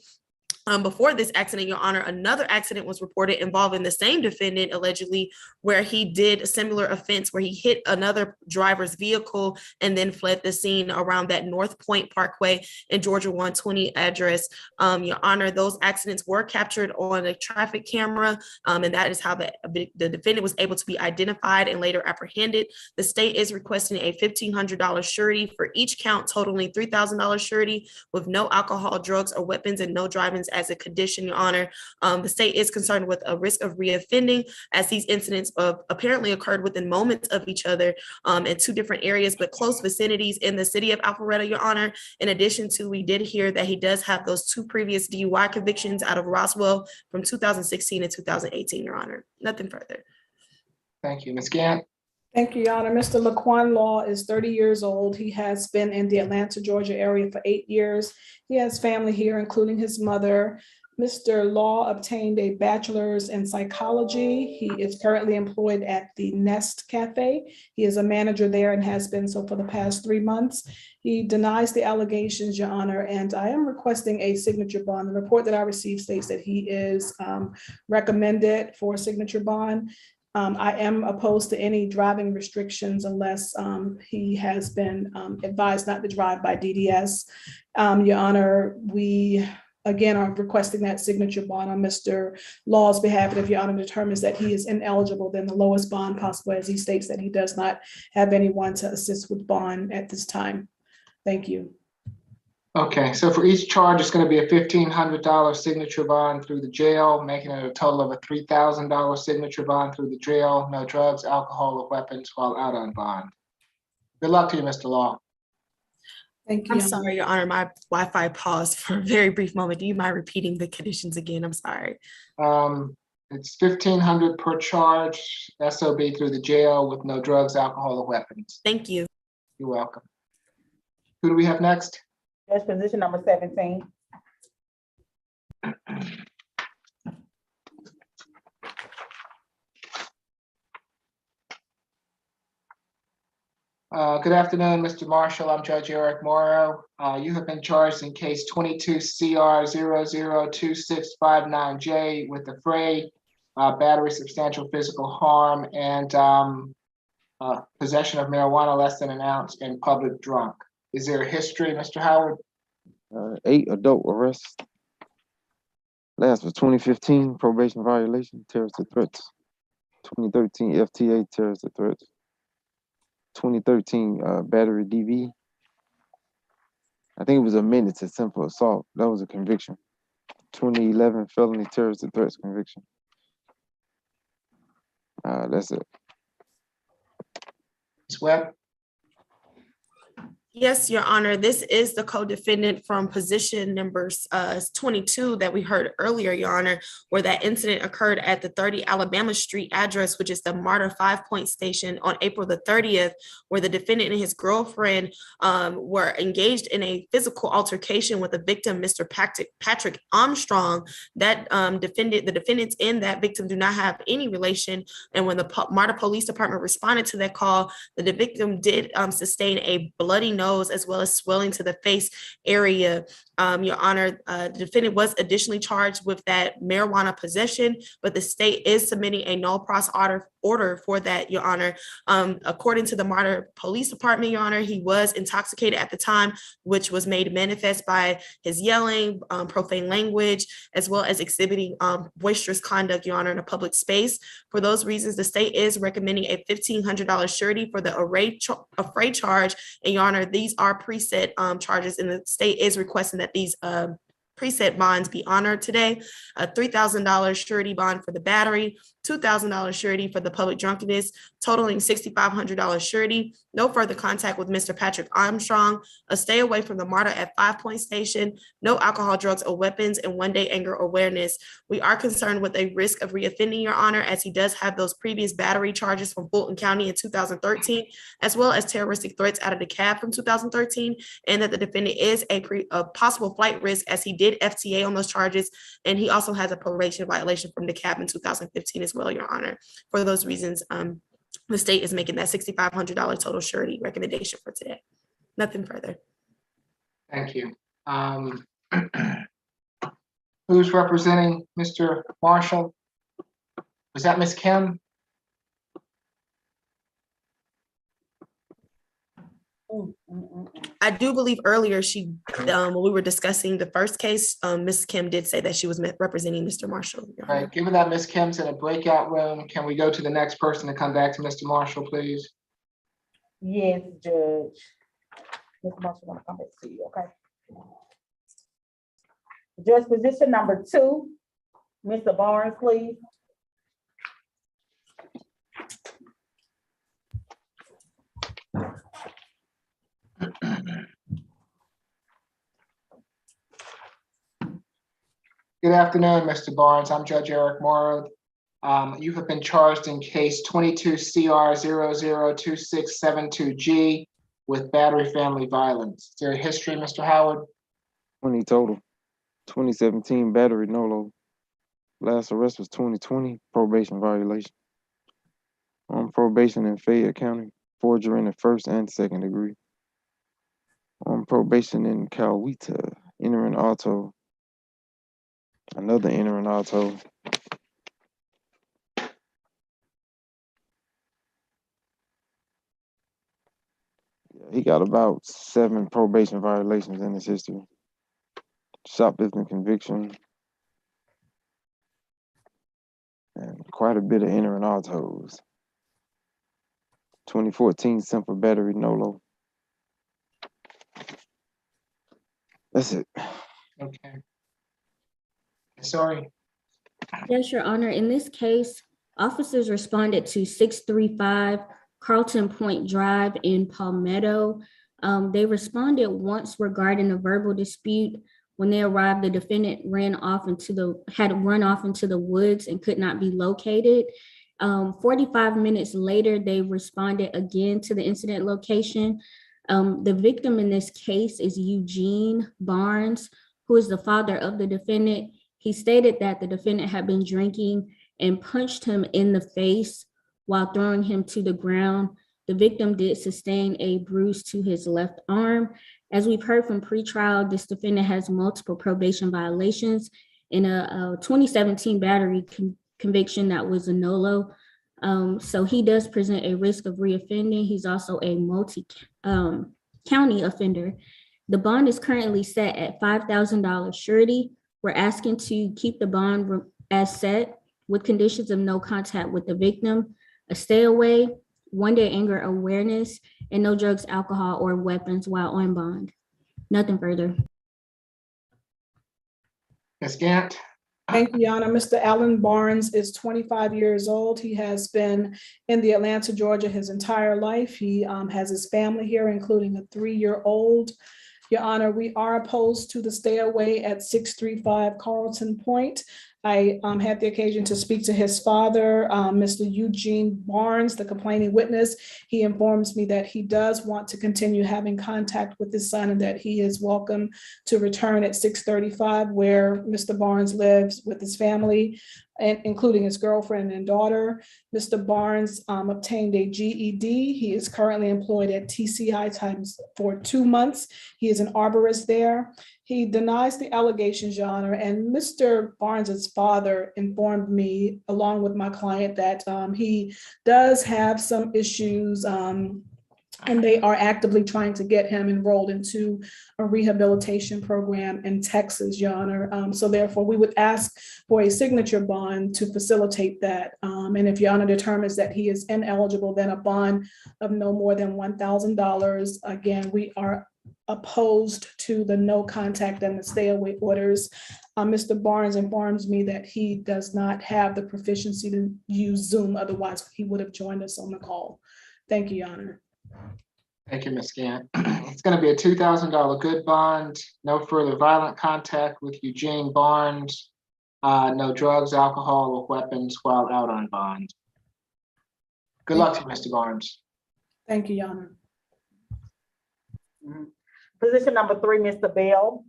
Speaker 5: before this accident, Your Honor, another accident was reported involving the same defendant, allegedly, where he did a similar offense where he hit another driver's vehicle and then fled the scene around that North Point Parkway and Georgia 120 address. Your Honor, those accidents were captured on a traffic camera, and that is how the defendant was able to be identified and later apprehended. The state is requesting a $1,500 surety for each count, totaling $3,000 surety with no alcohol, drugs, or weapons and no driving as a condition, Your Honor. The state is concerned with a risk of reoffending as these incidents apparently occurred within moments of each other in two different areas, but close vicinities in the city of Alpharetta, Your Honor. In addition to, we did hear that he does have those two previous DUI convictions out of Roswell from 2016 and 2018, Your Honor. Nothing further.
Speaker 1: Thank you. Ms. Gant?
Speaker 3: Thank you, Your Honor. Mr. Laquan Law is 30 years old. He has been in the Atlanta, Georgia area for 8 years. He has family here, including his mother. Mr. Law obtained a bachelor's in psychology. He is currently employed at the Nest Cafe. He is a manager there and has been so for the past 3 months. He denies the allegations, Your Honor, and I am requesting a signature bond. The report that I received states that he is recommended for a signature bond. I am opposed to any driving restrictions unless he has been advised not to drive by DDS. Your Honor, we again are requesting that signature bond on Mr. Law's behalf. And if Your Honor determines that he is ineligible, then the lowest bond possible, as he states that he does not have anyone to assist with bond at this time. Thank you.
Speaker 1: Okay, so for each charge, it's going to be a $1,500 signature bond through the jail, making it a total of a $3,000 signature bond through the jail. No drugs, alcohol, or weapons while out on bond. Good luck to you, Mr. Law.
Speaker 3: Thank you.
Speaker 5: I'm sorry, Your Honor, my Wi-Fi paused for a very brief moment. Do you mind repeating the conditions again? I'm sorry.
Speaker 1: It's $1,500 per charge, SOB through the jail with no drugs, alcohol, or weapons.
Speaker 5: Thank you.
Speaker 1: You're welcome. Who do we have next?
Speaker 6: Judge position number 17.
Speaker 1: Good afternoon, Mr. Marshall. I'm Judge Eric Morrow. You have been charged in case 22 CR 002659J with the fray, battery, substantial physical harm, and possession of marijuana less than an ounce and public drunk. Is there a history, Mr. Howard?
Speaker 2: 8 adult arrests. Last was 2015 probation violation, terroristic threats. 2013 FTA terroristic threats. 2013 battery DV. I think it was amended to simple assault. That was a conviction. 2011 felony terroristic threats conviction. That's it.
Speaker 1: Ms. Webb?
Speaker 5: Yes, Your Honor. This is the co-defendant from position number 22 that we heard earlier, Your Honor, where that incident occurred at the 30 Alabama Street address, which is the MARTA 5-point station on April the 30th, where the defendant and his girlfriend were engaged in a physical altercation with the victim, Mr. Patrick Armstrong. That the defendants and that victim do not have any relation. And when the MARTA Police Department responded to that call, the victim did sustain a bloody nose as well as swelling to the face area. Your Honor, the defendant was additionally charged with that marijuana possession, but the state is submitting a no pros order for that, Your Honor. According to the MARTA Police Department, Your Honor, he was intoxicated at the time, which was made manifest by his yelling, profane language, as well as exhibiting boisterous conduct, Your Honor, in a public space. For those reasons, the state is recommending a $1,500 surety for the affray charge. And Your Honor, these are preset charges, and the state is requesting that these preset bonds be honored today. A $3,000 surety bond for the battery, $2,000 surety for the public drunkenness, totaling $6,500 surety. No further contact with Mr. Patrick Armstrong. A stay away from the MARTA at 5 Point Station. No alcohol, drugs, or weapons, and 1-day anger awareness. We are concerned with a risk of reoffending, Your Honor, as he does have those previous battery charges from Fulton County in 2013, as well as terroristic threats out of the cab from 2013, and that the defendant is a possible flight risk as he did FTA on those charges, and he also has a probation violation from the cab in 2015 as well, Your Honor. For those reasons, the state is making that $6,500 total surety recommendation for today. Nothing further.
Speaker 1: Thank you. Who's representing Mr. Marshall? Was that Ms. Kim?
Speaker 5: I do believe earlier when we were discussing the first case, Ms. Kim did say that she was representing Mr. Marshall.
Speaker 1: All right, given that Ms. Kim's in a breakout room, can we go to the next person to come back to Mr. Marshall, please?
Speaker 6: Yes, Judge. Mr. Marshall, want to come back to you, okay? Judge, position number 2, Mr. Barnes, please.
Speaker 1: Good afternoon, Mr. Barnes. I'm Judge Eric Morrow. You have been charged in case 22 CR 002672G with battery family violence. Is there a history, Mr. Howard?
Speaker 2: 20 total. 2017 battery Nolo. Last arrest was 2020, probation violation. On probation in Fayette County, forgery in the 1st and 2nd degree. On probation in Coweta, entering auto. Another entering auto. He got about 7 probation violations in his history. Shoplifting conviction. And quite a bit of entering autos. 2014 simple battery Nolo. That's it.
Speaker 1: Okay. Sorry.
Speaker 8: Yes, Your Honor. In this case, officers responded to 635 Carlton Point Drive in Palmetto. They responded once regarding a verbal dispute. When they arrived, the defendant had run off into the woods and could not be located. 45 minutes later, they responded again to the incident location. The victim in this case is Eugene Barnes, who is the father of the defendant. He stated that the defendant had been drinking and punched him in the face while throwing him to the ground. The victim did sustain a bruise to his left arm. As we've heard from pretrial, this defendant has multiple probation violations in a 2017 battery conviction that was a Nolo. So he does present a risk of reoffending. He's also a multi-county offender. The bond is currently set at $5,000 surety. We're asking to keep the bond as set with conditions of no contact with the victim, a stay away, 1-day anger awareness, and no drugs, alcohol, or weapons while on bond. Nothing further.
Speaker 1: Ms. Gant.
Speaker 3: Thank you, Your Honor. Mr. Alan Barnes is 25 years old. He has been in the Atlanta, Georgia his entire life. He has his family here, including a 3-year-old. Your Honor, we are opposed to the stay away at 635 Carlton Point. I had the occasion to speak to his father, Mr. Eugene Barnes, the complaining witness. He informs me that he does want to continue having contact with his son and that he is welcome to return at 635, where Mr. Barnes lives with his family, including his girlfriend and daughter. Mr. Barnes obtained a GED. He is currently employed at TCI Times for 2 months. He is an arborist there. He denies the allegations, Your Honor, and Mr. Barnes's father informed me, along with my client, that he does have some issues, and they are actively trying to get him enrolled into a rehabilitation program in Texas, Your Honor. So therefore, we would ask for a signature bond to facilitate that. And if Your Honor determines that he is ineligible, then a bond of no more than $1,000. Again, we are opposed to the no contact and the stay away orders. Mr. Barnes informs me that he does not have the proficiency to use Zoom, otherwise he would have joined us on the call. Thank you, Your Honor.
Speaker 1: Thank you, Ms. Gant. It's going to be a $2,000 good bond, no further violent contact with Eugene Barnes, no drugs, alcohol, or weapons while out on bond. Good luck to you, Mr. Barnes.
Speaker 3: Thank you, Your Honor.
Speaker 6: Position number 3, Mr. Bell.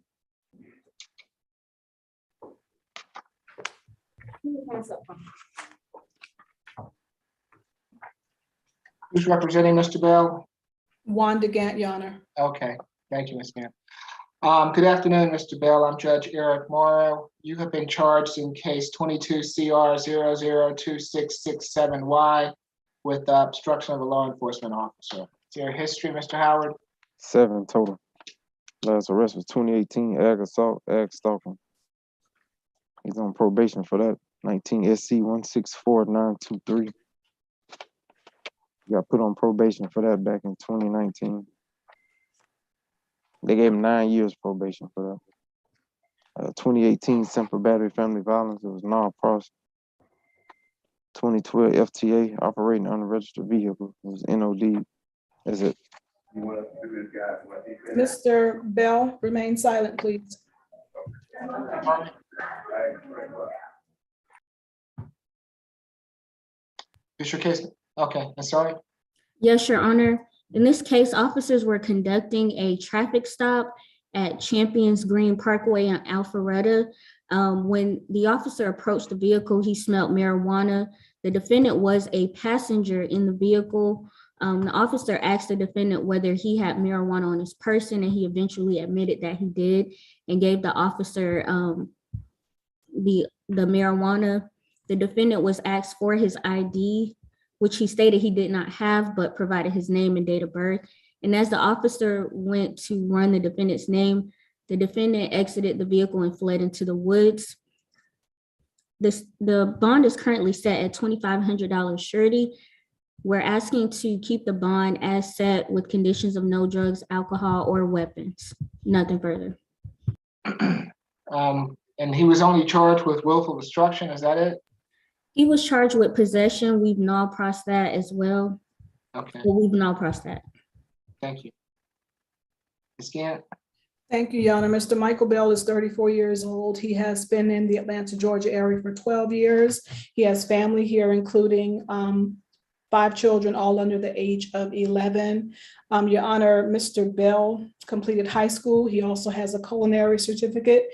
Speaker 1: Who's representing Mr. Bell?
Speaker 3: Wanda Gant, Your Honor.
Speaker 1: Okay, thank you, Ms. Gant. Good afternoon, Mr. Bell. I'm Judge Eric Morrow. You have been charged in case 22 CR 002667Y with obstruction of a law enforcement officer. Is there a history, Mr. Howard?
Speaker 2: 7 total. Last arrest was 2018, ag assault, ag stalking. He's on probation for that. 19 SC 164923. He got put on probation for that back in 2019. They gave him 9 years probation for that. 2018 simple battery family violence. It was non-pros. 2012 FTA operating unregistered vehicle. It was NOD. That's it.
Speaker 3: Mr. Bell, remain silent, please.
Speaker 1: Is your case? Okay, I'm sorry.
Speaker 8: Yes, Your Honor. In this case, officers were conducting a traffic stop at Champions Green Parkway in Alpharetta. When the officer approached the vehicle, he smelled marijuana. The defendant was a passenger in the vehicle. The officer asked the defendant whether he had marijuana on his person, and he eventually admitted that he did and gave the officer the marijuana. The defendant was asked for his ID, which he stated he did not have, but provided his name and date of birth. And as the officer went to run the defendant's name, the defendant exited the vehicle and fled into the woods. The bond is currently set at $2,500 surety. We're asking to keep the bond as set with conditions of no drugs, alcohol, or weapons. Nothing further.
Speaker 1: And he was only charged with willful destruction, is that it?
Speaker 8: He was charged with possession. We've null-prossed that as well.
Speaker 1: Okay,
Speaker 8: Well, we've null-prossed that.
Speaker 1: thank you. Ms. Gant?
Speaker 3: Thank you, Your Honor. Mr. Michael Bell is 34 years old. He has been in the Atlanta, Georgia area for 12 years. He has family here, including 5 children, all under the age of 11. Your Honor, Mr. Bell completed high school. He also has a culinary certificate.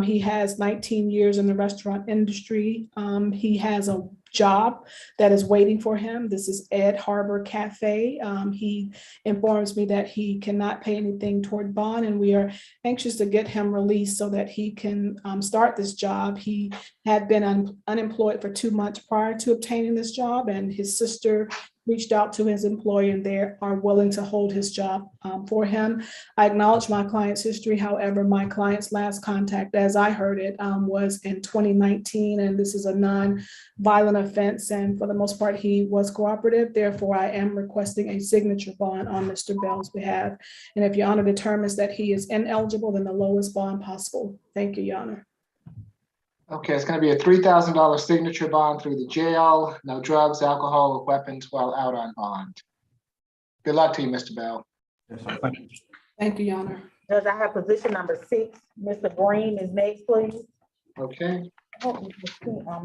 Speaker 3: He has 19 years in the restaurant industry. He has a job that is waiting for him. This is Ed Harbor Cafe. He informs me that he cannot pay anything toward bond, and we are anxious to get him released so that he can start this job. He had been unemployed for 2 months prior to obtaining this job, and his sister reached out to his employer, and they are willing to hold his job for him. I acknowledge my client's history. However, my client's last contact, as I heard it, was in 2019, and this is a non-violent offense. And for the most part, he was cooperative. Therefore, I am requesting a signature bond on Mr. Bell's behalf. And if Your Honor determines that he is ineligible, then the lowest bond possible. Thank you, Your Honor.
Speaker 1: Okay, it's going to be a $3,000 signature bond through the jail. No drugs, alcohol, or weapons while out on bond. Good luck to you, Mr. Bell.
Speaker 3: Thank you, Your Honor.
Speaker 6: Judge, I have position number 6. Mr. Green is next, please.
Speaker 1: Okay.
Speaker 6: Oh,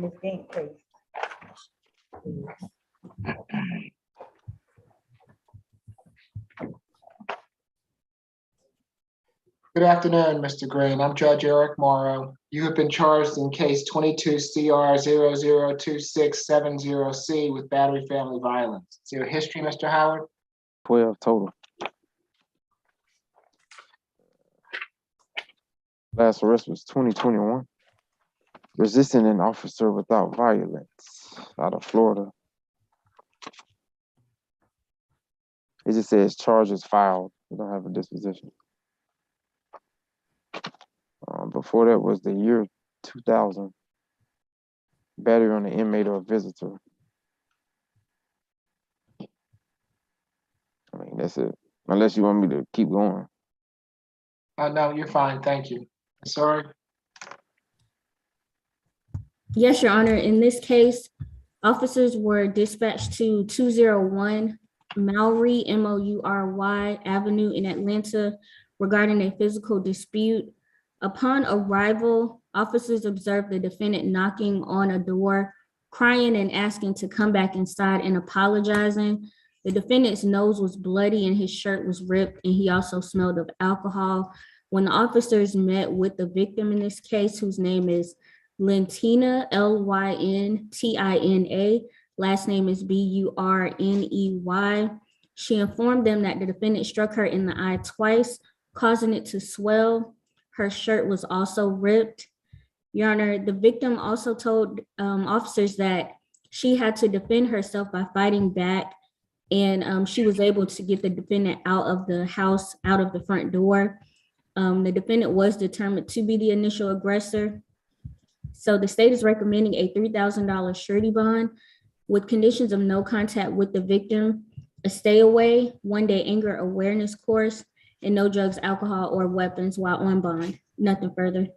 Speaker 6: Ms. Gant, please.
Speaker 1: Good afternoon, Mr. Green. I'm Judge Eric Morrow. You have been charged in case 22 CR 002670C with battery family violence. Is there a history, Mr. Howard?
Speaker 2: 12 total. Last arrest was 2021. Resisting an officer without violence out of Florida. It just says charges filed. We don't have a disposition. Before that was the year 2000. Battery on an inmate or a visitor. I mean, that's it. Unless you want me to keep going.
Speaker 1: No, you're fine. Thank you. Sorry.
Speaker 8: Yes, Your Honor. In this case, officers were dispatched to 201 Maury, Moury Avenue in Atlanta regarding a physical dispute. Upon arrival, officers observed the defendant knocking on a door, crying and asking to come back inside and apologizing. The defendant's nose was bloody and his shirt was ripped, and he also smelled of alcohol. When the officers met with the victim in this case, whose name is Lyntina, Lyntina, last name is Burney, she informed them that the defendant struck her in the eye twice, causing it to swell. Her shirt was also ripped. Your Honor, the victim also told officers that she had to defend herself by fighting back, and she was able to get the defendant out of the house, out of the front door. The defendant was determined to be the initial aggressor. So the state is recommending a $3,000 surety bond with conditions of no contact with the victim, a stay away, 1-day anger awareness course, and no drugs, alcohol, or weapons while on bond. Nothing further.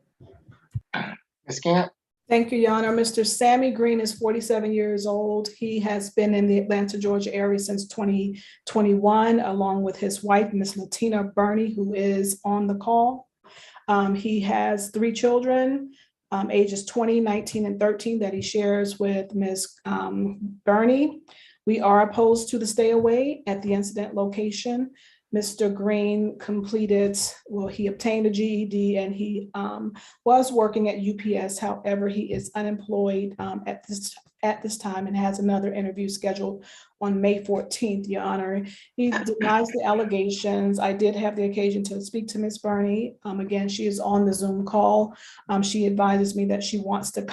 Speaker 1: Ms. Camp?
Speaker 3: Thank you, Your Honor. Mr. Sammy Green is 47 years old. He has been in the Atlanta, Georgia area since 2021, along with his wife, Ms. Latina Burney, who is on the call. He has 3 children, ages 20, 19, and 13 that he shares with Ms. Burney. We are opposed to the stay away at the incident location. Mr. Green he obtained a GED and he was working at UPS. However, he is unemployed at this time and has another interview scheduled on May 14th, Your Honor. He denies the allegations. I did have the occasion to speak to Ms. Burney. Again, she is on the Zoom call. She advises me that she wants to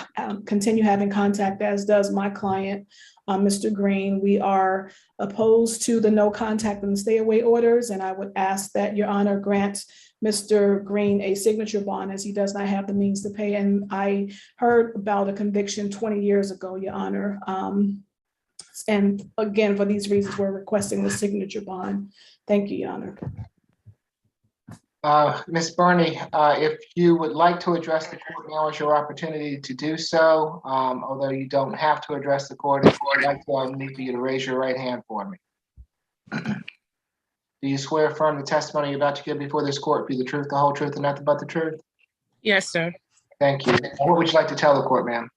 Speaker 3: continue having contact, as does my client, Mr. Green. We are opposed to the no contact and stay away orders, and I would ask that Your Honor grant Mr. Green a signature bond, as he does not have the means to pay. And I heard about a conviction 20 years ago, Your Honor. And again, for these reasons, we're requesting the signature bond. Thank you, Your Honor.
Speaker 1: Ms. Burney, if you would like to address the court, now is your opportunity to do so. Although you don't have to address the court, if you'd like to, I'll need for you to raise your right hand for me. Do you swear affirm the testimony you're about to give before this court be the truth, the whole truth, and nothing but the truth?
Speaker 17: Yes, sir.
Speaker 1: Thank you. What would you like to tell the court, ma'am?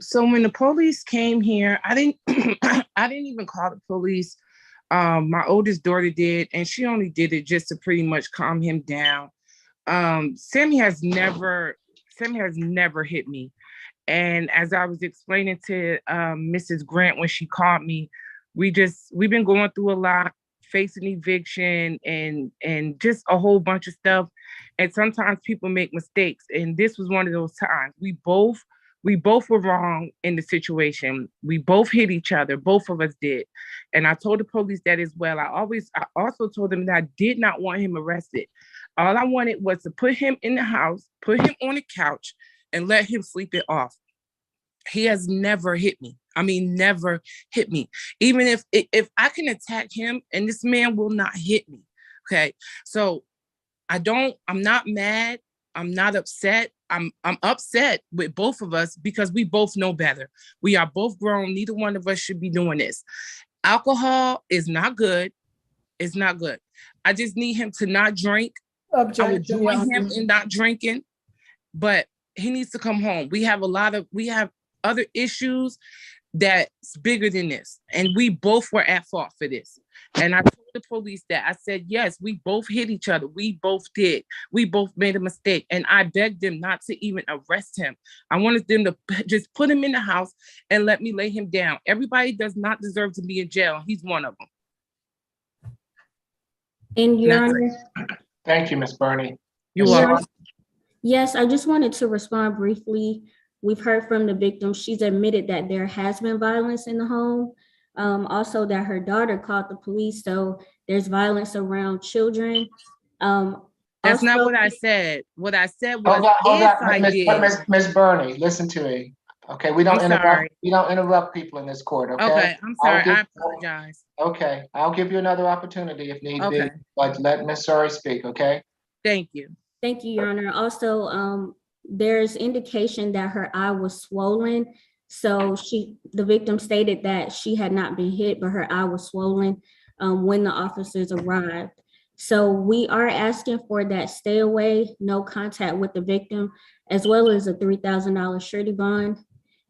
Speaker 17: So when the police came here, I didn't I didn't even call the police. My oldest daughter did, and she only did it just to pretty much calm him down. Sammy has never hit me. And as I was explaining to Mrs. Grant when she called me, we've been going through a lot, facing eviction and just a whole bunch of stuff. And sometimes people make mistakes. And this was one of those times. We both were wrong in the situation. We both hit each other. Both of us did. And I told the police that as well. I also told them that I did not want him arrested. All I wanted was to put him in the house, put him on the couch, and let him sleep it off. He has never hit me. I mean, never hit me. Even if I can attack him and this man will not hit me. Okay. So I'm not mad. I'm not upset. I'm upset with both of us because we both know better. We are both grown. Neither one of us should be doing this. Alcohol is not good. It's not good. I just need him to not drink. I would join him in not drinking, but he needs to come home. We have other issues that's bigger than this. And we both were at fault for this. And I told the police that. I said, yes, we both hit each other. We both did. We both made a mistake. And I begged them not to even arrest him. I wanted them to just put him in the house and let me lay him down. Everybody does not deserve to be in jail. He's one of them.
Speaker 8: And Your Honor.
Speaker 1: Thank you, Ms. Burney.
Speaker 17: You're welcome.
Speaker 8: Yes, I just wanted to respond briefly. We've heard from the victim. She's admitted that there has been violence in the home. Also that her daughter called the police. So there's violence around children.
Speaker 17: That's not what I said. What I said was,
Speaker 1: hold on. Ms. Burney, listen to me. Okay, we don't interrupt people in this court. Okay.
Speaker 17: Okay, I'm sorry. I apologize.
Speaker 1: Okay, I'll give you another opportunity if need be, but let Ms. Suri speak. Okay.
Speaker 17: Thank you.
Speaker 8: Thank you, Your Honor. Also, there's indication that her eye was swollen. So the victim stated that she had not been hit, but her eye was swollen when the officers arrived. So we are asking for that stay away, no contact with the victim, as well as a $3,000 surety bond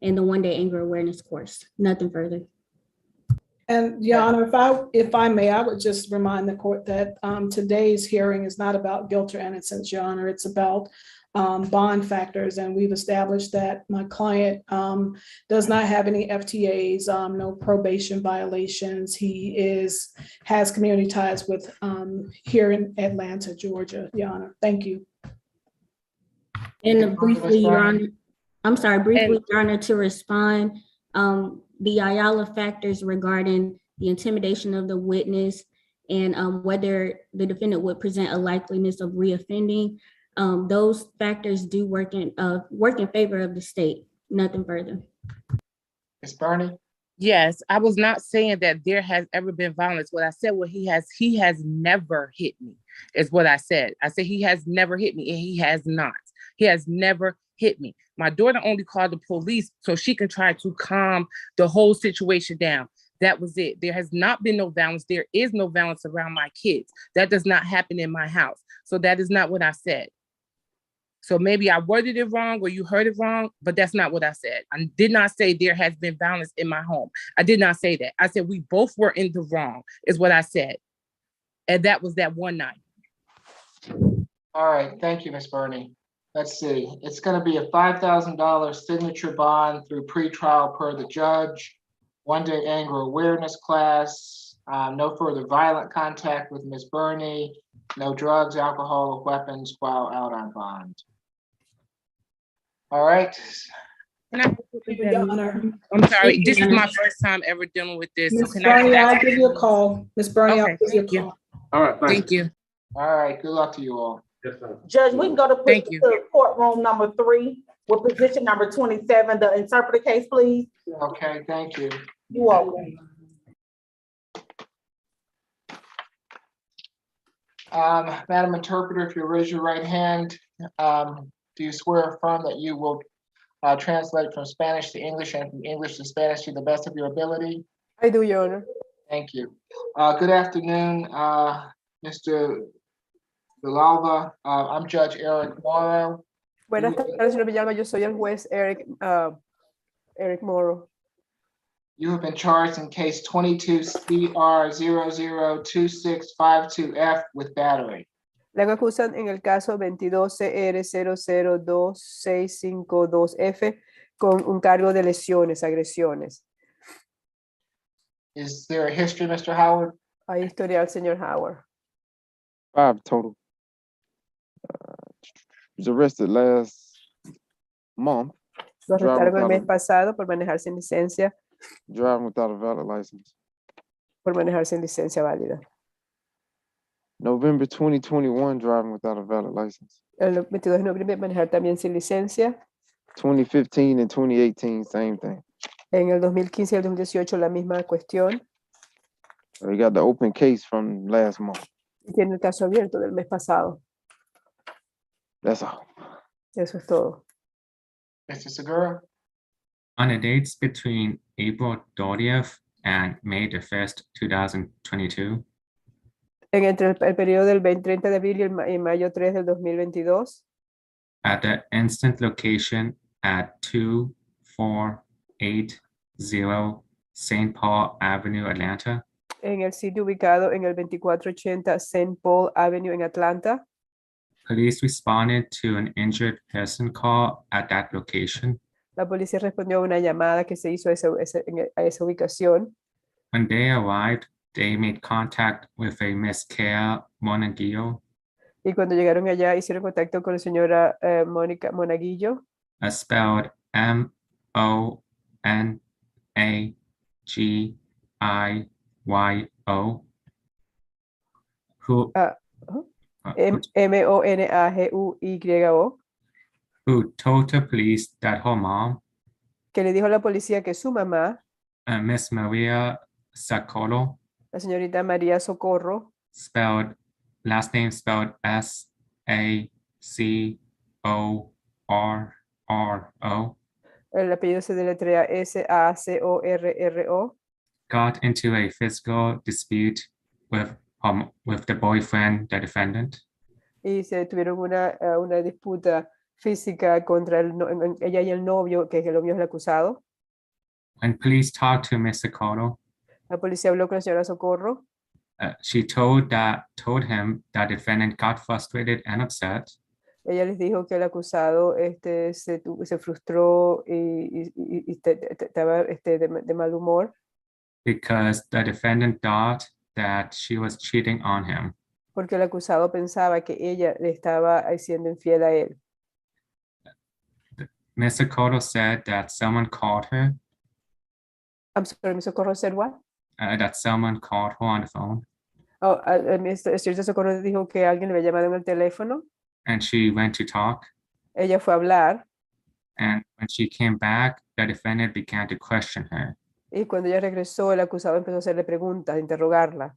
Speaker 8: and the 1-day anger awareness course. Nothing further.
Speaker 3: And Your Honor, if I may, I would just remind the court that today's hearing is not about guilt or innocence, Your Honor. It's about bond factors, and we've established that my client does not have any FTAs, no probation violations. He has community ties with here in Atlanta, Georgia, Your Honor. Thank you.
Speaker 8: And briefly, Your Honor, Your Honor, to respond, the Ayala factors regarding the intimidation of the witness and whether the defendant would present a likeliness of reoffending, those factors do work in favor of the state. Nothing further.
Speaker 1: Ms. Burney?
Speaker 17: Yes, I was not saying that there has ever been violence. What I said, he has never hit me, is what I said. I said he has never hit me, and he has not. He has never hit me. My daughter only called the police so she can try to calm the whole situation down. That was it. There has not been no violence. There is no violence around my kids. That does not happen in my house. So that is not what I said. So maybe I worded it wrong or you heard it wrong, but that's not what I said. I did not say there has been violence in my home. I did not say that. I said we both were in the wrong, is what I said. And that was that one night.
Speaker 1: All right, thank you, Ms. Burney. Let's see, it's gonna be a $5,000 signature bond through pretrial per the judge, 1-day anger awareness class, no further violent contact with Ms. Burney, no drugs, alcohol, or weapons while out on bond. All right.
Speaker 17: I'm sorry, this is my first time ever dealing with this.
Speaker 3: Ms. Burney, I'll give you a call. Ms. Burney, I'll give you a call.
Speaker 15: All right,
Speaker 17: thank you.
Speaker 1: All right, good luck to you all.
Speaker 6: Judge, we can go to courtroom number 3 with position number 27, the interpreter case, please.
Speaker 1: Okay, thank you.
Speaker 6: You're welcome.
Speaker 1: Madam Interpreter, if you raise your right hand, do you swear or affirm that you will translate from Spanish to English and from English to Spanish to the best of your ability?
Speaker 16: I do, Your Honor.
Speaker 1: Thank you. Good afternoon, Mr. Villalba. I'm Judge Eric Morrow.
Speaker 16: Buenas tardes, señor Villalba. Yo soy el juez Eric Morrow.
Speaker 1: You have been charged in case 22 CR 002652F with battery.
Speaker 16: Le acusan en el caso 22 CR 002652F con un cargo de lesiones, agresiones.
Speaker 1: Is there a history, Mr. Howard?
Speaker 16: Hay historial, señor Howard.
Speaker 2: 5 total. Was arrested last month.
Speaker 16: Lo arrestaron el mes pasado por manejar sin licencia.
Speaker 2: Driving without a valid license.
Speaker 16: Por manejar sin licencia válida.
Speaker 2: November 2021, driving without a valid license.
Speaker 16: El 22 de noviembre manejar también sin licencia.
Speaker 2: 2015 and 2018, same thing.
Speaker 16: En el 2015 y el 2018 la misma cuestión.
Speaker 2: We got the open case from last month.
Speaker 16: Y tiene el caso abierto del mes pasado.
Speaker 2: That's all.
Speaker 16: Eso es todo.
Speaker 1: Mr. Segura?
Speaker 10: On the dates between April 30th and May the 1st, 2022,
Speaker 16: Entre el periodo del 30 de abril y mayo 3 del 2022,
Speaker 10: at the instant location at 2480 St. Paul Avenue, Atlanta,
Speaker 16: en el sitio ubicado en el 2480 St. Paul Avenue en Atlanta,
Speaker 10: police responded to an injured person call at that location.
Speaker 16: la policía respondió a una llamada que se hizo a esa ubicación.
Speaker 10: When they arrived, they made contact with a Miss Kea Monaguillo,
Speaker 16: Y cuando llegaron allá, hicieron contacto con la señora Mónica Monaguillo,
Speaker 10: spelled Monaguio, who
Speaker 16: Monaguyo,
Speaker 10: who told the police that her mom,
Speaker 16: que le dijo a la policía que su mamá,
Speaker 10: Miss Maria Socorro,
Speaker 16: la señorita María Socorro,
Speaker 10: last name spelled S-A-C-O-R-R-O, S-A-C-O-R-R-O,
Speaker 16: El apellido se deletrea Sacorro.
Speaker 10: got into a physical dispute with the boyfriend, the defendant.
Speaker 16: Y se tuvieron una disputa física contra ella y el novio, que el novio es el acusado.
Speaker 10: When police talked to Mr. Cotto,
Speaker 16: La policía habló con la señora Socorro.
Speaker 10: she told him that defendant got frustrated and upset
Speaker 16: Ella les dijo que el acusado se frustró y estaba de mal humor
Speaker 10: because the defendant thought that she was cheating on him.
Speaker 16: porque el acusado pensaba que ella le estaba siendo infiel a él.
Speaker 10: Mr. Cotto said that someone called her,
Speaker 16: I'm sorry, Ms. Socorro said what?
Speaker 10: that someone called her on the phone,
Speaker 16: Oh, señorita Socorro dijo que alguien le había llamado en el teléfono.
Speaker 10: and she went to talk.
Speaker 16: Ella fue a hablar
Speaker 10: And when she came back, the defendant began to question her.
Speaker 16: y cuando ella regresó, el acusado empezó a hacerle preguntas, a interrogarla.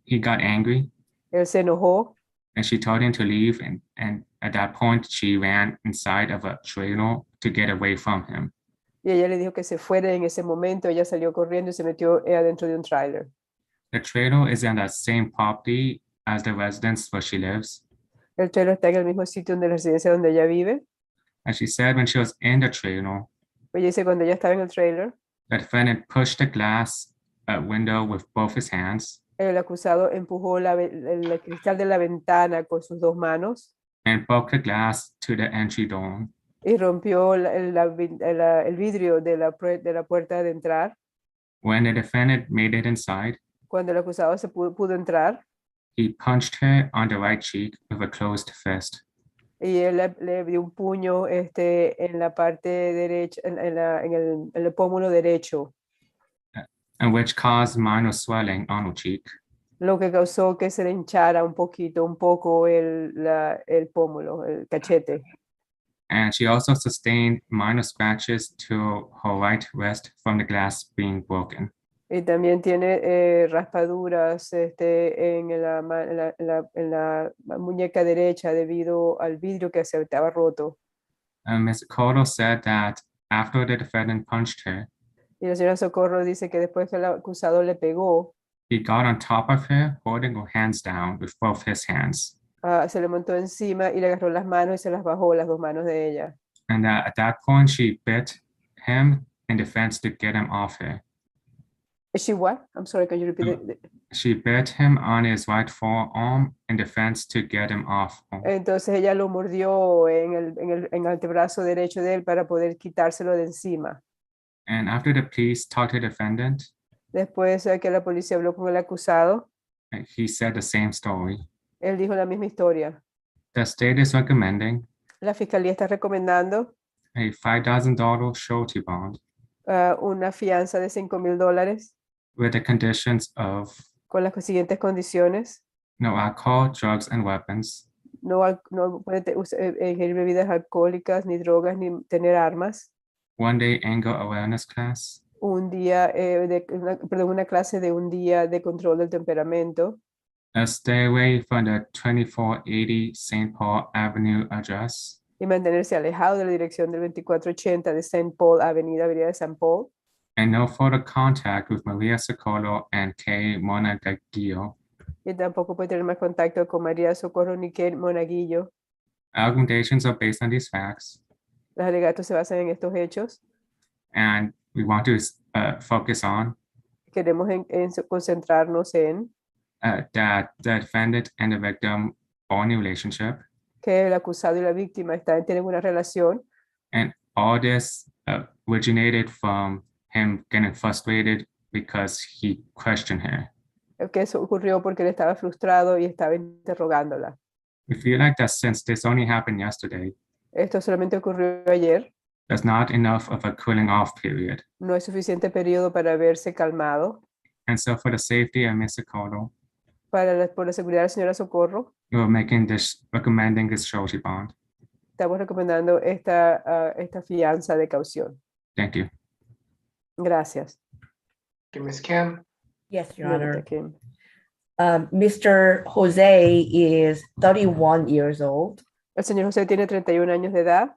Speaker 10: He got angry,
Speaker 16: Él se enojó
Speaker 10: and she told him to leave. And at that point, she ran inside of a trailer to get away from him.
Speaker 16: y ella le dijo que se fuera. En ese momento ella salió corriendo y se metió adentro de un tráiler.
Speaker 10: The trailer is on the same property as the residence where she lives.
Speaker 16: El trailer está en el mismo sitio donde la residencia donde ella vive.
Speaker 10: And she said when she was in the trailer,
Speaker 16: Ella dice cuando ella estaba en el trailer,
Speaker 10: the defendant pushed the glass window with both his hands
Speaker 16: el acusado empujó el cristal de la ventana con sus dos manos
Speaker 10: and broke the glass to the entry door.
Speaker 16: y rompió el vidrio de la puerta de entrar.
Speaker 10: When the defendant made it inside,
Speaker 16: Cuando el acusado se pudo entrar,
Speaker 10: he punched her on the right cheek with a closed fist.
Speaker 16: y él le dio un puño en la parte derecha, en el pómulo derecho,
Speaker 10: And which caused minor swelling on her cheek.
Speaker 16: lo que causó que se le hinchara un poco el pómulo, el cachete.
Speaker 10: And she also sustained minor scratches to her right wrist from the glass being broken.
Speaker 16: Y también tiene raspaduras en la muñeca derecha debido al vidrio que se estaba roto.
Speaker 10: And Ms. Cotto said that after the defendant punched her,
Speaker 16: Y la señora Socorro dice que después que el acusado le pegó,
Speaker 10: he got on top of her, holding her hands down with both his hands.
Speaker 16: se le montó encima y le agarró las manos y se las bajó, las dos manos de ella.
Speaker 10: And at that point, she bit him in defense to get him off her.
Speaker 16: She what? I'm sorry, can you repeat it?
Speaker 10: She bit him on his right forearm in defense to get him off her.
Speaker 16: Entonces ella lo mordió en el antebrazo derecho de él para poder quitárselo de encima.
Speaker 10: And after the police talked to the defendant,
Speaker 16: Después que la policía habló con el acusado,
Speaker 10: he said the same story.
Speaker 16: él dijo la misma historia.
Speaker 10: The state is recommending
Speaker 16: La fiscalía está recomendando
Speaker 10: a $5,000 surety bond
Speaker 16: una fianza de $5,000
Speaker 10: with the conditions of
Speaker 16: con las siguientes condiciones.
Speaker 10: no alcohol, drugs, and weapons,
Speaker 16: No puede ingerir bebidas alcohólicas, ni drogas, ni tener armas.
Speaker 10: one-day anger awareness class,
Speaker 16: Un día, una clase de un día de control del temperamento.
Speaker 10: stay away from the 2480 St. Paul Avenue address,
Speaker 16: Y mantenerse alejado de la dirección del 2480 de St. Paul, avenida de St. Paul.
Speaker 10: and no further contact with Maria Socorro and Kay Monagallo.
Speaker 16: Y tampoco puede tener más contacto con María Socorro ni Kay Monaguillo.
Speaker 10: Argumentations are based on these facts,
Speaker 16: Los alegatos se basan en estos hechos.
Speaker 10: and we want to focus on
Speaker 16: Queremos concentrarnos en
Speaker 10: that the defendant and the victim are in a relationship,
Speaker 16: que el acusado y la víctima tienen una relación.
Speaker 10: and all this originated from him getting frustrated because he questioned her.
Speaker 16: Que eso ocurrió porque él estaba frustrado y estaba interrogándola.
Speaker 10: We feel like that since this only happened yesterday,
Speaker 16: Esto solamente ocurrió ayer.
Speaker 10: there's not enough of a cooling off period.
Speaker 16: No hay suficiente periodo para haberse calmado.
Speaker 10: And so for the safety of Mr. Cotto,
Speaker 16: Por la seguridad de la señora Socorro,
Speaker 10: we're recommending this surety bond.
Speaker 16: estamos recomendando esta fianza de caución.
Speaker 10: Thank you.
Speaker 16: Gracias.
Speaker 1: Ms. Kim?
Speaker 4: Yes, Your
Speaker 16: Señorita
Speaker 4: Honor.
Speaker 16: Kim.
Speaker 4: Mr. Jose is 31 years old.
Speaker 16: El señor José tiene 31 años de edad.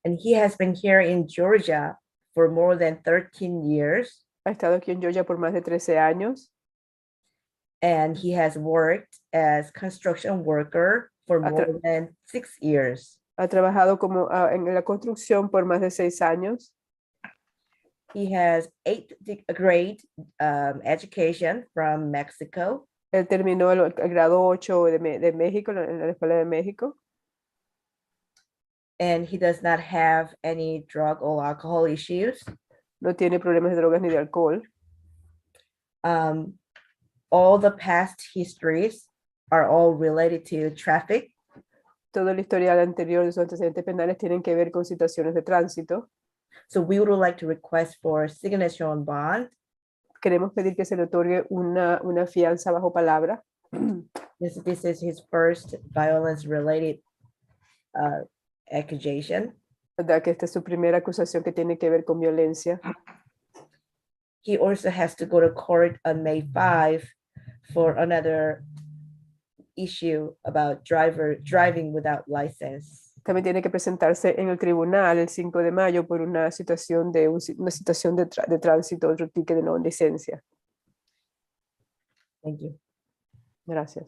Speaker 4: And he has been here in Georgia for more than 13 years.
Speaker 16: Ha estado aquí en Georgia por más de 13 años.
Speaker 4: And he has worked as construction worker for more than 6 years.
Speaker 16: Ha trabajado como en la construcción por más de 6 años.
Speaker 4: He has 8th grade education from Mexico.
Speaker 16: Él terminó el grado 8 de México, en la Escuela de México.
Speaker 4: And he does not have any drug or alcohol issues.
Speaker 16: No tiene problemas de drogas ni de alcohol.
Speaker 4: All the past histories are all related to traffic.
Speaker 16: Todo el historial anterior de sus antecedentes penales tienen que ver con situaciones de tránsito.
Speaker 4: So we would like to request for signature on bond.
Speaker 16: Queremos pedir que se le otorgue una fianza bajo palabra.
Speaker 4: This is his first violence-related accusation.
Speaker 16: ¿Verdad? Que esta es su primera acusación que tiene que ver con violencia.
Speaker 4: He also has to go to court on May 5 for another issue about driving without license.
Speaker 16: También tiene que presentarse en el tribunal el 5 de mayo por una situación de tránsito, otro ticket de no licencia.
Speaker 4: Thank you.
Speaker 16: Gracias.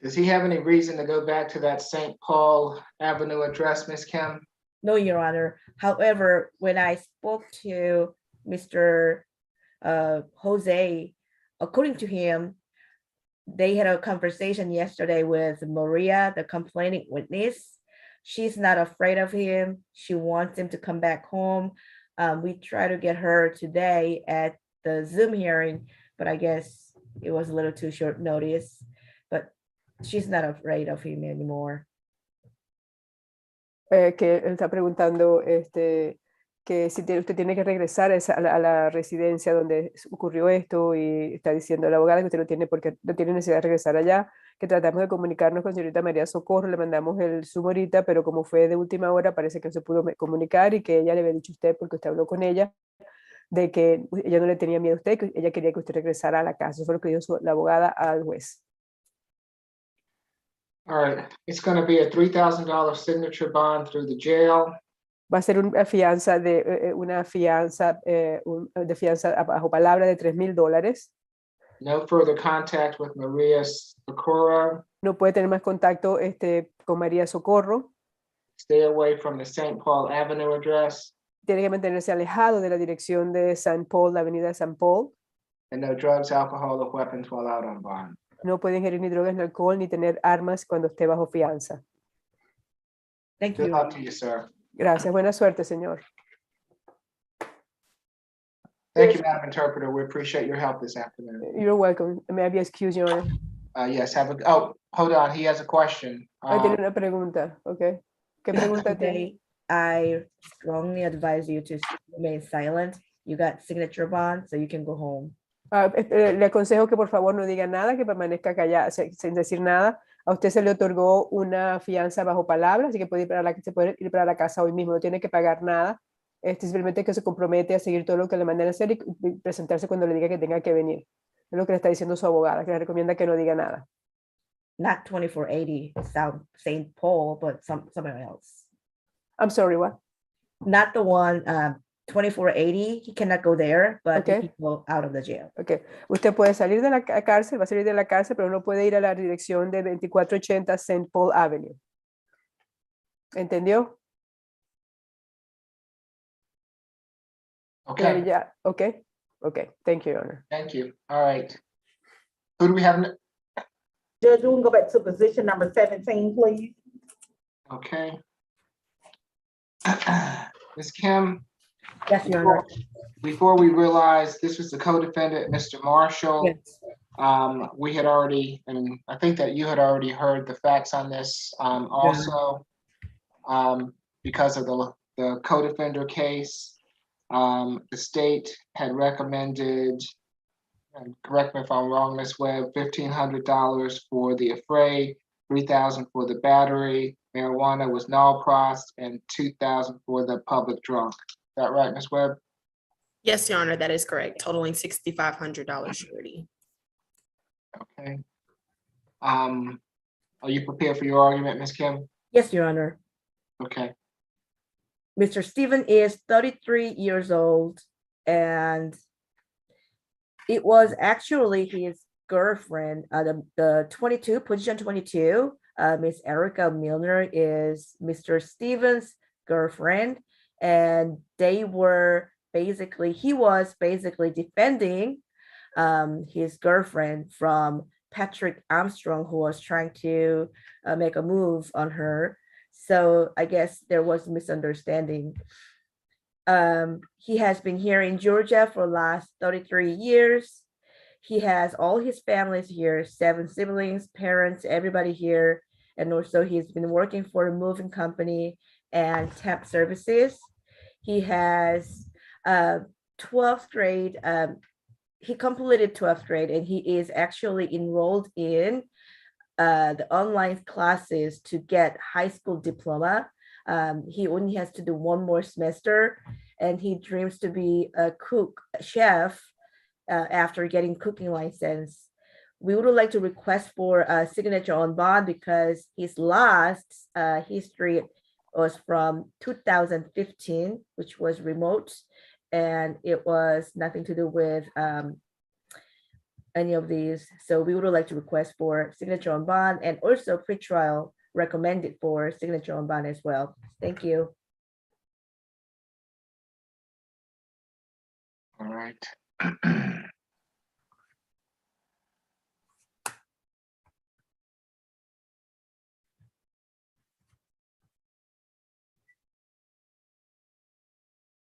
Speaker 1: Does he have any reason to go back to that St. Paul Avenue address, Ms. Kim?
Speaker 4: No, Your Honor. However, when I spoke to Mr. Jose, according to him, they had a conversation yesterday with Maria, the complaining witness. She's not afraid of him. She wants him to come back home. We tried to get her today at the Zoom hearing, but I guess it was a little too short notice. But she's not afraid of him anymore.
Speaker 16: Que él está preguntando que si usted tiene que regresar a la residencia donde ocurrió esto, y está diciendo la abogada que usted no tiene necesidad de regresar allá, que tratamos de comunicarnos con señorita María Socorro, le mandamos el Zoom ahorita, pero como fue de última hora parece que no se pudo comunicar, y que ella le había dicho a usted, porque usted habló con ella, de que ella no le tenía miedo a usted, que ella quería que usted regresara a la casa. Eso fue lo que dijo la abogada al juez.
Speaker 1: All right, it's going to be a $3,000 signature bond through the jail.
Speaker 16: Va a ser una fianza de fianza bajo palabra de $3,000.
Speaker 1: No further contact with Maria Socorro.
Speaker 16: No puede tener más contacto con María Socorro.
Speaker 1: Stay away from the St. Paul Avenue address.
Speaker 16: Tiene que mantenerse alejado de la dirección de St. Paul, la avenida de St. Paul.
Speaker 1: And no drugs, alcohol, or weapons while out on bond.
Speaker 16: No puede ingerir ni drogas ni alcohol ni tener armas cuando esté bajo fianza.
Speaker 4: Thank you.
Speaker 1: Good luck to you, sir.
Speaker 16: Gracias. Buena suerte, señor.
Speaker 1: Thank you, Madam Interpreter. We appreciate your help this afternoon.
Speaker 16: You're welcome. May I be excused, Your Honor?
Speaker 1: Yes, hold on. He has a question.
Speaker 16: Tiene una pregunta. Okay. ¿Qué pregunta tiene?
Speaker 4: I strongly advise you to remain silent. You got signature bond, so you can go home.
Speaker 16: Le aconsejo que por favor no diga nada, que permanezca callado, sin decir nada. A usted se le otorgó una fianza bajo palabra, así que se puede ir para la casa hoy mismo, no tiene que pagar nada. Simplemente que se compromete a seguir todo lo que le manden a hacer y presentarse cuando le diga que tenga que venir. Es lo que le está diciendo su abogada, que le recomienda que no diga nada.
Speaker 4: Not 2480 South St. Paul, but somewhere else.
Speaker 16: I'm sorry, what?
Speaker 4: Not the one 2480. He cannot go there, but
Speaker 16: Okay.
Speaker 4: he can go out of the jail.
Speaker 16: Okay. Usted puede salir de la cárcel, va a salir de la cárcel, pero no puede ir a la dirección de 2480 St. Paul Avenue. ¿Entendió?
Speaker 1: Okay.
Speaker 16: Yeah. Okay. Okay. Thank you, Your Honor.
Speaker 1: Thank you. All right. Who do we have?
Speaker 6: Judge, we can go back to position number 17, please.
Speaker 1: Okay. Ms. Kim?
Speaker 4: Yes, Your Honor.
Speaker 1: Before we realized this was the co-defendant, Mr. Marshall.
Speaker 4: Yes.
Speaker 1: We had already, and I think that you had already heard the facts on this also, because of the co-defender case. The state had recommended, and correct me if I'm wrong, Ms. Webb, $1,500 for the affray, $3,000 for the battery, marijuana was null pros, and $2,000 for the public drunk. Is that right, Ms. Webb?
Speaker 5: Yes, Your Honor, that is correct, totaling $6,500 surety.
Speaker 1: Okay. Are you prepared for your argument, Ms. Kim?
Speaker 4: Yes, Your Honor.
Speaker 1: Okay.
Speaker 4: Mr. Stephen is 33 years old, and it was actually his girlfriend, the 22, position 22, Miss Erica Milner is Mr. Stephen's girlfriend, and he was basically defending his girlfriend from Patrick Armstrong, who was trying to make a move on her. So I guess there was misunderstanding. He has been here in Georgia for the last 33 years. He has all his families here, 7 siblings, parents, everybody here. And also he's been working for a moving company and temp services. He has 12th grade. He completed 12th grade, and he is actually enrolled in the online classes to get high school diploma. He only has to do 1 more semester, and he dreams to be a chef after getting cooking license. We would like to request for a signature on bond because his last history was from 2015, which was remote, and it was nothing to do with any of these. So we would like to request for signature on bond, and also pretrial recommended for signature on bond as well. Thank you.
Speaker 1: All right.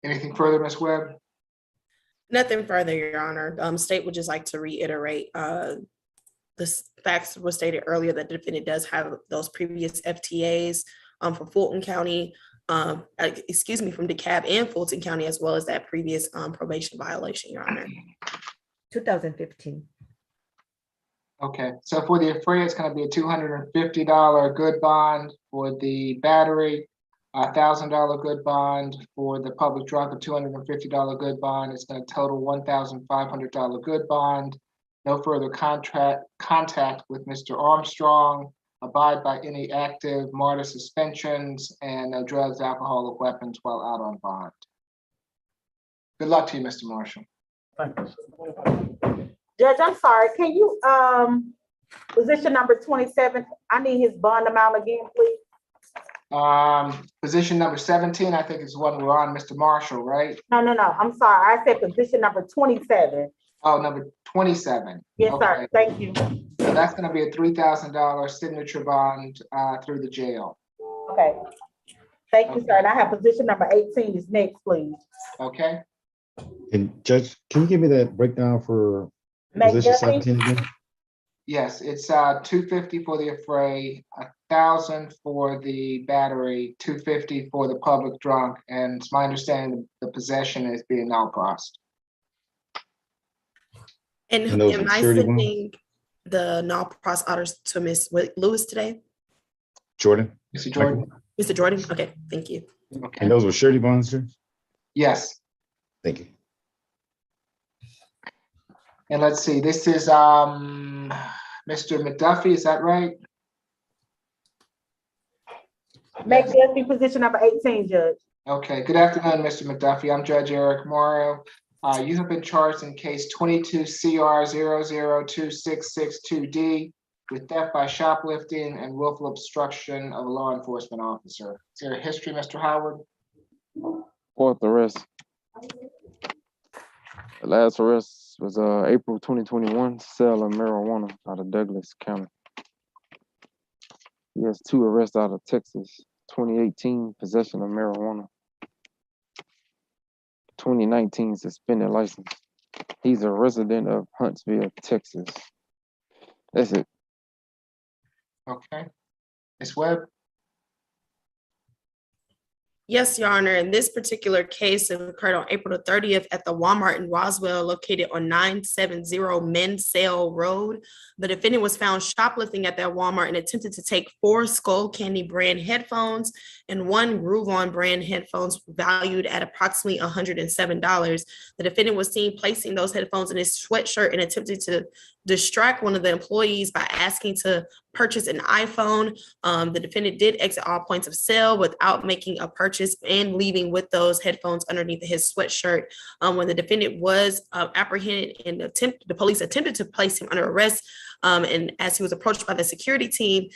Speaker 1: Anything further, Ms. Webb?
Speaker 5: Nothing further, Your Honor. State would just like to reiterate the facts were stated earlier that the defendant does have those previous FTAs from Fulton County, from DeKalb and Fulton County, as well as that previous probation violation, Your Honor.
Speaker 4: 2015.
Speaker 1: Okay, so for the affray, it's going to be a $250 good bond for the battery, $1,000 good bond for the public drunk, a $250 good bond. It's going to total $1,500 good bond. No further contact with Mr. Armstrong. Abide by any active MARTA suspensions, and no drugs, alcohol, or weapons while out on bond. Good luck to you, Mr. Marshall.
Speaker 15: Thank you.
Speaker 6: Judge, I'm sorry, can you, position number 27, I need his bond amount again, please.
Speaker 1: Position number 17, I think is one we're on, Mr. Marshall, right?
Speaker 6: No, I'm sorry, I said position number 27.
Speaker 1: Oh, number 27.
Speaker 6: Yes,
Speaker 1: Okay.
Speaker 6: sir, thank you.
Speaker 1: So that's gonna be a $3,000 signature bond through the jail.
Speaker 6: Okay, thank you, sir, and I have position number 18 is next, please.
Speaker 1: Okay,
Speaker 7: And Judge, can you give me that breakdown for position 17 again?
Speaker 1: yes, it's $250 for the affray, $1,000 for the battery, $250 for the public drunk, and it's my understanding the possession is being now crossed.
Speaker 5: And
Speaker 7: those
Speaker 5: am
Speaker 7: are
Speaker 5: I
Speaker 7: surety
Speaker 5: sending the non-pros orders to Ms. Lewis today?
Speaker 7: Jordan?
Speaker 1: Mr. Jordan?
Speaker 5: Mr. Jordan? Okay, thank you.
Speaker 1: Okay.
Speaker 7: And those were surety bonds, Judge?
Speaker 1: Yes.
Speaker 7: Thank you.
Speaker 1: And let's see, this is Mr. McDuffie, is that right?
Speaker 6: McDuffie, position number 18, Judge.
Speaker 1: Okay, good afternoon, Mr. McDuffie. I'm Judge Eric Morrow. You have been charged in case 22 CR 002662D with theft by shoplifting and willful obstruction of a law enforcement officer. Is there a history, Mr. Howard?
Speaker 2: 4th arrest. The last arrest was April 2021, sale of marijuana out of Douglas County. He has 2 arrests out of Texas, 2018 possession of marijuana, 2019 suspended license. He's a resident of Huntsville, Texas. That's it.
Speaker 1: Okay. Ms. Webb?
Speaker 5: Yes, Your Honor. In this particular case, it occurred on April the 30th at the Walmart in Roswell, located on 970 Mensale Road. The defendant was found shoplifting at that Walmart and attempted to take 4 Skull Candy brand headphones and 1 Groove On brand headphones valued at approximately $107. The defendant was seen placing those headphones in his sweatshirt and attempted to distract one of the employees by asking to purchase an iPhone. The defendant did exit all points of sale without making a purchase and leaving with those headphones underneath his sweatshirt. When the defendant was apprehended and the police attempted to place him under arrest, and as he was approached by the security team,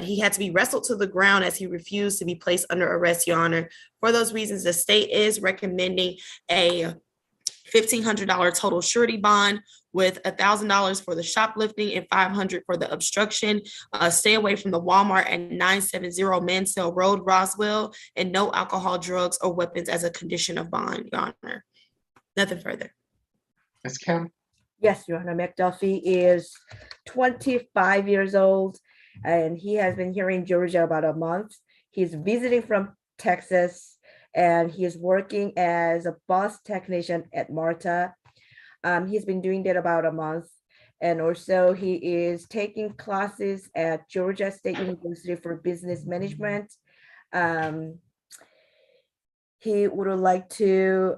Speaker 5: he had to be wrestled to the ground as he refused to be placed under arrest, Your Honor. For those reasons, the state is recommending a $1,500 total surety bond with $1,000 for the shoplifting and $500 for the obstruction. Stay away from the Walmart at 970 Mansell Road, Roswell, and no alcohol, drugs, or weapons as a condition of bond, Your Honor. Nothing further.
Speaker 1: Ms. Kim?
Speaker 4: Yes, Your Honor. McDuffie is 25 years old, and he has been here in Georgia about a month. He's visiting from Texas, and he is working as a bus technician at MARTA. He's been doing that about a month. And also he is taking classes at Georgia State University for business management. He would like to,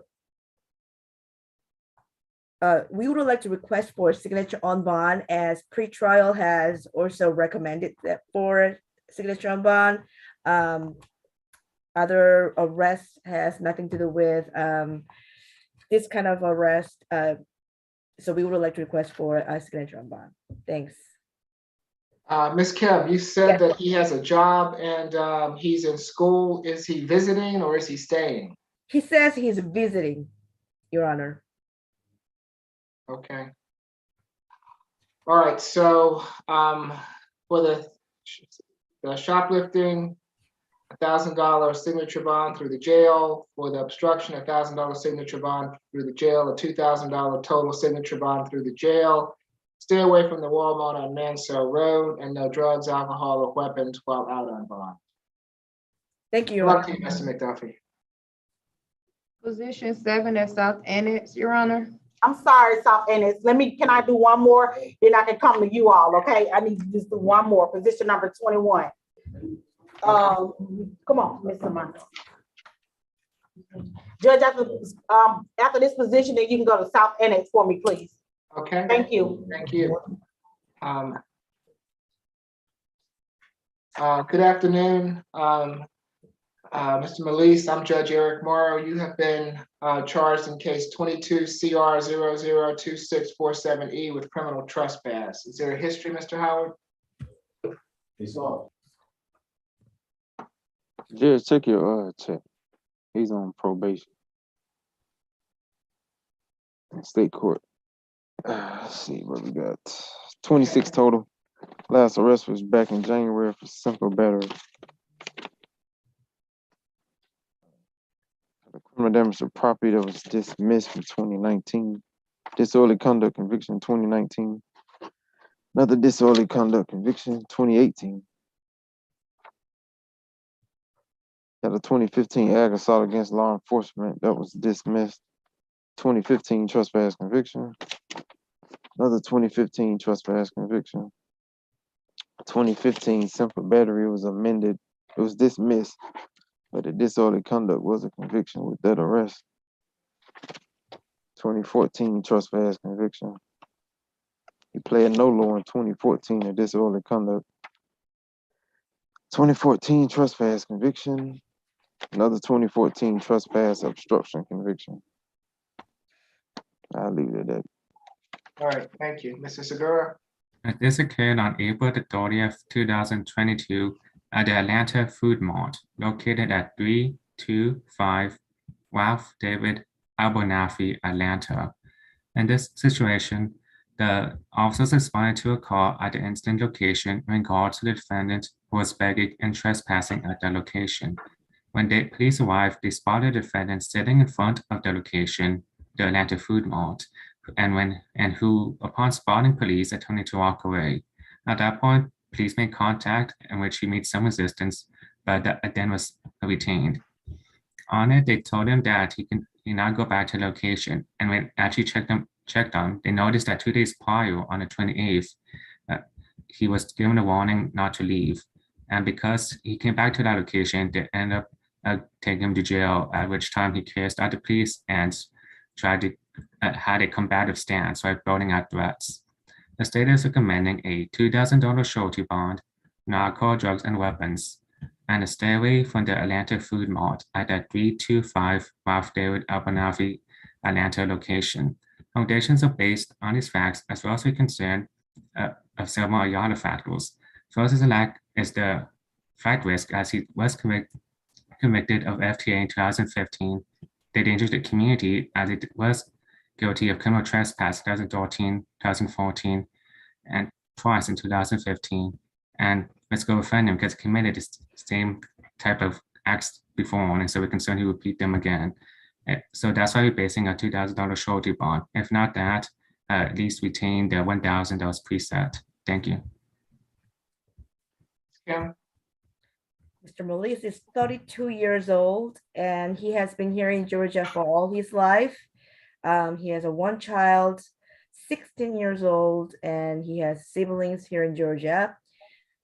Speaker 4: we would like to request for a signature on bond, as pretrial has also recommended that for signature on bond. Other arrest has nothing to do with this kind of arrest. So we would like to request for a signature on bond. Thanks.
Speaker 1: Ms. Kim, you said that he has a job and he's in school. Is he visiting or is he staying?
Speaker 4: He says he's visiting, Your Honor.
Speaker 1: Okay. All right, so for the shoplifting, $1,000 signature bond through the jail. For the obstruction, $1,000 signature bond through the jail, a $2,000 total signature bond through the jail. Stay away from the Walmart on Mansell Road, and no drugs, alcohol, or weapons while out on bond.
Speaker 4: Thank you, Your
Speaker 1: Luck
Speaker 4: Honor.
Speaker 1: to you, Mr. McDuffie.
Speaker 18: Position 7 at South Annex, Your Honor.
Speaker 6: I'm sorry, South Annex. Can I do one more? Then I can come to you all, okay? I need to just do one more. Position number 21. Come on, Mr. Monroe. Judge, after this position, then you can go to South Annex for me, please.
Speaker 1: Okay.
Speaker 6: Thank you.
Speaker 1: Thank you. Good afternoon, Mr. Melise. I'm Judge Eric Morrow. You have been charged in case 22 CR 002647E with criminal trespass. Is there a history, Mr. Howard?
Speaker 2: Judge, check your check. He's on probation. In state court. Let's see what we got. 26 total. Last arrest was back in January for simple battery. The criminal damage to property that was dismissed from 2019. Disorderly conduct conviction 2019. Another disorderly conduct conviction 2018. Got a 2015 ag assault against law enforcement that was dismissed. 2015 trespass conviction. Another 2015 trespass conviction. 2015 simple battery was amended. It was dismissed, but the disorderly conduct was a conviction with that arrest. 2014 trespass conviction. He pled no law in 2014 of disorderly conduct. 2014 trespass conviction. Another 2014 trespass obstruction conviction. I'll leave it at that.
Speaker 1: All right, thank you. Mr. Segura?
Speaker 10: This occurred on April the 30th, 2022 at the Atlanta Food Mart, located at 325 Ralph David Abernathy, Atlanta. In this situation, the officers responded to a call at the incident location in regard to the defendant who was begging and trespassing at the location. When the police arrived, they spotted the defendant sitting in front of the location, the Atlanta Food Mart, and who, upon spotting police, attempted to walk away. At that point, police made contact in which he made some resistance, but then was retained. On it, they told him that he cannot go back to the location. And when actually checked on, they noticed that 2 days prior, on the 28th, he was given a warning not to leave. And because he came back to that location, they ended up taking him to jail, at which time he cursed at the police and tried to had a combative stance by throwing out threats. The state is recommending a $2,000 surety bond, no alcohol, drugs, and weapons, and a stay away from the Atlanta Food Mart at the 325 Ralph David Abernathy, Atlanta location. Foundations are based on these facts, as well as a concern of several other factors. First is the flight risk, as he was convicted of FTA in 2015. They endangered the community as it was guilty of criminal trespass 2013, 2014, and twice in 2015. And risk of offending because he committed the same type of acts before, and so we're concerned he would repeat them again. So that's why we're basing a $2,000 surety bond. If not that, at least retain the $1,000 preset. Thank you.
Speaker 1: Kim?
Speaker 4: Mr. Melise is 32 years old, and he has been here in Georgia for all his life. He has one child, 16 years old, and he has siblings here in Georgia.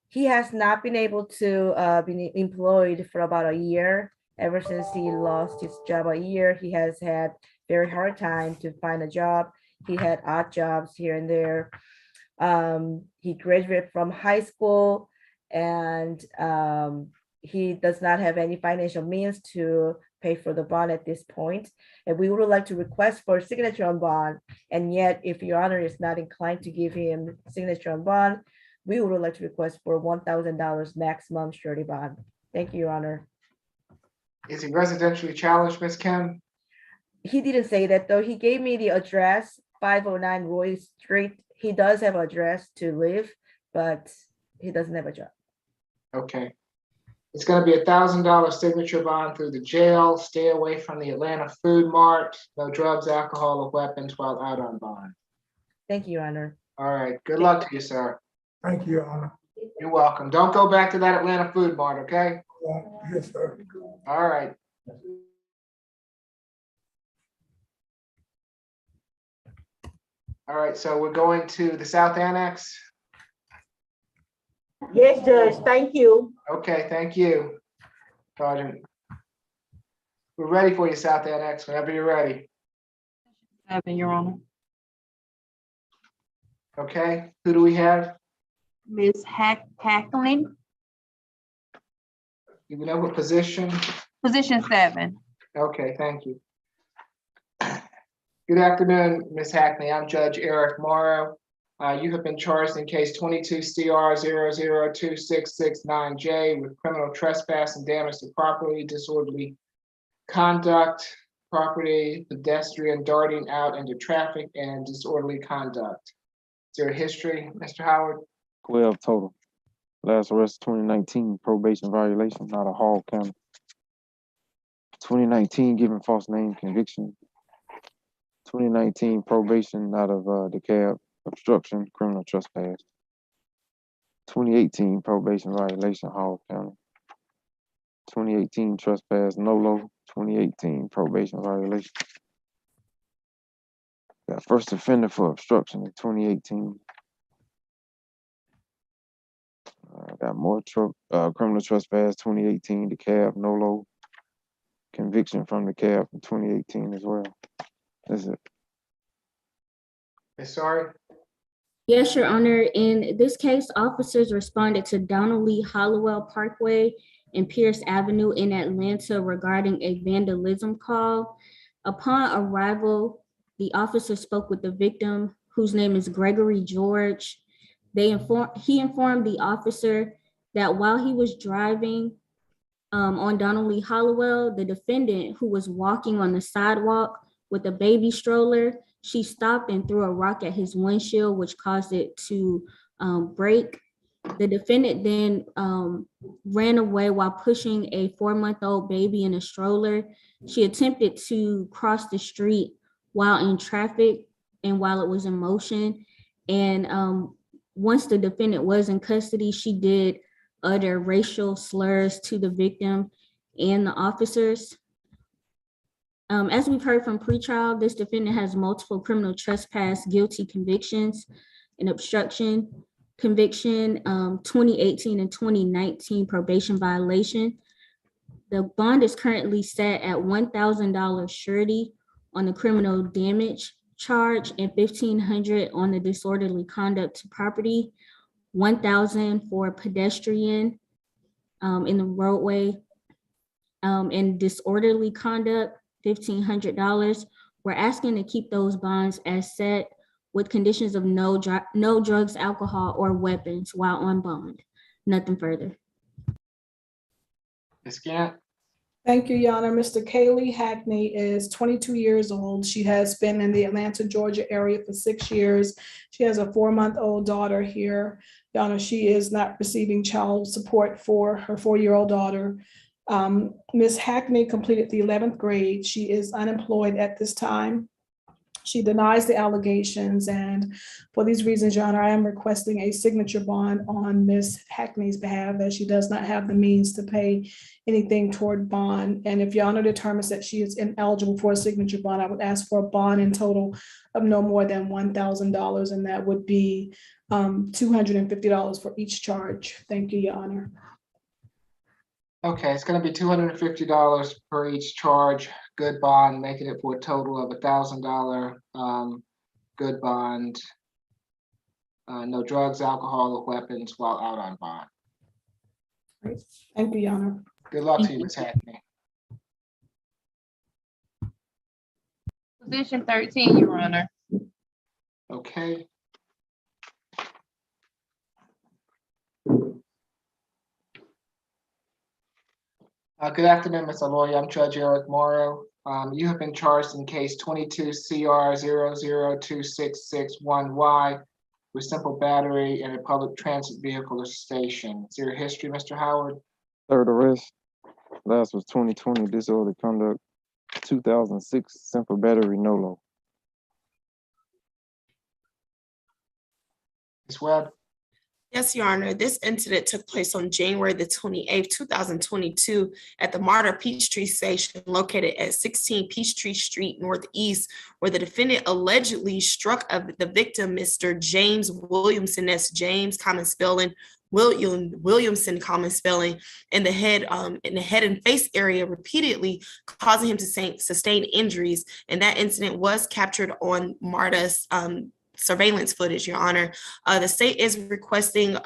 Speaker 4: He has not been able to be employed for about a year. Ever since he lost his job a year, he has had very hard time to find a job. He had odd jobs here and there. He graduated from high school, and he does not have any financial means to pay for the bond at this point. And we would like to request for signature on bond. And yet, if Your Honor is not inclined to give him signature on bond, we would like to request for $1,000 maximum surety bond. Thank you, Your Honor.
Speaker 1: Is he residentially challenged, Ms. Kim?
Speaker 4: He didn't say that, though. He gave me the address, 509 Roy Street. He does have an address to live, but he doesn't have a job.
Speaker 1: Okay. It's going to be $1,000 signature bond through the jail. Stay away from the Atlanta Food Mart. No drugs, alcohol, or weapons while out on bond.
Speaker 4: Thank you, Your Honor.
Speaker 1: All right. Good luck to you, sir.
Speaker 13: Thank you, Your Honor.
Speaker 1: You're welcome. Don't go back to that Atlanta Food Mart, okay?
Speaker 13: Yes, sir.
Speaker 1: All right. All right, so we're going to the South Annex.
Speaker 6: Yes, Judge, thank you.
Speaker 1: Okay, thank you, Sergeant. We're ready for you, South Annex, whenever you're ready.
Speaker 19: Your Honor.
Speaker 1: Okay, who do we have?
Speaker 19: Ms. Hackney,
Speaker 1: Do we know what position?
Speaker 19: position 7.
Speaker 1: Okay, thank you. Good afternoon, Ms. Hackney. I'm Judge Eric Morrow. You have been charged in case 22 CR 002669J with criminal trespass and damage to property, disorderly conduct, property, pedestrian darting out into traffic, and disorderly conduct. Is there a history, Mr. Howard?
Speaker 2: 12 total. Last arrest 2019, probation violation out of Hall County. 2019, given false name conviction. 2019, probation out of DeKalb, obstruction, criminal trespass. 2018, probation violation, Hall County. 2018, trespass, NOLO. 2018, probation violation. Got first offender for obstruction in 2018. Got more criminal trespass, 2018, DeKalb, NOLO. Conviction from DeKalb in 2018 as well. That's it.
Speaker 1: Sorry.
Speaker 8: Yes, Your Honor. In this case, officers responded to Donald Lee Hollowell Parkway and Pierce Avenue in Atlanta regarding a vandalism call. Upon arrival, the officer spoke with the victim, whose name is Gregory George. He informed the officer that while he was driving on Donald Lee Hollowell, the defendant, who was walking on the sidewalk with a baby stroller, she stopped and threw a rock at his windshield, which caused it to break. The defendant then ran away while pushing a 4-month-old baby in a stroller. She attempted to cross the street while in traffic and while it was in motion. And once the defendant was in custody, she did utter racial slurs to the victim and the officers. As we've heard from pretrial, this defendant has multiple criminal trespass guilty convictions and obstruction conviction, 2018 and 2019 probation violation. The bond is currently set at $1,000 surety on the criminal damage charge and $1,500 on the disorderly conduct to property, $1,000 for pedestrian in the roadway and disorderly conduct, $1,500. We're asking to keep those bonds as set with conditions of no drugs, alcohol, or weapons while on bond. Nothing further.
Speaker 1: Ms. Gant?
Speaker 3: Thank you, Your Honor. Mr. Kaley Hackney is 22 years old. She has been in the Atlanta, Georgia area for 6 years. She has a 4-month-old daughter here. Your Honor, she is not receiving child support for her 4-year-old daughter. Ms. Hackney completed the 11th grade. She is unemployed at this time. She denies the allegations, and for these reasons, Your Honor, I am requesting a signature bond on Ms. Hackney's behalf, as she does not have the means to pay anything toward bond. And if Your Honor determines that she is ineligible for a signature bond, I would ask for a bond in total of no more than $1,000, and that would be $250 for each charge. Thank you, Your Honor.
Speaker 1: Okay, it's gonna be $250 per each charge, good bond, making it for a total of $1,000 good bond. No drugs, alcohol, or weapons while out on bond.
Speaker 3: Great. Thank you, Your Honor.
Speaker 1: Good luck to you, Ms. Hackney.
Speaker 19: Position 13, Your Honor.
Speaker 1: Okay. Good afternoon, Mr. Lawyer. I'm Judge Eric Morrow. You have been charged in case 22 CR 0026661Y with simple battery in a public transit vehicle or station. Is there a history, Mr. Howard?
Speaker 2: Third arrest. Last was 2020 disorderly conduct. 2006 simple battery NOLO.
Speaker 1: Ms. Webb?
Speaker 5: Yes, Your Honor. This incident took place on January the 28th, 2022 at the MARTA Peachtree Station located at 16 Peachtree Street Northeast, where the defendant allegedly struck the victim, Mr. James Williamson, that's James, common spelling, Williamson, common spelling, in the head and face area repeatedly, causing him to sustain injuries. And that incident was captured on MARTA's surveillance footage, Your Honor. The state is requesting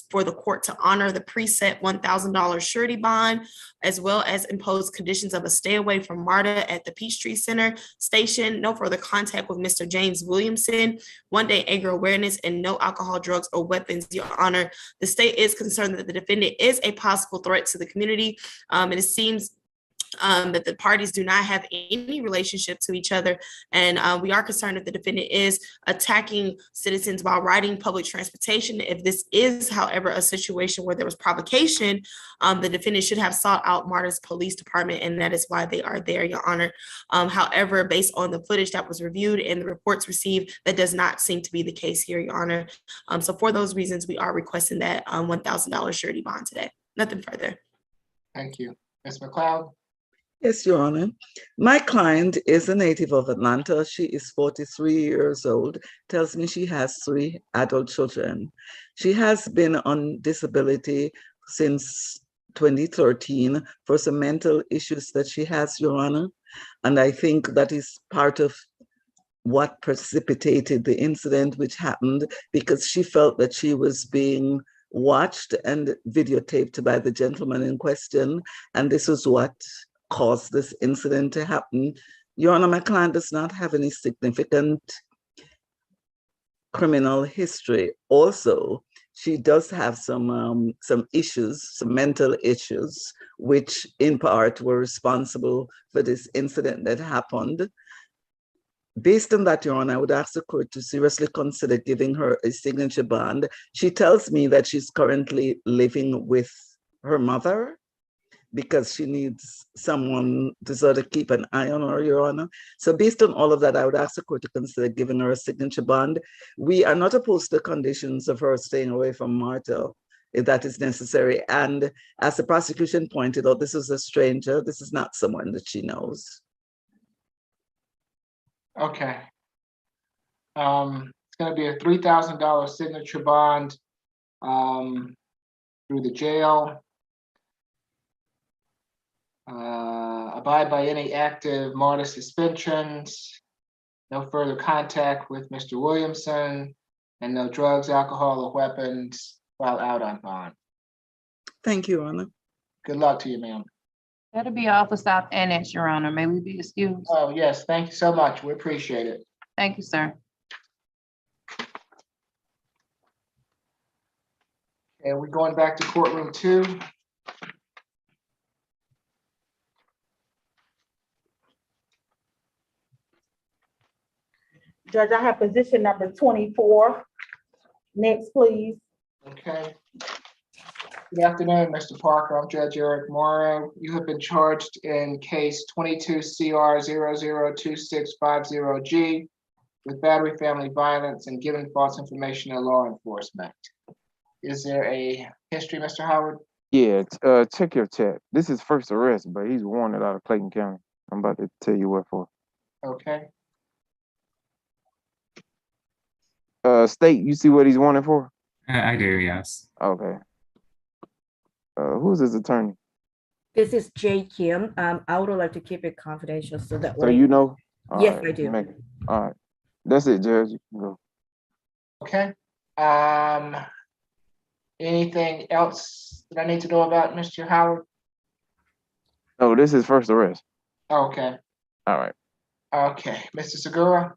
Speaker 5: for the court to honor the preset $1,000 surety bond, as well as impose conditions of a stay away from MARTA at the Peachtree Center station, no further contact with Mr. James Williamson, 1-day anger awareness, and no alcohol, drugs, or weapons, Your Honor. The state is concerned that the defendant is a possible threat to the community, and it seems that the parties do not have any relationship to each other. And we are concerned that the defendant is attacking citizens while riding public transportation. If this is, however, a situation where there was provocation, the defendant should have sought out MARTA's police department, and that is why they are there, Your Honor. However, based on the footage that was reviewed and the reports received, that does not seem to be the case here, Your Honor. So for those reasons, we are requesting that $1,000 surety bond today. Nothing further.
Speaker 1: Thank you. Ms. McLeod?
Speaker 11: Yes, Your Honor. My client is a native of Atlanta. She is 43 years old, tells me she has 3 adult children. She has been on disability since 2013 for some mental issues that she has, Your Honor. And I think that is part of what precipitated the incident which happened, because she felt that she was being watched and videotaped by the gentleman in question. And this was what caused this incident to happen. Your Honor, my client does not have any significant criminal history. Also, she does have some issues, some mental issues, which in part were responsible for this incident that happened. Based on that, Your Honor, I would ask the court to seriously consider giving her a signature bond. She tells me that she's currently living with her mother because she needs someone to sort of keep an eye on her, Your Honor. So based on all of that, I would ask the court to consider giving her a signature bond. We are not opposed to the conditions of her staying away from MARTA, if that is necessary. And as the prosecution pointed out, this is a stranger. This is not someone that she knows.
Speaker 1: Okay. It's gonna be a $3,000 signature bond, through the jail. Abide by any active MARTA suspensions. No further contact with Mr. Williamson, and no drugs, alcohol, or weapons while out on bond.
Speaker 11: Thank you, Your Honor.
Speaker 1: Good luck to you, ma'am.
Speaker 19: That'll be all for South Annex, Your Honor. May we be excused?
Speaker 1: Oh, yes, thank you so much. We appreciate it.
Speaker 19: Thank you, sir.
Speaker 1: And we're going back to courtroom 2.
Speaker 6: Judge, I have position number 24. Next, please.
Speaker 1: Okay. Good afternoon, Mr. Parker. I'm Judge Eric Morrow. You have been charged in case 22 CR 002650G with battery, family violence, and giving false information to law enforcement. Is there a history, Mr. Howard?
Speaker 2: Yeah, check your chat. This is first arrest, but he's wanted out of Clayton County. I'm about to tell you what for.
Speaker 1: Okay.
Speaker 2: State, you see what he's wanted for?
Speaker 10: I do, yes.
Speaker 2: Okay. Who's his attorney?
Speaker 4: This is Jay Kim. I would like to keep it confidential so that
Speaker 2: So
Speaker 4: way.
Speaker 2: you know?
Speaker 4: Yes,
Speaker 2: All right,
Speaker 4: I do.
Speaker 2: All right. That's it, Judge. You can go.
Speaker 1: Okay. Anything else that I need to know about, Mr. Howard?
Speaker 2: No, this is first arrest.
Speaker 1: Okay.
Speaker 2: All right.
Speaker 1: Okay, Mr. Segura?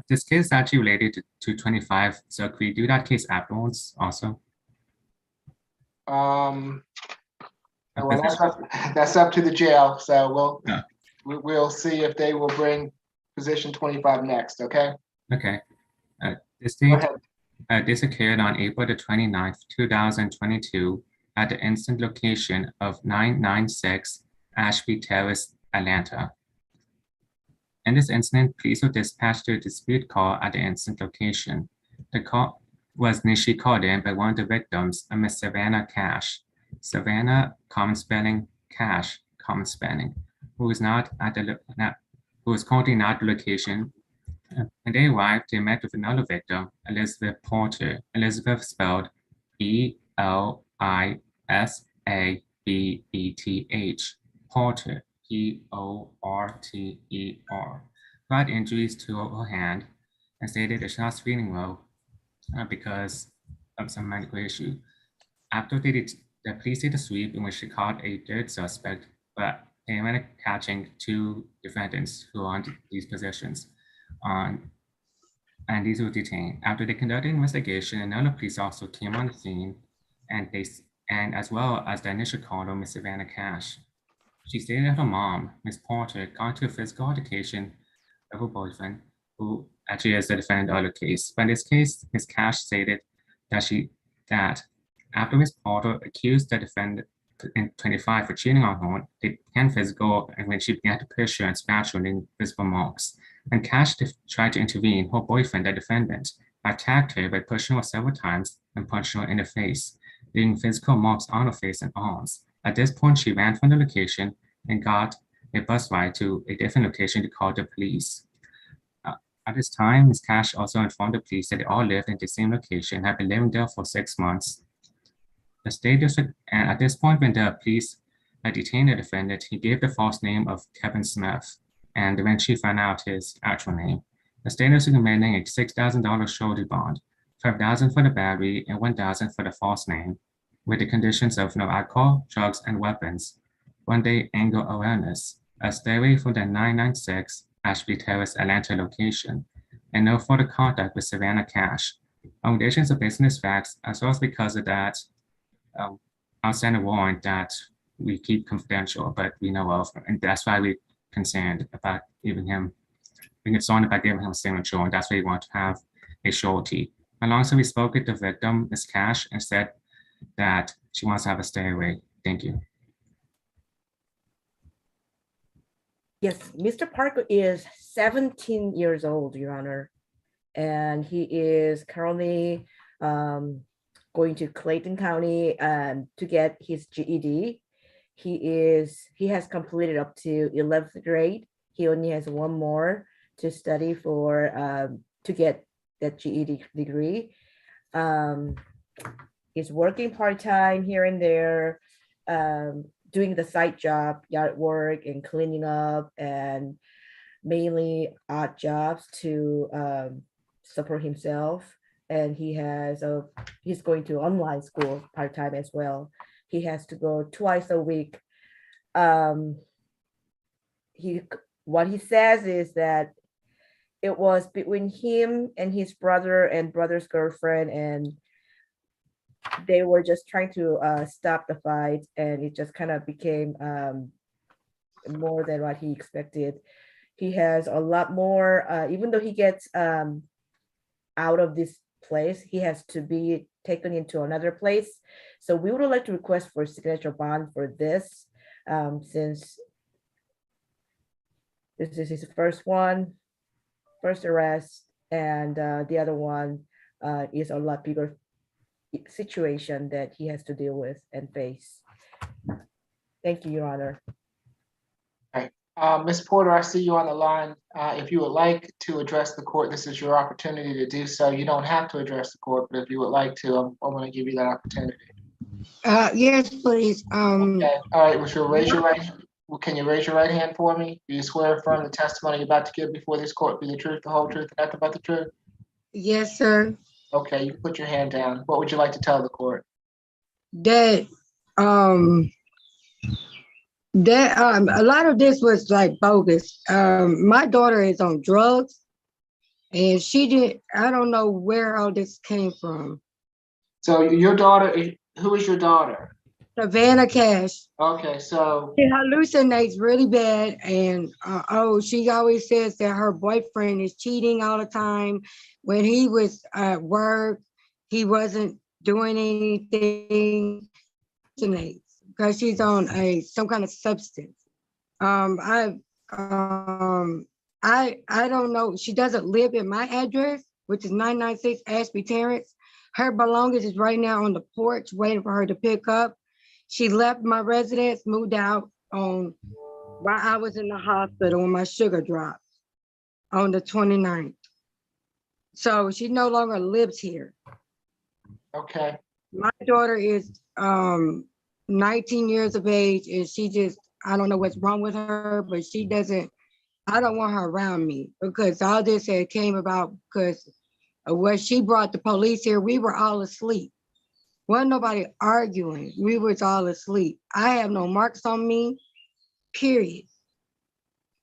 Speaker 10: This case is actually related to 25, so could we do that case afterwards also?
Speaker 1: Well, that's up to the jail, so we'll see if they will bring position 25 next, okay?
Speaker 10: Okay. This occurred on April the 29th, 2022 at the instant location of 996 Ashby Terrace, Atlanta. In this incident, police were dispatched to a dispute call at the instant location. The call was initially called in by one of the victims, a Miss Savannah Cash. Savannah, common spelling, Cash, common spelling, who was currently not at the location. When they arrived, they met with another victim, Elizabeth Porter. Elizabeth spelled Elisabeth, Porter, Porter, who had injuries to her hand and stated that she was feeling well because of some medical issue. After the police did a sweep in which they caught a third suspect, but they ended up catching 2 defendants who were on these positions. And these were detained. After they conducted an investigation, another police officer came on the scene, and as well as the initial caller, Miss Savannah Cash. She stated that her mom, Miss Porter, got into a physical altercation with her boyfriend, who actually is the defendant in the other case. But in this case, Miss Cash stated that after Miss Porter accused the defendant in 25 for cheating on her, they began physical, and when she began to push her and scratch her in visible marks. When Cash tried to intervene, her boyfriend, the defendant, attacked her by pushing her several times and punching her in the face, leaving physical marks on her face and arms. At this point, she ran from the location and got a bus ride to a different location to call the police. At this time, Ms. Cash also informed the police that they all lived in the same location and had been living there for 6 months. The state district, and at this point, when the police had detained the defendant, he gave the false name of Kevin Smith, and eventually found out his actual name. The state is recommending a $6,000 surety bond, $5,000 for the battery, and $1,000 for the false name, with the conditions of no alcohol, drugs, and weapons, 1-day anger awareness, a stay away from the 996 Ashby Terrace, Atlanta location, and no further contact with Savannah Cash. Allegations are based on these facts, as well as because of that outstanding warrant that we keep confidential, but we know of, and that's why we're concerned about giving him, we're concerned about giving him a signature, and that's why we want to have a surety. Alongside, we spoke with the victim, Ms. Cash, and said that she wants to have a stay away. Thank you.
Speaker 4: Yes, Mr. Parker is 17 years old, Your Honor, and he is currently going to Clayton County to get his GED. He has completed up to 11th grade. He only has one more to study for to get that GED degree. He's working part-time here and there, doing the side job, yard work and cleaning up, and mainly odd jobs to support himself. And he's going to online school part-time as well. He has to go twice a week. What he says is that it was between him and his brother and brother's girlfriend, and they were just trying to stop the fight, and it just kind of became more than what he expected. He has a lot more, even though he gets out of this place, he has to be taken into another place. So we would like to request for signature bond for this, since this is his first arrest, and the other one is a lot bigger situation that he has to deal with and face. Thank you, Your Honor.
Speaker 1: Ms. Porter, I see you on the line. If you would like to address the court, this is your opportunity to do so. You don't have to address the court, but if you would like to, I'm going to give you that opportunity.
Speaker 20: Yes, please.
Speaker 1: Okay. All right. Can you raise your right hand for me? Do you swear or affirm the testimony you're about to give before this court be the truth, the whole truth, and nothing but the truth?
Speaker 20: Yes, sir.
Speaker 1: Okay, you can put your hand down. What would you like to tell the court?
Speaker 20: That a lot of this was like bogus. My daughter is on drugs, and I don't know where all this came from.
Speaker 1: So your daughter, who is your daughter?
Speaker 20: Savannah Cash.
Speaker 1: Okay, so
Speaker 20: she hallucinates really bad, and she always says that her boyfriend is cheating all the time. When he was at work, he wasn't doing anything. Because she's on some kind of substance. I don't know. She doesn't live in my address, which is 996 Ashby Terrace. Her belongings is right now on the porch waiting for her to pick up. She left my residence, moved out while I was in the hospital when my sugar dropped on the 29th. So she no longer lives here.
Speaker 1: Okay.
Speaker 20: My daughter is 19 years of age, and I don't know what's wrong with her, but I don't want her around me, because all this had came about because of what she brought the police here. We were all asleep. Wasn't nobody arguing. We was all asleep. I have no marks on me, period.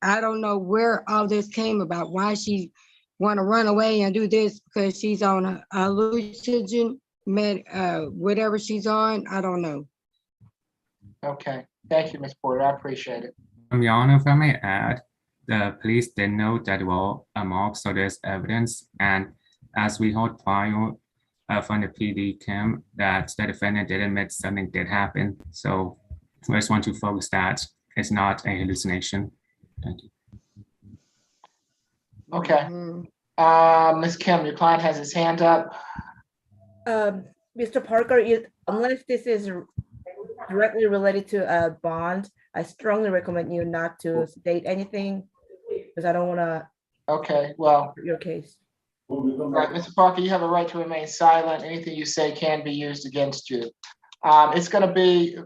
Speaker 20: I don't know where all this came about, why she want to run away and do this, because she's on a hallucinogen, whatever she's on, I don't know.
Speaker 1: Okay, thank you, Ms. Porter, I appreciate it.
Speaker 10: Your Honor, if I may add, the police did know that well among so there's evidence, and as we heard prior from the PD cam that the defendant did admit something did happen. So I just want to focus that it's not a hallucination. Thank you.
Speaker 1: Okay. Ms. Kim, your client has his hand up.
Speaker 4: Mr. Parker, unless this is directly related to a bond, I strongly recommend you not to state anything, because I don't want to. Okay, well. Your case.
Speaker 1: Right, Mr. Parker, you have a right to remain silent. Anything you say can be used against you. It's going to be,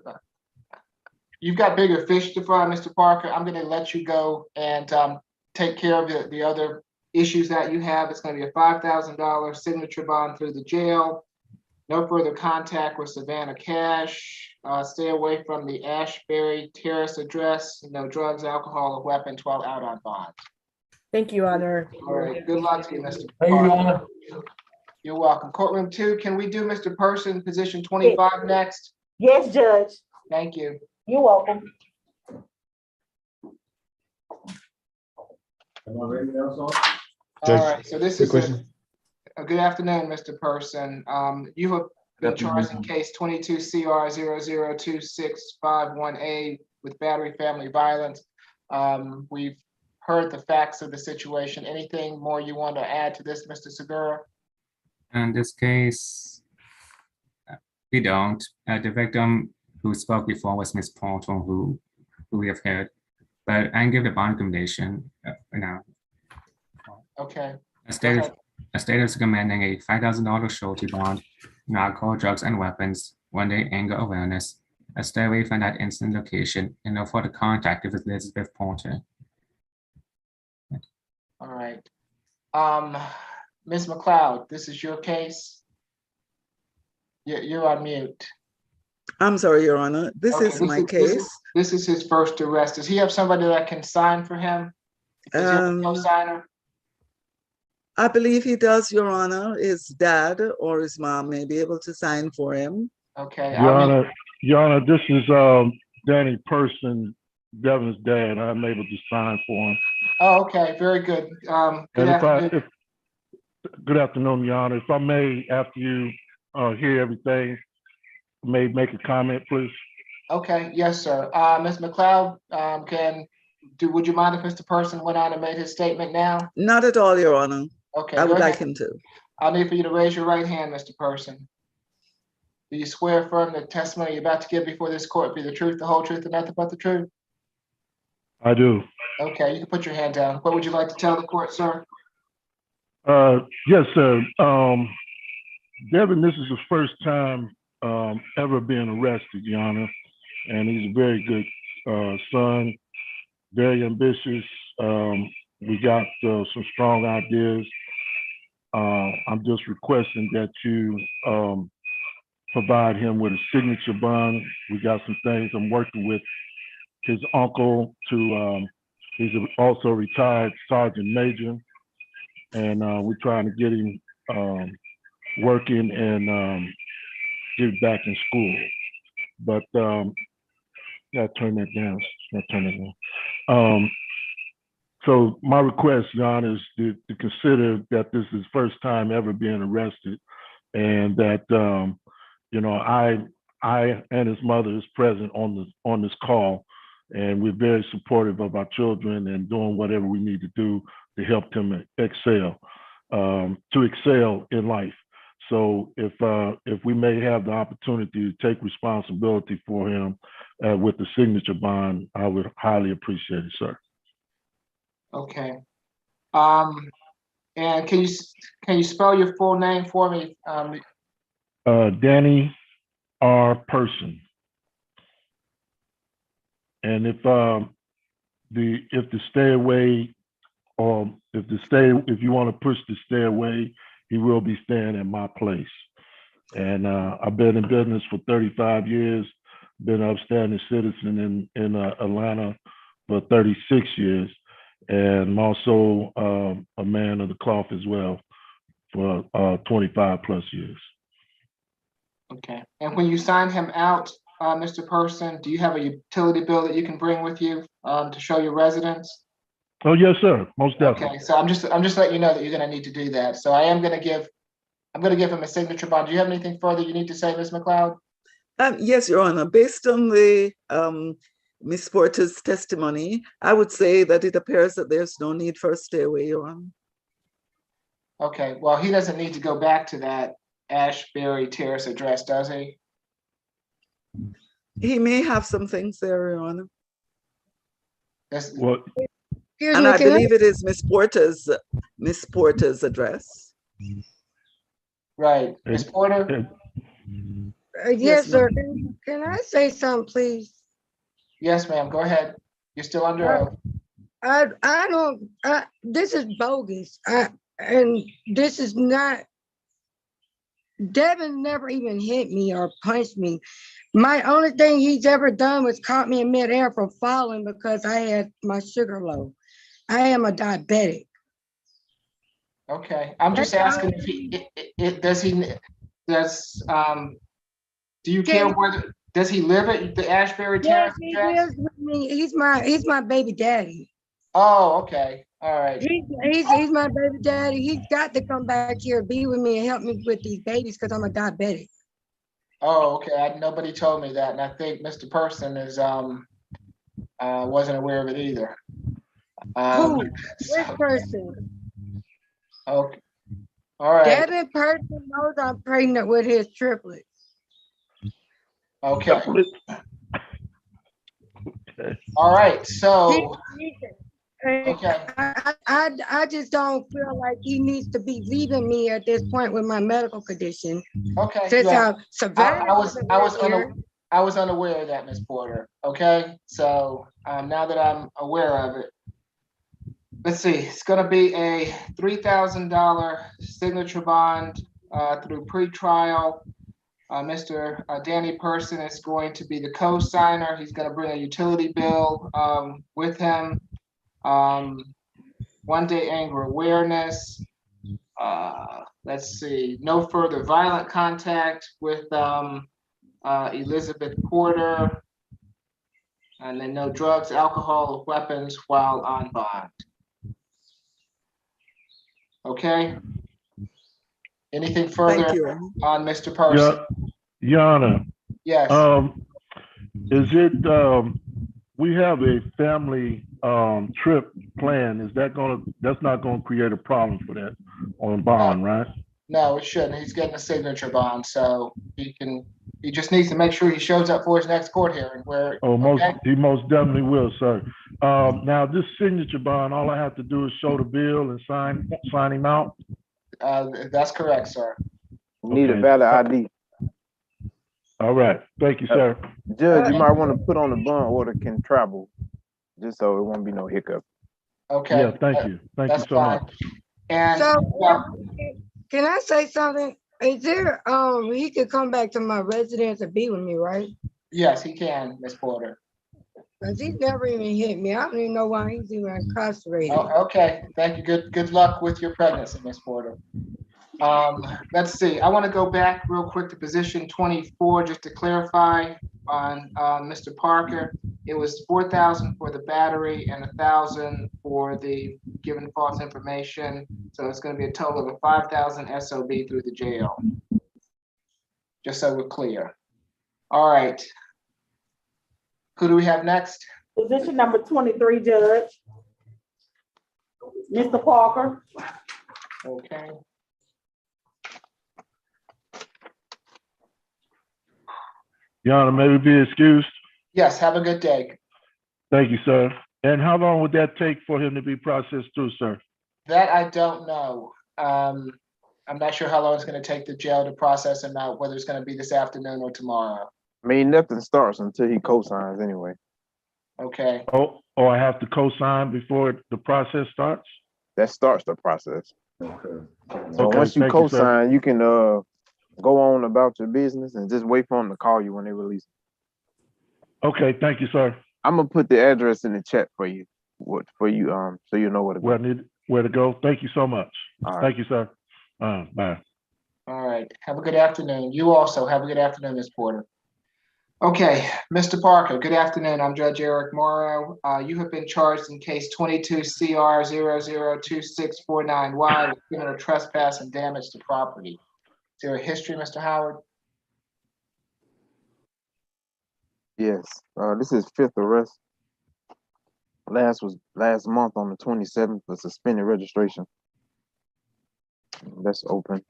Speaker 1: you've got bigger fish to fry, Mr. Parker. I'm going to let you go and take care of the other issues that you have. It's going to be a $5,000 signature bond through the jail. No further contact with Savannah Cash. Stay away from the Ashbury Terrace address. No drugs, alcohol, or weapon. 12 out on bond.
Speaker 4: Thank you, Honor.
Speaker 1: All right. Good luck to you, Mr.
Speaker 15: Thank you,
Speaker 1: Parker.
Speaker 15: Honor.
Speaker 1: You're welcome. Courtroom 2, can we do Mr. Person, position 25 next?
Speaker 6: Yes, Judge.
Speaker 1: Thank you.
Speaker 6: You're welcome.
Speaker 1: All right, so this is a good afternoon, Mr. Person. You have been charged in case 22 CR 002651A with battery family violence. We've heard the facts of the situation. Anything more you want to add to this, Mr. Segura?
Speaker 10: In this case, we don't. The victim who spoke before was Ms. Porter, who we have heard. But I can give the bond recommendation now.
Speaker 1: Okay,
Speaker 10: The state is recommending a $5,000 surety bond, no alcohol, drugs, and weapons, 1-day anger awareness, a stay away from that incident location, and no further contact with Elizabeth Porter.
Speaker 1: all right. Ms. McLeod, this is your case. You're on mute.
Speaker 11: I'm sorry, Your Honor. This
Speaker 1: Okay,
Speaker 11: is my case.
Speaker 1: This is his first arrest. Does he have somebody that can sign for him? Is he a co-signer?
Speaker 11: I believe he does, Your Honor. His dad or his mom may be able to sign for him.
Speaker 1: Okay.
Speaker 19: Your Honor, this is Danny Person, Devin's dad. I'm able to sign for him.
Speaker 1: Oh, okay, very good. Good afternoon.
Speaker 19: Good afternoon, Your Honor. If I may, after you hear everything, may make a comment, please.
Speaker 1: Okay, yes, sir. Ms. McLeod, would you mind if Mr. Person went on and made his statement now?
Speaker 11: Not at all, Your Honor.
Speaker 1: Okay.
Speaker 11: I would
Speaker 1: go
Speaker 11: like
Speaker 1: ahead.
Speaker 11: him to.
Speaker 1: I'll need for you to raise your right hand, Mr. Person. Do you swear affirm the testimony you're about to give before this court be the truth, the whole truth, and nothing but the truth?
Speaker 19: I do.
Speaker 1: Okay, you can put your hand down. What would you like to tell the court, sir?
Speaker 19: Yes, sir. Devin, this is the first time ever being arrested, Your Honor, and he's a very good son, very ambitious. We got some strong ideas. I'm just requesting that you provide him with a signature bond. We got some things I'm working with his uncle to, he's also a retired sergeant major, and we're trying to get him working and get back in school. But gotta turn that down. So my request, Your Honor, is to consider that this is first time ever being arrested, and that I and his mother is present on this call, and we're very supportive of our children and doing whatever we need to do to help them excel in life. So if we may have the opportunity to take responsibility for him with the signature bond, I would highly appreciate it, sir.
Speaker 1: Okay. And can you spell your full name for me?
Speaker 19: Danny R. Person. And if the stay away, or if you want to push the stay away, he will be staying at my place. And I've been in business for 35 years, been an upstanding citizen in Atlanta for 36 years. And I'm also a man of the cloth as well for 25 plus years.
Speaker 1: Okay. And when you sign him out, Mr. Person, do you have a utility bill that you can bring with you to show your residence?
Speaker 19: Oh, yes, sir. Most definitely.
Speaker 1: Okay. So I'm just letting you know that you're going to need to do that. So I'm going to give him a signature bond. Do you have anything further you need to say, Ms. McLeod?
Speaker 11: Yes, Your Honor. Based on the Ms. Porter's testimony, I would say that it appears that there's no need for a stay away, Your Honor.
Speaker 1: Okay. Well, he doesn't need to go back to that Ashbury Terrace address, does he?
Speaker 11: He may have some things there, Your Honor.
Speaker 19: Well,
Speaker 11: and I believe it is Ms. Porter's address.
Speaker 1: Right. Ms. Porter?
Speaker 20: Yes, sir. Can I say something, please?
Speaker 1: Yes, ma'am. Go ahead. You're still under oath.
Speaker 20: I don't, this is bogus. And this is not, Devin never even hit me or punched me. My only thing he's ever done was caught me in midair from falling because I had my sugar low. I am a diabetic.
Speaker 1: Okay. I'm just asking do you care whether, does he live at the Ashbury Terrace?
Speaker 20: Yes, he lives with me. He's my baby daddy.
Speaker 1: Oh, okay. All right.
Speaker 20: He's my baby daddy. He's got to come back here, be with me, and help me with these babies because I'm a diabetic.
Speaker 1: Oh, okay. Nobody told me that, and I think Mr. Person is wasn't aware of it either.
Speaker 20: Who? Which person?
Speaker 1: Okay. All right.
Speaker 20: Devin Person knows I'm pregnant with his triplets.
Speaker 1: Okay. All right. So
Speaker 20: And
Speaker 1: Okay.
Speaker 20: I just don't feel like he needs to be leaving me at this point with my medical condition.
Speaker 1: Okay.
Speaker 20: Since
Speaker 1: Yeah.
Speaker 20: Savannah
Speaker 1: I was unaware of that, Ms. Porter. Okay. So now that I'm aware of it, let's see. It's going to be a $3,000 signature bond through pretrial. Mr. Danny Person is going to be the co-signer. He's going to bring a utility bill with him. 1 day anger awareness. Let's see. No further violent contact with Elizabeth Porter. And then no drugs, alcohol, or weapons while on bond. Okay. Anything further
Speaker 11: Thank you.
Speaker 1: on Mr. Person?
Speaker 19: Your Honor.
Speaker 1: Yes.
Speaker 19: Is it, we have a family trip planned. Is that that's not gonna create a problem for that on bond, right?
Speaker 1: No, it shouldn't. He's getting a signature bond, so he just needs to make sure he shows up for his next court hearing where.
Speaker 19: He most definitely will, sir. Now this signature bond, all I have to do is show the bill and sign him out.
Speaker 1: That's correct, sir.
Speaker 2: Need a valid ID.
Speaker 19: All right, thank you, sir.
Speaker 2: Judge, you might want to put on the bond order can travel, just so it won't be no hiccup.
Speaker 1: Okay.
Speaker 19: Yeah, thank you. Thank you so
Speaker 1: fine.
Speaker 19: much.
Speaker 1: And
Speaker 20: can I say something? Is there, he could come back to my residence and be with me, right?
Speaker 1: yes, he can, Ms. Porter.
Speaker 20: Cause he's never even hit me. I don't even know why he's even incarcerated.
Speaker 1: Oh, okay, thank you. Good luck with your pregnancy, Ms. Porter. Let's see. I want to go back real quick to position 24 just to clarify on Mr. Parker. It was 4,000 for the battery and 1,000 for the giving false information. So it's going to be a total of a 5,000 SOB through the jail. Just so we're clear. All right. Who do we have next?
Speaker 6: Position number 23, Judge. Mr. Parker.
Speaker 1: Okay.
Speaker 19: Your Honor, may we be excused?
Speaker 1: Yes, have a good day.
Speaker 19: Thank you, sir. And how long would that take for him to be processed through, sir?
Speaker 1: That I don't know. I'm not sure how long it's going to take the jail to process him out, whether it's going to be this afternoon or tomorrow.
Speaker 2: I mean, nothing starts until he co-signs anyway.
Speaker 1: Okay.
Speaker 19: Oh, I have to co-sign before the process starts?
Speaker 2: That starts the process.
Speaker 19: Okay.
Speaker 2: So once you co-sign, you can go on about your business and just wait for them to call you when they release it.
Speaker 19: Okay, thank you, sir.
Speaker 2: I'm gonna put the address in the chat for you. So you know where to go.
Speaker 19: Where to go. Thank you so much.
Speaker 2: All right.
Speaker 19: Thank you, sir. Bye.
Speaker 1: All right. Have a good afternoon. You also have a good afternoon, Ms. Porter. Okay, Mr. Parker, good afternoon. I'm Judge Eric Morrow. You have been charged in case 22 CR 002649Y with criminal trespass and damage to property. Is there a history, Mr. Howard?
Speaker 2: Yes. This is fifth arrest. Last month on the 27th for suspended registration. That's open.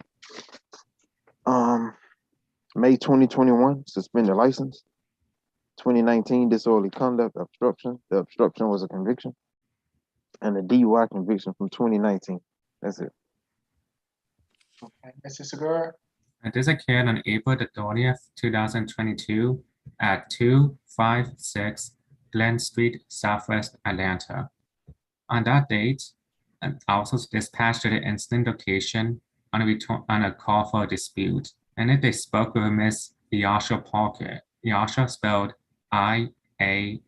Speaker 2: May 2021, suspended license. 2019, disorderly conduct, obstruction. The obstruction was a conviction. And the DUI conviction from 2019. That's it.
Speaker 1: Okay, Mr. Segura?
Speaker 10: This occurred on April the 30th, 2022 at 256 Glen Street, Southwest Atlanta. On that date, I also dispatched to the incident location on a call for a dispute. And then they spoke with Miss Yasha Parker. Yasha spelled I-A-S-H-A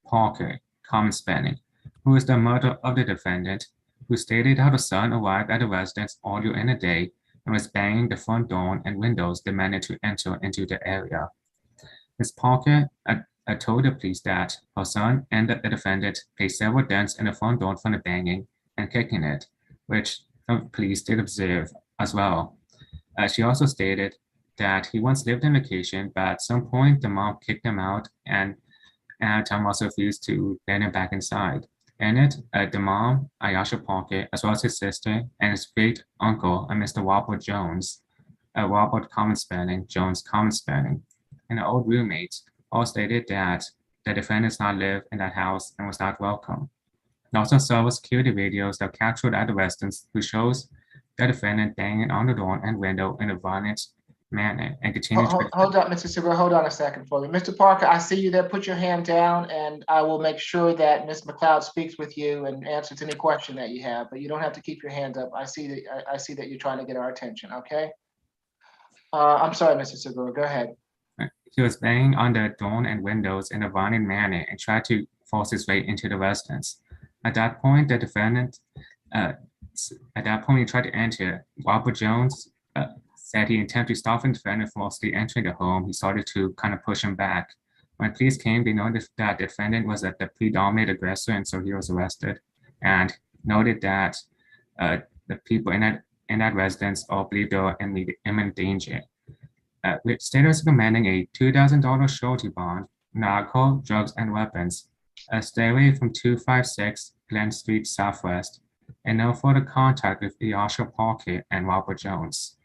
Speaker 10: Parker, common spelling, who is the mother of the defendant, who stated how the son arrived at the residence earlier in the day and was banging the front door and windows demanding to enter into the area. Ms. Parker told the police that her son and the defendant placed several dents in the front door from the banging and kicking it, which the police did observe as well. She also stated that he once lived in the location, but at some point the mom kicked him out and Tom also refused to let him back inside. In it, the mom, Ayasha Parker, as well as his sister and his great uncle, Mr. Robert Jones, Robert common spelling, Jones common spelling, and the old roommates all stated that the defendant does not live in that house and was not welcome. It also several security videos that captured at the residence who shows the defendant banging on the door and window in a violent manner and continued to.
Speaker 1: Hold on, Mr. Segura, hold on a second for me. Mr. Parker, I see you there. Put your hand down and I will make sure that Ms. McLeod speaks with you and answers any question that you have, but you don't have to keep your hand up. I see that you're trying to get our attention, okay? I'm sorry, Mr. Segura, go ahead.
Speaker 10: He was banging on the door and windows in a violent manner and tried to force his way into the residence. At that point, the defendant, he tried to enter. Robert Jones said he attempted to stop the defendant from forcibly entering the home. He started to kind of push him back. When police came, they noticed that the defendant was the predominant aggressor, and so he was arrested. And noted that the people in that residence all believed they were in imminent danger. With state is recommending a $2,000 surety bond, alcohol, drugs, and weapons. Stay away from 256 Glen Street Southwest, and no further contact with Joshua Parker and Robert Jones.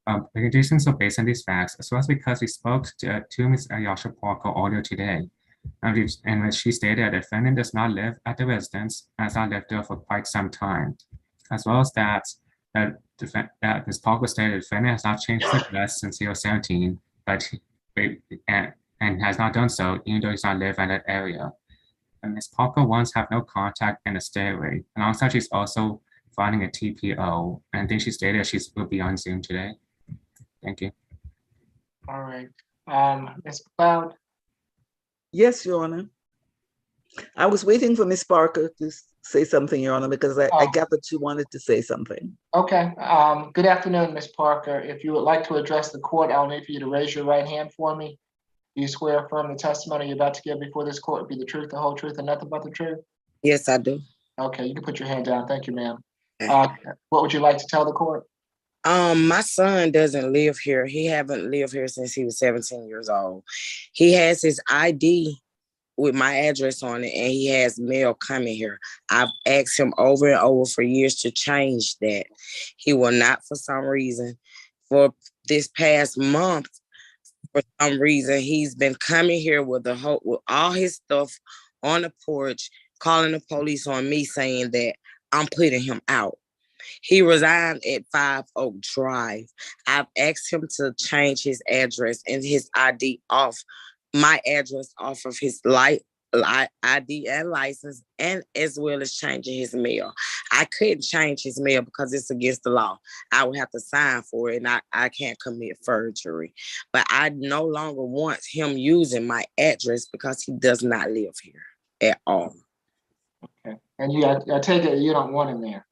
Speaker 10: The conditions are based on these facts, as well as because we spoke to Ms. Joshua Parker earlier today, in which she stated that the defendant does not live at the residence and has not lived there for quite some time, as well as that Ms. Parker stated the defendant has not changed his address since he was 17, and has not done so even though he's not lived in that area. And Ms. Parker wants to have no contact in the stairway. Alongside, she's also filing a TPO, and I think she stated that she will be on Zoom today. Thank you.
Speaker 1: All right. Ms. McLeod?
Speaker 11: Yes, Your Honor. I was waiting for Ms. Parker to say something, Your Honor, because I gathered she wanted to say something.
Speaker 1: Okay. Good afternoon, Ms. Parker. If you would like to address the court, I'll need for you to raise your right hand for me. Do you swear or affirm the testimony you're about to give before this court will be the truth, the whole truth, and nothing but the truth?
Speaker 17: Yes, I do.
Speaker 1: Okay, you can put your hand down. Thank you, ma'am. What would you like to tell the court?
Speaker 17: My son doesn't live here. He haven't lived here since he was 17 years old. He has his ID with my address on it, and he has mail coming here. I've asked him over and over for years to change that. He will not for some reason. For this past month, for some reason, he's been coming here with all his stuff on the porch, calling the police on me, saying that I'm putting him out. He resigned at 5 Oak Drive. I've asked him to change his address and his ID off, my address off of his ID and license, and as well as changing his mail. I couldn't change his mail because it's against the law. I would have to sign for it, and I can't commit forgery. But I no longer want him using my address because he does not live here at all.
Speaker 1: Okay. And I take it you don't want him there?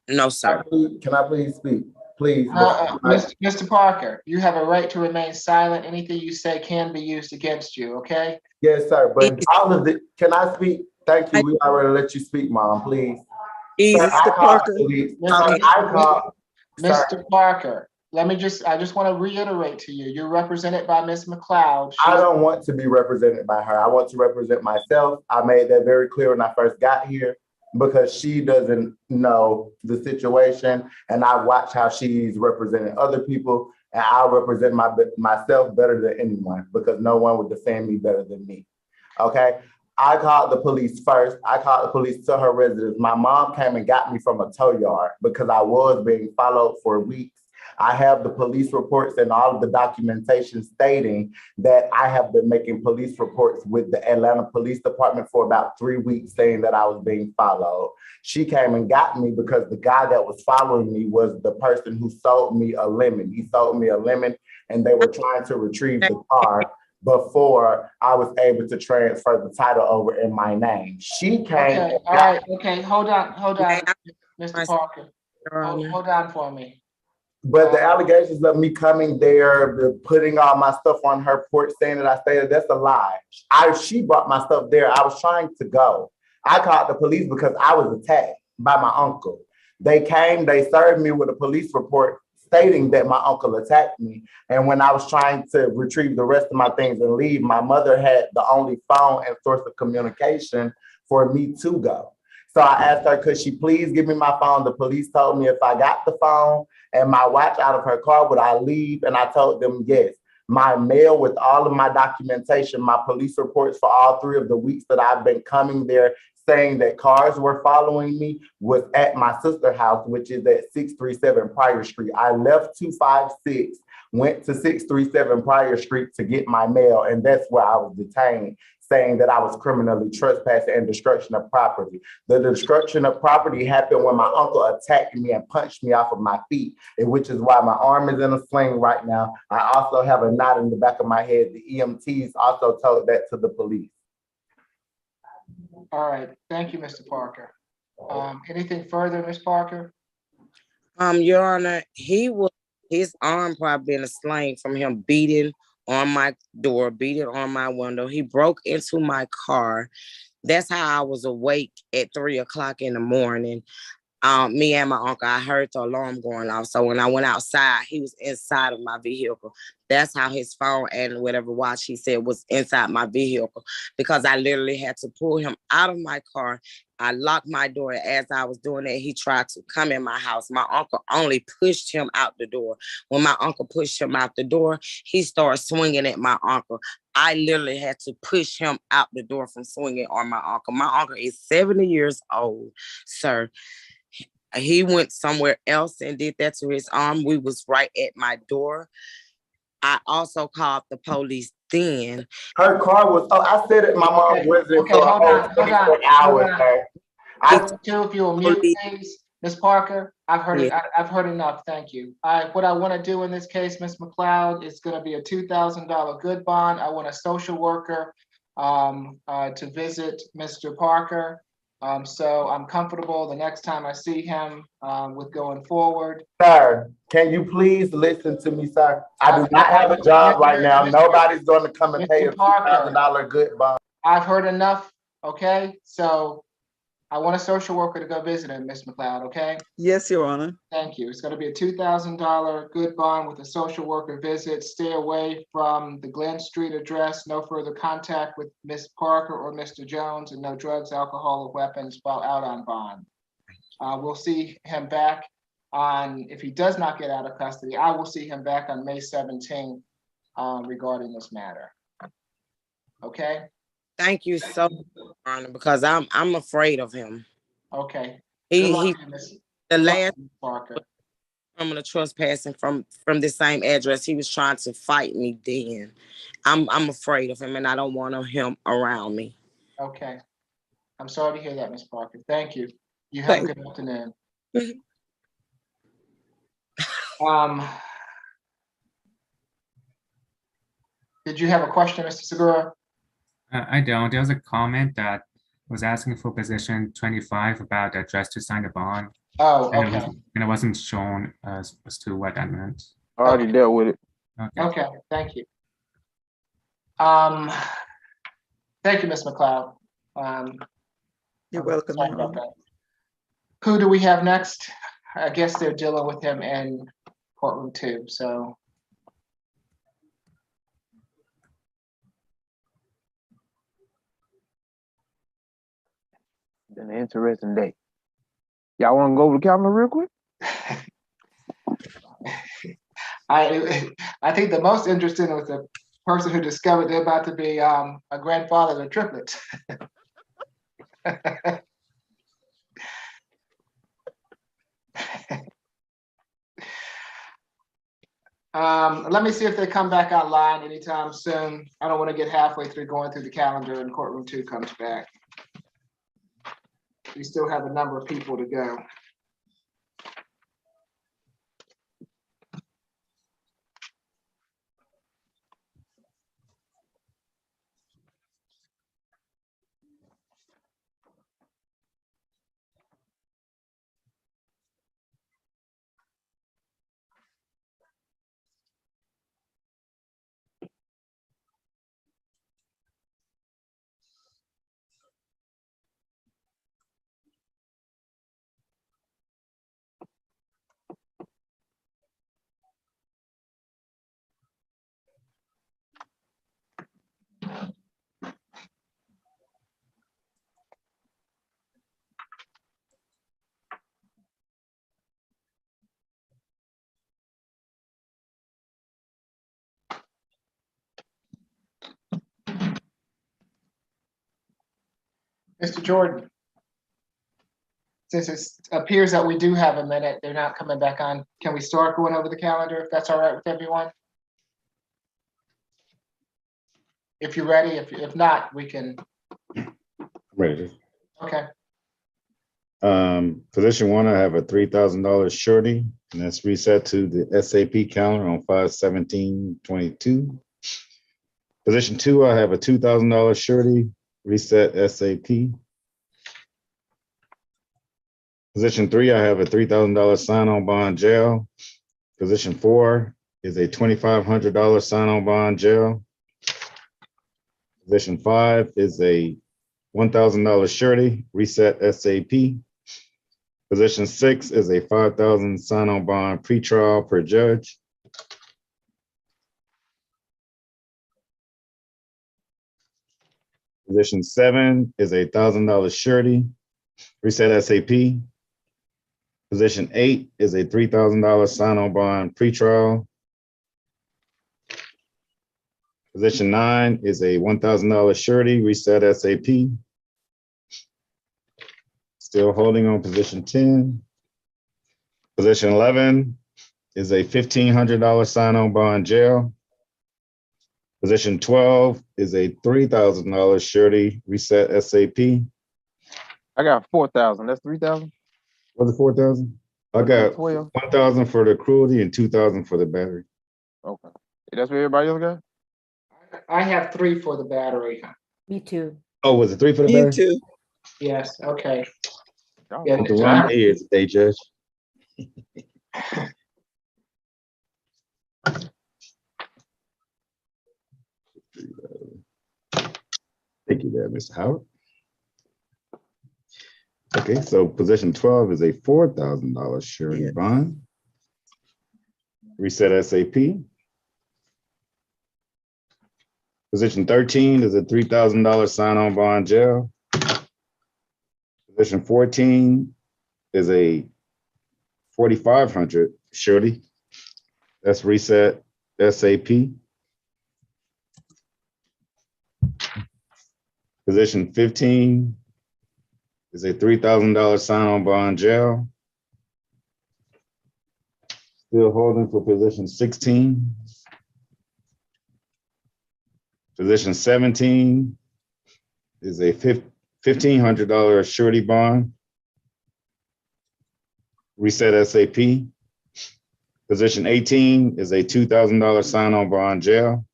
Speaker 17: No, sir.
Speaker 9: Can I please speak? Please.
Speaker 1: Mr. Parker, you have a right to remain silent. Anything you say can be used against you, okay?
Speaker 9: Yes, sir. But all of it, can I speak? Thank you. We already let you speak, Mom, please.
Speaker 1: Mr. Parker, I just want to reiterate to you, you're represented by Ms. McLeod.
Speaker 9: I don't want to be represented by her. I want to represent myself. I made that very clear when I first got here, because she doesn't know the situation, and I watch how she's representing other people, and I'll represent myself better than anyone, because no one would defend me better than me. Okay. I called the police first. I called the police to her residence. My mom came and got me from a tow yard because I was being followed for weeks. I have the police reports and all of the documentation stating that I have been making police reports with the Atlanta Police Department for about 3 weeks, saying that I was being followed. She came and got me because the guy that was following me was the person who sold me a lemon. He sold me a lemon, and they were trying to retrieve the car before I was able to transfer the title over in my name. She came.
Speaker 1: Okay, all right, okay, hold on, Mr. Parker. Hold on for me.
Speaker 9: But the allegations of me coming there, putting all my stuff on her porch, saying that I stayed, that's a lie. She brought my stuff there. I was trying to go. I called the police because I was attacked by my uncle. They came, they served me with a police report stating that my uncle attacked me. And when I was trying to retrieve the rest of my things and leave, my mother had the only phone and source of communication for me to go. So I asked her, could she please give me my phone? The police told me if I got the phone and my watch out of her car, would I leave? And I told them yes. my mail with all of my documentation, my police reports for all 3 of the weeks that I've been coming there, saying that cars were following me, was at my sister's house, which is at 637 Pryor Street. I left 256, went to 637 Pryor Street to get my mail, and that's where I was detained, saying that I was criminally trespassing and destruction of property. The destruction of property happened when my uncle attacked me and punched me off of my feet, and which is why my arm is in a sling right now. I also have a knot in the back of my head. The EMTs also told that to the police.
Speaker 1: All right, thank you, Mr. Parker. Anything further, Ms. Parker?
Speaker 21: Your Honor, his arm probably in a sling from him beating on my door, beating on my window. He broke into my car. That's how I was awake at 3 o'clock in the morning. Me and my uncle, I heard the alarm going off. So when I went outside, he was inside of my vehicle. That's how his phone and whatever watch he said was inside my vehicle, because I literally had to pull him out of my car. I locked my door. As I was doing that, he tried to come in my house. My uncle only pushed him out the door. When my uncle pushed him out the door, he started swinging at my uncle. I literally had to push him out the door from swinging on my uncle. My uncle is 70 years old, sir. He went somewhere else and did that to his arm. We was right at my door. I also called the police then.
Speaker 9: Her car was, I said it, my mom was in
Speaker 1: Okay,
Speaker 9: for
Speaker 1: hold on,
Speaker 9: 24 hours, sir.
Speaker 1: Two of you will mute, please. Ms. Parker, I've heard it. I've heard enough. Thank you. What I want to do in this case, Ms. McLeod, is going to be a $2,000 good bond. I want a social worker to visit Mr. Parker. So I'm comfortable the next time I see him with going forward.
Speaker 9: Sir, can you please listen to me, sir? I do not have a job right now. Nobody's going to come and pay a $2,000 good bond.
Speaker 1: I've heard enough. Okay, so I want a social worker to go visit him, Ms. McLeod, okay?
Speaker 11: Yes, Your Honor.
Speaker 1: Thank you. It's gonna be a $2,000 good bond with a social worker visit. Stay away from the Glen Street address. No further contact with Ms. Parker or Mr. Jones, and no drugs, alcohol, or weapons while out on bond. We'll see him back on, if he does not get out of custody, I will see him back on May 17th regarding this matter. Okay?
Speaker 21: Thank you so much, Your Honor, because I'm afraid of him.
Speaker 1: Okay.
Speaker 21: The last
Speaker 1: Parker.
Speaker 21: criminal trespassing from the same address, he was trying to fight me then. I'm afraid of him, and I don't want him around me.
Speaker 1: Okay. I'm sorry to hear that, Ms. Parker. Thank you. You have a good afternoon. Did you have a question, Mr. Segura?
Speaker 10: I don't. There was a comment that was asking for position 25 about the address to sign the bond.
Speaker 1: Oh,
Speaker 10: and
Speaker 1: okay.
Speaker 10: It wasn't shown as to what that meant.
Speaker 2: I already dealt with it.
Speaker 1: Okay, thank you. Thank you, Ms. McLeod.
Speaker 11: You're welcome.
Speaker 1: Sorry about that. Who do we have next? I guess they're dealing with him in courtroom 2, so.
Speaker 2: Been an interesting day. Y'all want to go over the calendar real quick?
Speaker 1: I think the most interesting was the person who discovered they're about to be a grandfather to triplets. Let me see if they come back online anytime soon. I don't want to get halfway through going through the calendar and courtroom 2 comes back. We still have a number of people to go. Mr. Jordan. Since it appears that we do have a minute, they're not coming back on. Can we start going over the calendar if that's all right with everyone? If you're ready, if not, we can.
Speaker 7: Ready.
Speaker 1: Okay.
Speaker 7: Position 1, I have a $3,000 surety, and that's reset to the SAP calendar on 5/17/22. Position 2, I have a $2,000 surety, reset SAP. Position 3, I have a $3,000 sign-on bond jail. Position 4 is a $2,500 sign-on bond jail. Position 5 is a $1,000 surety, reset SAP. Position 6 is a $5,000 sign-on bond pretrial per judge. Position 7 is a $1,000 surety, reset SAP. Position 8 is a $3,000 sign-on bond pretrial. Position 9 is a $1,000 surety, reset SAP. Still holding on position 10. Position 11 is a $1,500 sign-on bond jail. Position 12 is a $3,000 surety, reset SAP.
Speaker 2: I got 4,000. That's 3,000.
Speaker 7: Was it 4,000? I got 1,000 for the cruelty and 2,000 for the battery.
Speaker 2: Okay. That's what everybody else got?
Speaker 1: I have 3 for the battery.
Speaker 4: Me too.
Speaker 7: Oh, was it 3 for the battery?
Speaker 11: too.
Speaker 1: Yes, okay.
Speaker 7: Yeah, the wrong is today, Judge. Thank you there, Mr. Howard. Okay, so position 12 is a $4,000 surety bond. Reset SAP. Position 13 is a $3,000 sign-on bond jail. Position 14 is a $4,500 surety. That's reset SAP. Position 15 is a $3,000 sign-on bond jail. Still holding for position 16. Position 17 is a $1,500 surety bond. Reset SAP. Position 18 is a $2,000 sign-on bond jail.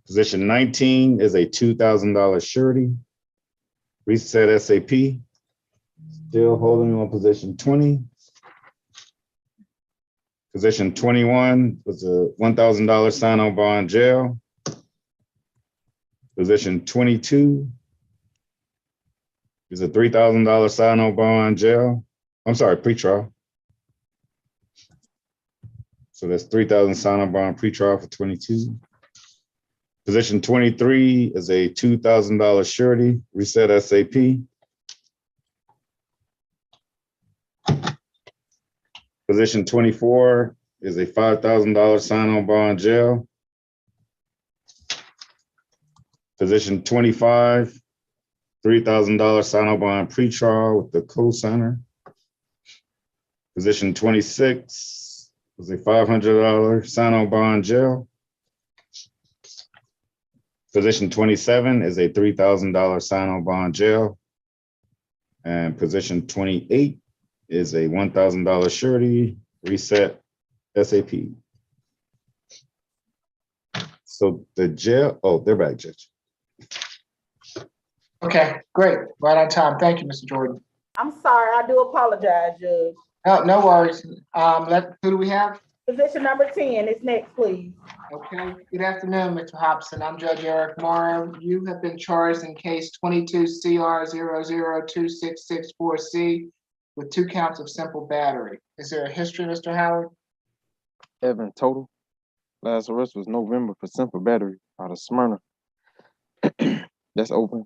Speaker 7: Position 19 is a $2,000 surety. Reset SAP. Still holding on position 20. Position 21 was a $1,000 sign-on bond jail. Position 22 is a $3,000 sign-on bond jail. I'm sorry, pretrial. So that's 3,000 sign-on bond pretrial for 22. Position 23 is a $2,000 surety, reset SAP. Position 24 is a $5,000 sign-on bond jail. Position 25, $3,000 sign-on bond pretrial with the co-signer. Position 26 is a $500 sign-on bond jail. Position 27 is a $3,000 sign-on bond jail. And position 28 is a $1,000 surety, reset SAP. So the jail, oh, they're back, Judge.
Speaker 1: Okay, great. Right on time. Thank you, Mr. Jordan.
Speaker 6: I'm sorry, I do apologize, Judge.
Speaker 1: No worries. Who do we have?
Speaker 6: Position number 10 is next, please.
Speaker 1: Okay, good afternoon, Mr. Hobson. I'm Judge Eric Morrow. You have been charged in case 22 CR 002664C with 2 counts of simple battery. Is there a history, Mr. Howard?
Speaker 2: Evan total. Last arrest was November for simple battery out of Smyrna. That's open.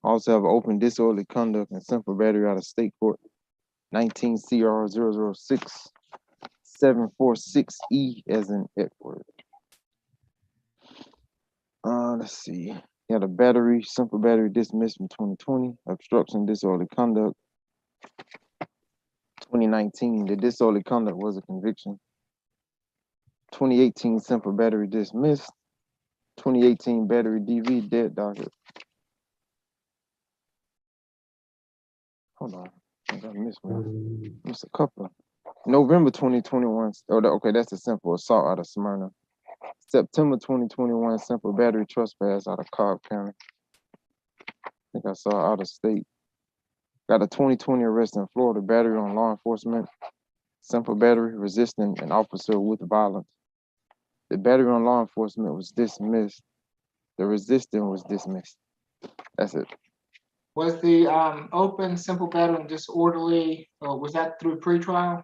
Speaker 2: Also have open disorderly conduct and simple battery out of state court. 19 CR 006-746E as in Edward. Let's see. He had a battery, simple battery dismissed from 2020, obstruction, disorderly conduct. 2019, the disorderly conduct was a conviction. 2018, simple battery dismissed. 2018, battery DV, dead docket. Hold on, I think I missed one. Missed a couple. November 2021, okay, that's a simple assault out of Smyrna. September 2021, simple battery trespass out of Cobb County. I think I saw out of state. Got a 2020 arrest in Florida, battery on law enforcement, simple battery, resisting an officer with violence. The battery on law enforcement was dismissed. The resisting was dismissed. That's it.
Speaker 1: Was the open simple battery and disorderly, was that through pretrial?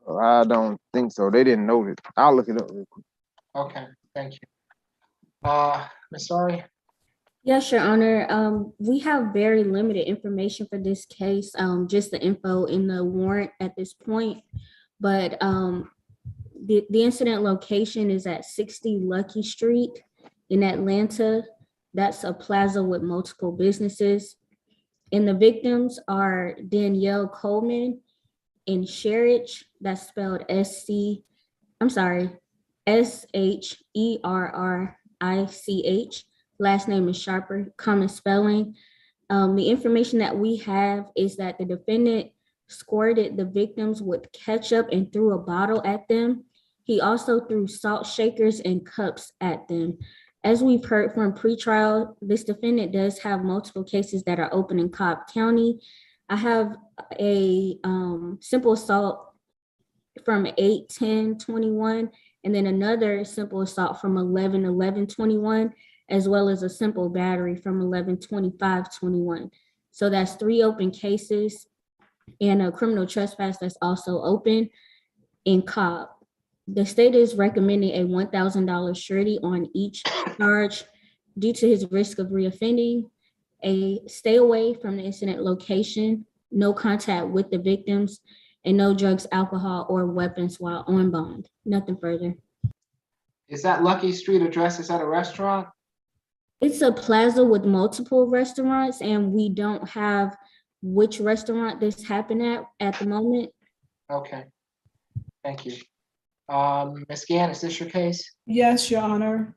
Speaker 2: I don't think so. They didn't note it. I'll look it up real quick.
Speaker 1: Okay, thank you. Ms. Sari?
Speaker 8: Yes, Your Honor. We have very limited information for this case, just the info in the warrant at this point. But the incident location is at 60 Lucky Street in Atlanta. That's a plaza with multiple businesses. And the victims are Danielle Coleman and Sherrich, that's spelled SHERRICH, last name is Sharper, common spelling. The information that we have is that the defendant squirted the victims with ketchup and threw a bottle at them. He also threw salt shakers and cups at them. As we've heard from pretrial, this defendant does have multiple cases that are open in Cobb County. I have a simple assault from 8/10/21, and then another simple assault from 11/11/21, as well as a simple battery from 11/25/21. So that's 3 open cases and a criminal trespass that's also open in Cobb. The state is recommending a $1,000 surety on each charge due to his risk of reoffending, a stay away from the incident location, no contact with the victims, and no drugs, alcohol, or weapons while on bond. Nothing further.
Speaker 1: Is that Lucky Street address, is that a restaurant?
Speaker 8: It's a plaza with multiple restaurants, and we don't have which restaurant this happened at the moment.
Speaker 1: Okay, thank you. Ms. Gann, is this your case?
Speaker 3: Yes, Your Honor.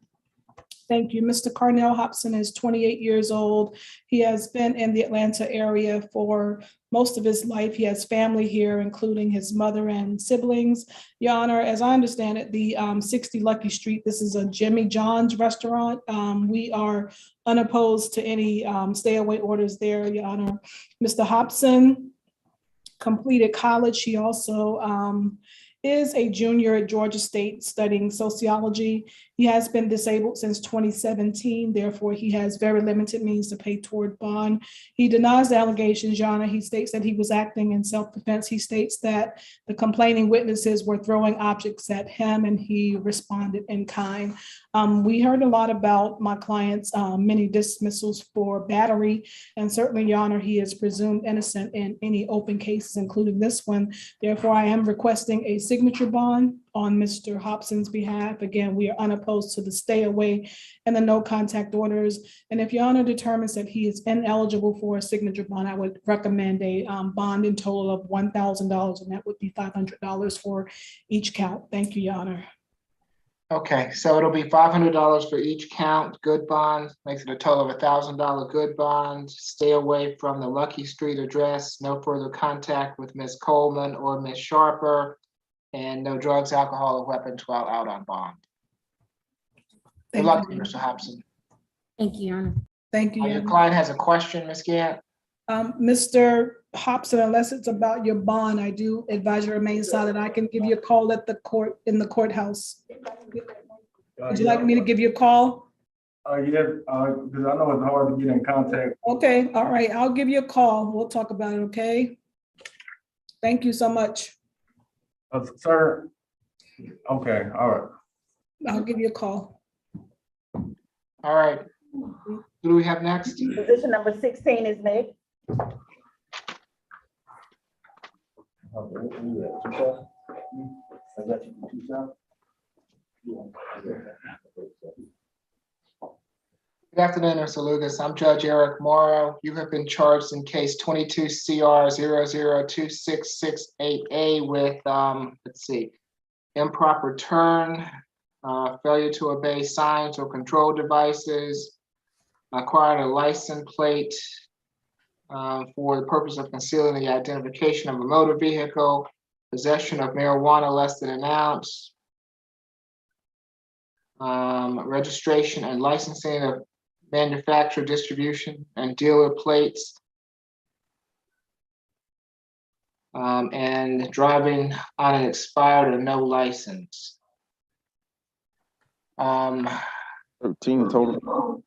Speaker 3: Thank you. Mr. Carnell Hobson is 28 years old. He has been in the Atlanta area for most of his life. He has family here, including his mother and siblings. Your Honor, as I understand it, the 60 Lucky Street, this is a Jimmy John's restaurant. We are unopposed to any stay away orders there, Your Honor. Mr. Hobson completed college. He also is a junior at Georgia State studying sociology. He has been disabled since 2017, therefore he has very limited means to pay toward bond. He denies the allegations, Your Honor. He states that he was acting in self-defense. He states that the complaining witnesses were throwing objects at him and he responded in kind. We heard a lot about my client's many dismissals for battery, and certainly, Your Honor, he is presumed innocent in any open cases, including this one. Therefore, I am requesting a signature bond on Mr. Hobson's behalf. Again, we are unopposed to the stay away and the no contact orders. And if Your Honor determines that he is ineligible for a signature bond, I would recommend a bond in total of $1,000, and that would be $500 for each count. Thank you, Your Honor.
Speaker 1: Okay, so it'll be $500 for each count, good bond, makes it a total of $1,000 good bond. Stay away from the Lucky Street address, no further contact with Ms. Coleman or Ms. Sharper, and no drugs, alcohol, or weapons while out on bond. Good luck, Mr. Hobson.
Speaker 8: Thank you, Your Honor.
Speaker 3: Thank you, Your
Speaker 1: Your
Speaker 3: Honor.
Speaker 1: client has a question, Ms. Gant?
Speaker 3: Mr. Hobson, unless it's about your bond, I do advise you remain silent. I can give you a call at the court, in the courthouse. Would you like me to give you a call?
Speaker 15: Yeah, because I know it's hard to get in contact.
Speaker 3: Okay, all right, I'll give you a call. We'll talk about it, okay? Thank you so much.
Speaker 15: Sir, okay, all right.
Speaker 3: I'll give you a call.
Speaker 1: All right, who do we have next?
Speaker 6: Position number 16 is Nick.
Speaker 1: Good afternoon, Mr. Lucas. I'm Judge Eric Morrow. You have been charged in case 22 CR 002668A with, let's see, improper turn, failure to obey signs or control devices, acquired a license plate for the purpose of concealing the identification of a motor vehicle, possession of marijuana less than an ounce, registration and licensing of manufacturer, distribution, and dealer plates, and driving on an expired or no license.
Speaker 2: 13 total.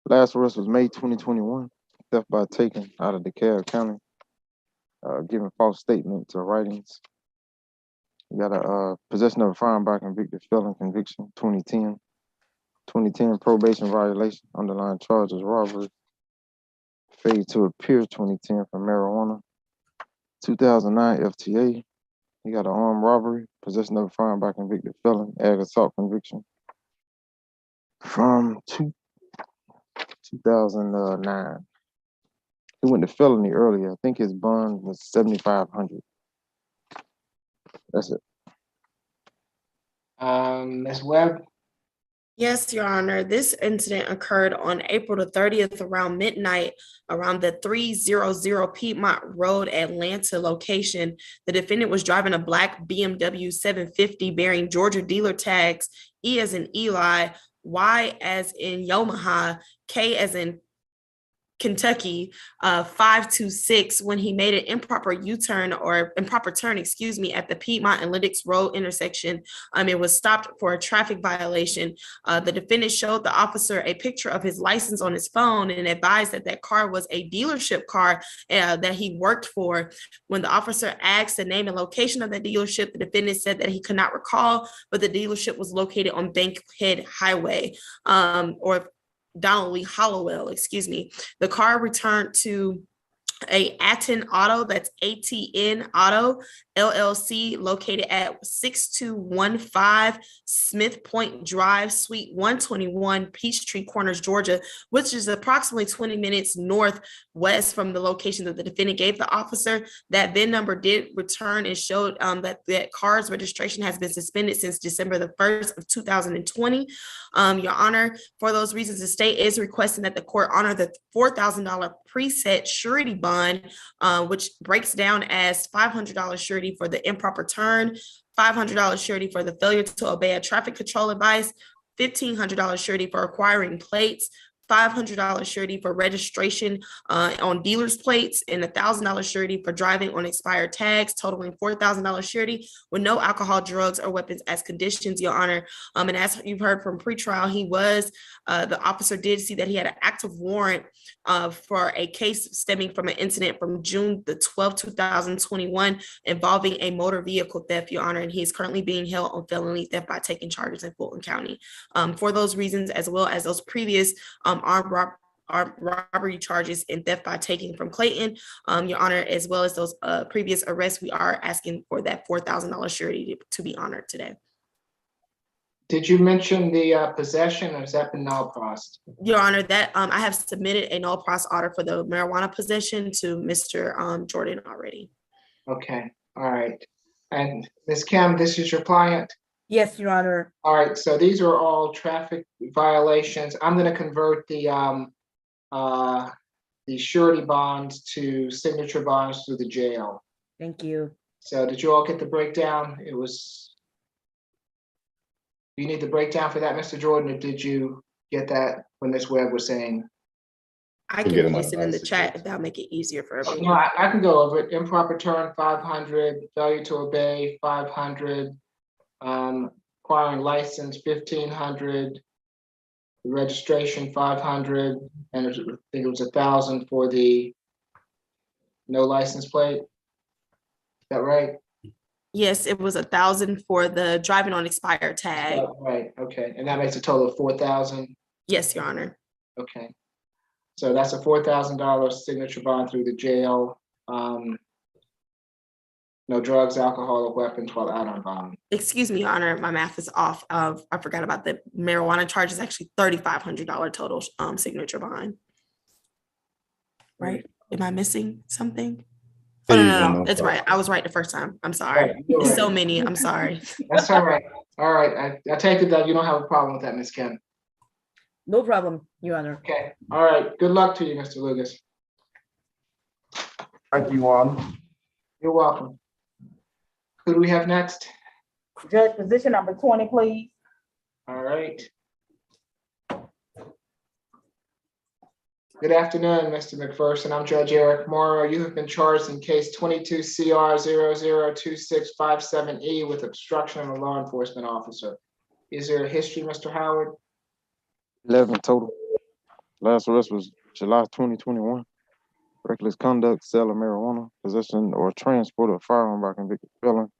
Speaker 2: Last arrest was May 2021. Theft by taking out of DeKalb County. Giving false statements or writings. You got a possession of a firearm by convicted felon conviction, 2010. 2010 probation violation, underlying charges, robbery. Failure to appear, 2010 for marijuana. 2009 FTA. You got an armed robbery, possession of a firearm by convicted felon, ag assault conviction. From 2009. He went to felony earlier. I think his bond was $7,500. That's it.
Speaker 1: Ms. Webb?
Speaker 5: Yes, Your Honor. This incident occurred on April the 30th around midnight around the 300 Piedmont Road, Atlanta location. The defendant was driving a black BMW 750 bearing Georgia dealer tags, E as in Eli, Y as in Omaha, K as in Kentucky, 526, when he made an improper U-turn or improper turn, excuse me, at the Piedmont and Lyndix Road intersection. It was stopped for a traffic violation. The defendant showed the officer a picture of his license on his phone and advised that that car was a dealership car that he worked for. When the officer asked the name and location of the dealership, the defendant said that he could not recall, but the dealership was located on Bankhead Highway, or Donald Lee Hollowell, excuse me. The car returned to a Atten Auto, that's ATN Auto LLC, located at 6215 Smith Point Drive, Suite 121, Peachtree Corners, Georgia, which is approximately 20 minutes northwest from the location that the defendant gave the officer. That VIN number did return and showed that that car's registration has been suspended since December the 1st of 2020. Your Honor, for those reasons, the state is requesting that the court honor the $4,000 preset surety bond, which breaks down as $500 surety for the improper turn, $500 surety for the failure to obey a traffic control advice, $1,500 surety for acquiring plates, $500 surety for registration on dealer's plates, and $1,000 surety for driving on expired tags, totaling $4,000 surety with no alcohol, drugs, or weapons as conditions, Your Honor. And as you've heard from pretrial, the officer did see that he had an active warrant for a case stemming from an incident from June the 12th, 2021, involving a motor vehicle theft, Your Honor, and he is currently being held on felony theft by taking charges in Fulton County. For those reasons, as well as those previous armed robbery charges and theft by taking from Clayton, Your Honor, as well as those previous arrests, we are asking for that $4,000 surety to be honored today.
Speaker 1: Did you mention the possession, or has that been null pros?
Speaker 5: Your Honor, that I have submitted a null pros order for the marijuana possession to Mr. Jordan already.
Speaker 1: Okay, all right. And Ms. Kim, this is your client?
Speaker 4: Yes, Your Honor.
Speaker 1: All right, so these are all traffic violations. I'm going to convert the surety bonds to signature bonds through the jail.
Speaker 4: Thank you.
Speaker 1: So did you all get the breakdown? Do you need the breakdown for that, Mr. Jordan, or did you get that when Ms. Webb was saying?
Speaker 5: I can place it in the chat if that'll make it easier for everyone.
Speaker 1: No, I can go over it. Improper turn, 500, failure to obey, 500, acquiring license, 1,500, registration, 500, and I think it was 1,000 for the no license plate. Is that right?
Speaker 5: Yes, it was 1,000 for the driving on expired tag.
Speaker 1: Oh, right, okay, and that makes a total of 4,000?
Speaker 5: Yes, Your Honor.
Speaker 1: Okay, so that's a $4,000 signature bond through the jail. no drugs, alcohol, or weapons while out on bond.
Speaker 5: Excuse me, Your Honor, my math is off. I forgot about the marijuana charge is actually $3,500 total signature bond. Right? Am I missing something? Oh, no, it's right. I was right the first time. I'm sorry.
Speaker 1: Right.
Speaker 5: So many. I'm sorry.
Speaker 1: That's all right. All right. I take it that you don't have a problem with that, Ms. Kim.
Speaker 4: No problem, Your Honor.
Speaker 1: Okay. All right. Good luck to you, Mr. Lucas.
Speaker 9: Thank you, Your Honor.
Speaker 1: You're welcome. Who do we have next?
Speaker 6: Judge, position number 20, please.
Speaker 1: All right. Good afternoon, Mr. McPherson. I'm Judge Eric Morrow. You have been charged in case 22 CR 002657E with obstruction of a law enforcement officer. Is there a history, Mr. Howard?
Speaker 2: 11 total. Last arrest was July 2021. Reckless conduct, sale of marijuana, possession or transport of a firearm by convicted felon,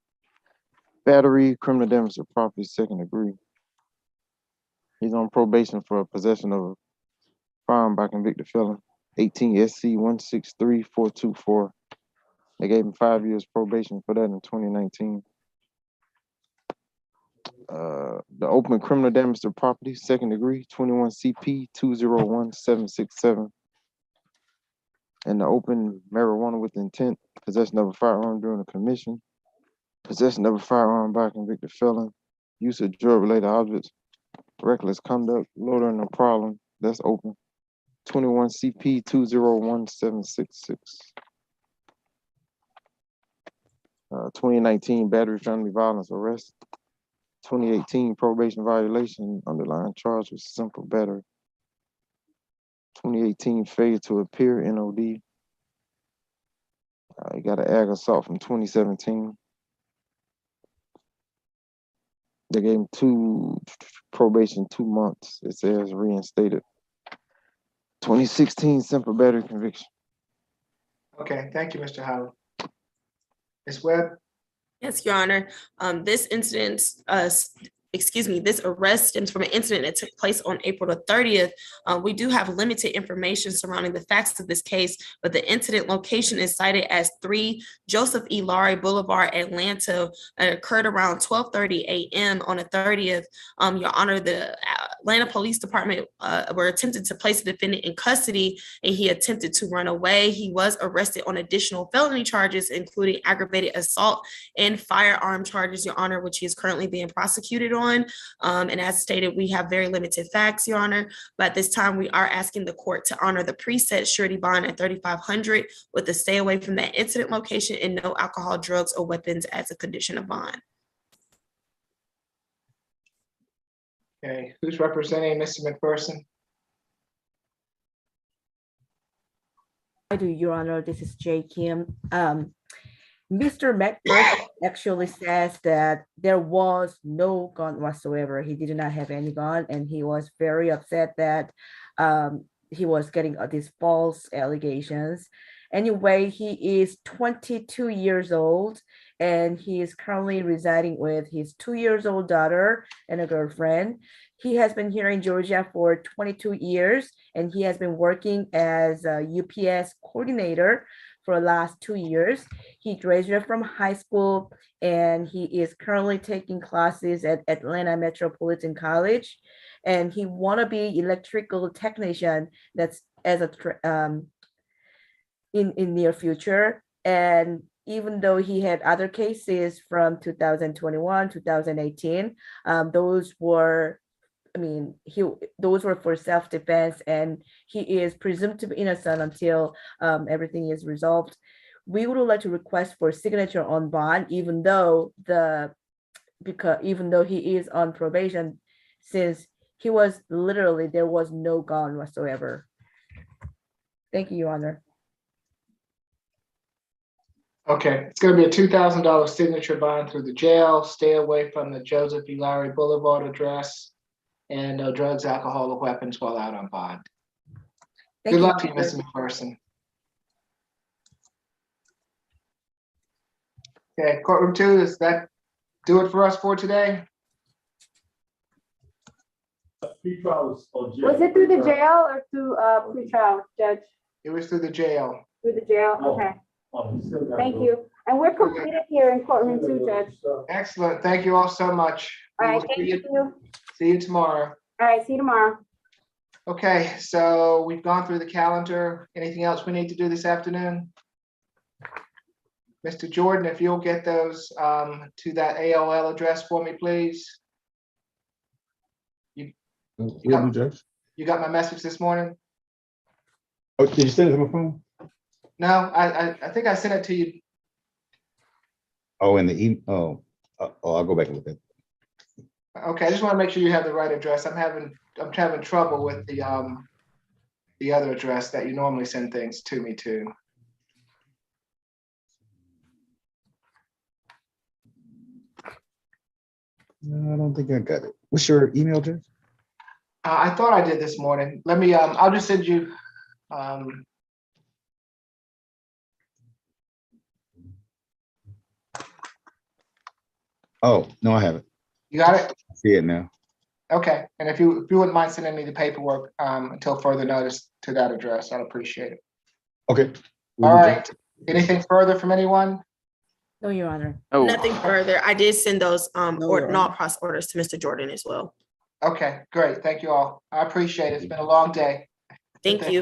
Speaker 2: battery, criminal damage to property, second degree. He's on probation for possession of a firearm by convicted felon, 18 SC 163424. They gave him 5 years probation for that in 2019. The open criminal damage to property, second degree, 21 CP 201767. And the open marijuana with intent, possession of a firearm during a commission, possession of a firearm by a convicted felon, use of drug-related objects, reckless conduct, loitering a problem, that's open. 21 CP 201766. 2019 battery, family violence arrest. 2018 probation violation, underlying charge was simple battery. 2018 failure to appear, NOD. He got an ag assault from 2017. They gave him probation 2 months. It says reinstated. 2016 simple battery conviction.
Speaker 1: Okay, thank you, Mr. Howard. Ms. Webb?
Speaker 5: Yes, Your Honor. This incident, this arrest stems from an incident that took place on April the 30th. We do have limited information surrounding the facts of this case, but the incident location is cited as 3 Joseph E. Laurie Boulevard, Atlanta. It occurred around 12:30 a.m. on the 30th. Your Honor, the Atlanta Police Department were attempting to place the defendant in custody, and he attempted to run away. He was arrested on additional felony charges, including aggravated assault and firearm charges, Your Honor, which he is currently being prosecuted on. And as stated, we have very limited facts, Your Honor, but at this time we are asking the court to honor the preset surety bond at $3,500 with a stay away from that incident location and no alcohol, drugs, or weapons as a condition of bond.
Speaker 1: Okay, who's representing Mr. McPherson?
Speaker 4: I do, Your Honor. This is Jay Kim. Mr. McPherson actually says that there was no gun whatsoever. He did not have any gun, and he was very upset that he was getting these false allegations. Anyway, he is 22 years old, and he is currently residing with his 2-year-old daughter and a girlfriend. He has been here in Georgia for 22 years, and he has been working as a UPS coordinator for the last 2 years. He graduated from high school, and he is currently taking classes at Atlanta Metropolitan College, and he want to be electrical technician. That's as a in near future. And even though he had other cases from 2021, 2018, those were for self-defense, and he is presumed to be innocent until everything is resolved. We would like to request for signature on bond, even though he is on probation, since he was literally, there was no gun whatsoever. Thank you, Your Honor.
Speaker 1: Okay, it's going to be a $2,000 signature bond through the jail. Stay away from the Joseph E. Lowry Boulevard address, and no drugs, alcohol, or weapons while out on bond. Good luck to you, Mr. McPherson. Okay, courtroom 2, does that do it for us for today?
Speaker 6: Was it through the jail or through pretrial, Judge?
Speaker 1: It was through the jail.
Speaker 6: Through the jail, okay. Thank you.
Speaker 12: And we're completed here in courtroom 2, Judge.
Speaker 1: Excellent. Thank you all so much.
Speaker 12: All
Speaker 1: We
Speaker 12: right,
Speaker 1: will
Speaker 12: thank
Speaker 1: see
Speaker 12: you.
Speaker 1: See you tomorrow.
Speaker 12: All right, see you tomorrow.
Speaker 1: Okay, so we've gone through the calendar. Anything else we need to do this afternoon? Mr. Jordan, if you'll get those to that AOL address for me, please.
Speaker 7: Will do, Judge.
Speaker 1: You got my message this morning?
Speaker 7: Oh, did you send it to my phone?
Speaker 1: No, I think I sent it to you.
Speaker 7: Oh, in the email. I'll go back and look at it.
Speaker 1: Okay, I just want to make sure you have the right address. I'm having trouble with the other address that you normally send things to me to.
Speaker 7: No, I don't think I got it. What's your email, Judge?
Speaker 1: I thought I did this morning. Let me, I'll just send you.
Speaker 7: Oh, no, I haven't.
Speaker 1: You got it?
Speaker 7: I see it now.
Speaker 1: Okay, and if you wouldn't mind sending me the paperwork until further notice to that address, I'd appreciate it.
Speaker 7: Okay.
Speaker 1: All right. Anything further from anyone?
Speaker 4: No, Your Honor.
Speaker 5: Nothing further. I did send those
Speaker 4: Your
Speaker 5: null process orders to Mr. Jordan as well.
Speaker 1: Okay, great. Thank you all. I appreciate it. It's been a long day.
Speaker 5: Thank you.